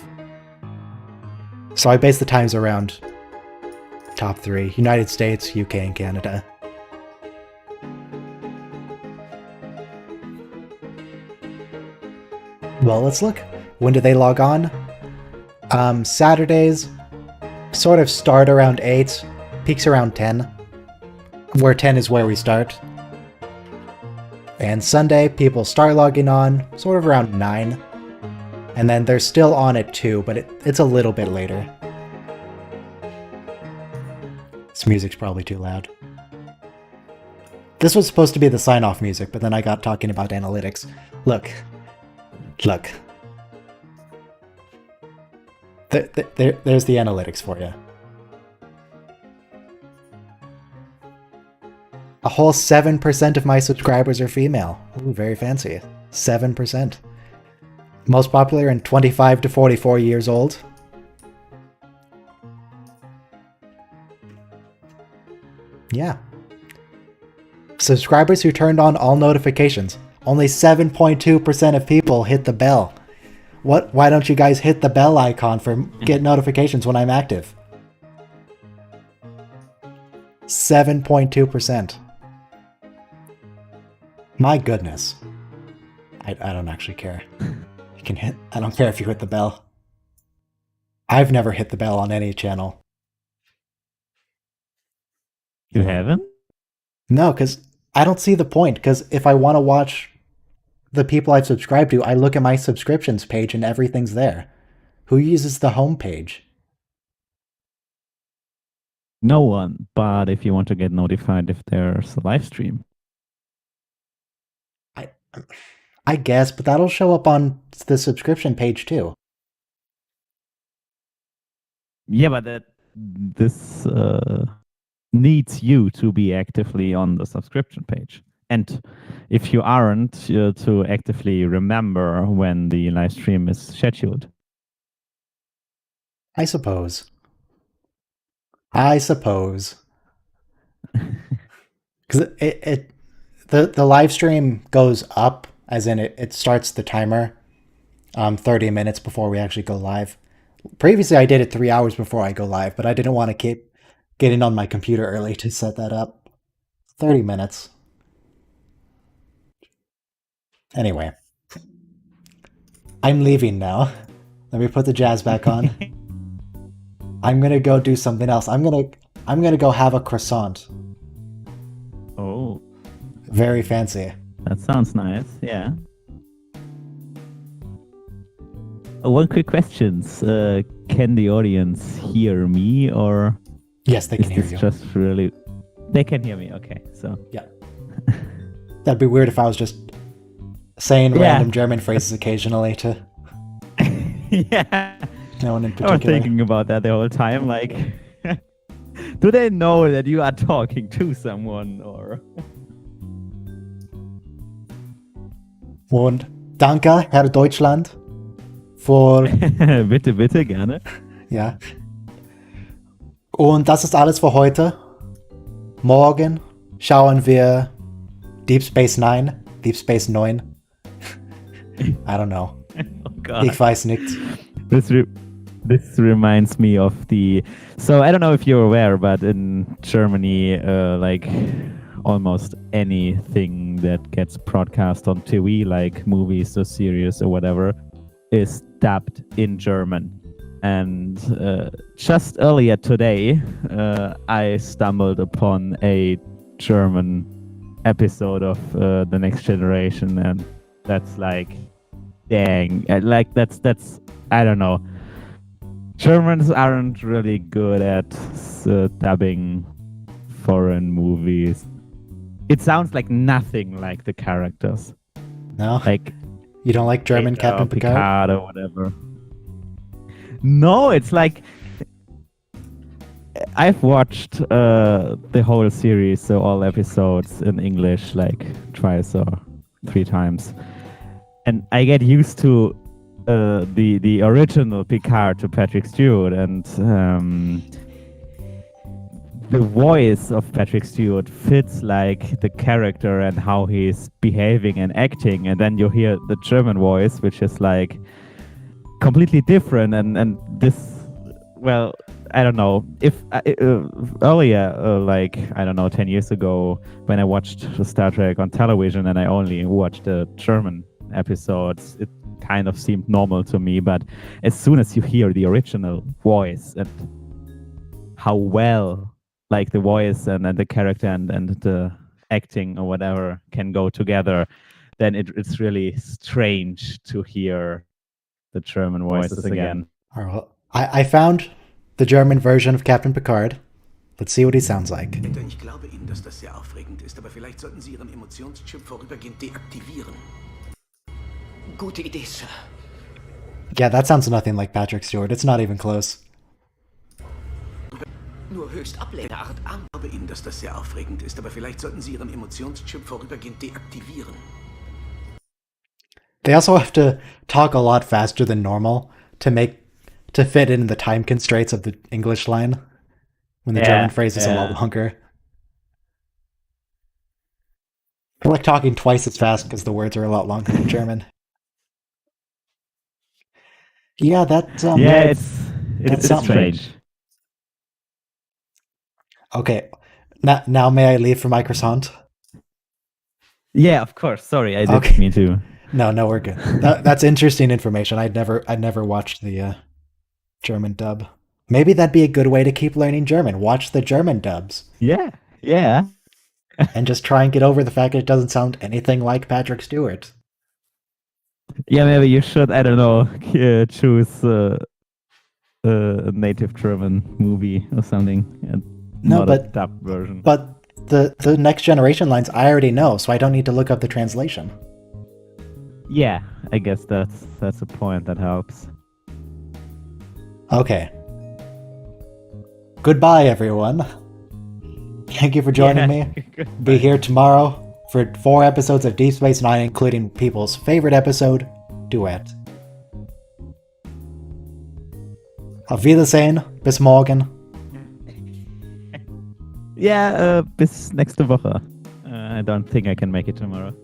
So I base the times around top 3, United States, UK, and Canada. Well, let's look. When do they log on? Saturdays sort of start around 8, peaks around 10, where 10 is where we start. And Sunday, people start logging on sort of around 9, and then they're still on at 2, but it's a little bit later. This music's probably too loud. This was supposed to be the sign-off music, but then I got talking about analytics. Look. There's the analytics for you. A whole 7% of my subscribers are female. Ooh, very fancy. 7%. Most popular in 25 to 44 years old. Yeah. Subscribers who turned on all notifications. Only 7.2% of people hit the bell. Why don't you guys hit the bell icon for get notifications when I'm active? 7.2%. My goodness. I don't actually care. You can hit. I don't care if you hit the bell. I've never hit the bell on any channel. You haven't? No, because I don't see the point. Because if I want to watch the people I've subscribed to, I look at my subscriptions page and everything's there. Who uses the home page? No one. But if you want to get notified if there's a live stream. I guess, but that'll show up on the subscription page too. Yeah, but this needs you to be actively on the subscription page. And if you aren't, to actively remember when the live stream is scheduled. I suppose. Because the live stream goes up, as in it starts the timer 30 minutes before we actually go live. Previously, I did it 3 hours before I go live, but I didn't want to keep getting on my computer early to set that up. 30 minutes. Anyway. I'm leaving now. Let me put the jazz back on. I'm gonna go do something else. I'm gonna go have a croissant. Oh, Very fancy. that sounds nice. Yeah. One quick question. Can the audience hear me, or Yes, they is can hear this you. just really... They can hear me. Okay, so... Yeah. That'd be weird if I was just saying Yeah. random German phrases occasionally to Yeah. no one in I was particular. thinking about that the whole time. Like, do they know that you are talking to someone, or? Und danke, Herr Deutschland, für Bitte, bitte, gerne. ja. Und das ist alles für heute. Morgen schauen wir Deep Space Nine. Deep Space 9. I don't know. Oh God. Ich weiß nicht. This reminds me of the... So I don't know if you're aware, but in Germany, like almost anything that gets broadcast on TV, like movies or series or whatever, is dubbed in German. And just earlier today, I stumbled upon a German episode of The Next Generation, and that's like, dang, like that's I don't know. Germans aren't really good at dubbing foreign movies. It sounds like nothing like the characters. No? Like You don't like German Data Captain or Picard? or whatever. No, it's like I've watched the whole series, so all episodes in English like twice or 3 times, and I get used to the original Picard to Patrick Stewart, and the voice of Patrick Stewart fits like the character and how he's behaving and acting, and then you hear the German voice, which is like completely different, and this, well, I don't know, if earlier, like, I don't know, 10 years ago, when I watched Star Trek on television and I only watched the German episodes, it kind of seemed normal to me, but as soon as you hear the original voice and how well like the voice and the character and the acting or whatever can go together, then it's really strange to hear the German voices again. All right, well, I found the German version of Captain Picard. Let's see what he sounds like. Ich glaube Ihnen, dass das sehr aufregend ist, aber vielleicht sollten Sie Ihren Emotionschip vorübergehend deaktivieren. Gute Idee, Sir. Yeah, that sounds nothing like Patrick Stewart. It's not even close. Nur höchst ablehnende Art an. Ich glaube Ihnen, dass das sehr aufregend ist, aber vielleicht sollten Sie Ihren Emotionschip vorübergehend deaktivieren. They also have to talk a lot faster than normal to fit in the time constraints of the English line when the German phrase is a lot longer. They're like talking twice as fast because the words are a lot longer in German. Yeah, that's it's strange. Okay, now may I leave for my croissant? Yeah, of course. Sorry, I didn't Okay. mean to. No, we're good. That's interesting information. I'd never watched the German dub. Maybe that'd be a good way to keep learning German. Watch the German dubs Yeah. and just try and get over the fact that it doesn't sound anything like Patrick Stewart. Yeah, maybe you should, I don't know, choose a native German movie or something. And No, not but- a dub version. But the Next Generation lines I already know, so I don't need to look up the translation. Yeah, I guess that's a point that helps. Okay. Goodbye, everyone. Thank you for joining me. Be here tomorrow for 4 episodes of Deep Space Nine, including people's favorite episode, Duet. Auf Wiedersehen. Bis morgen. Yeah, bis nächste Woche. I don't think I can make it tomorrow.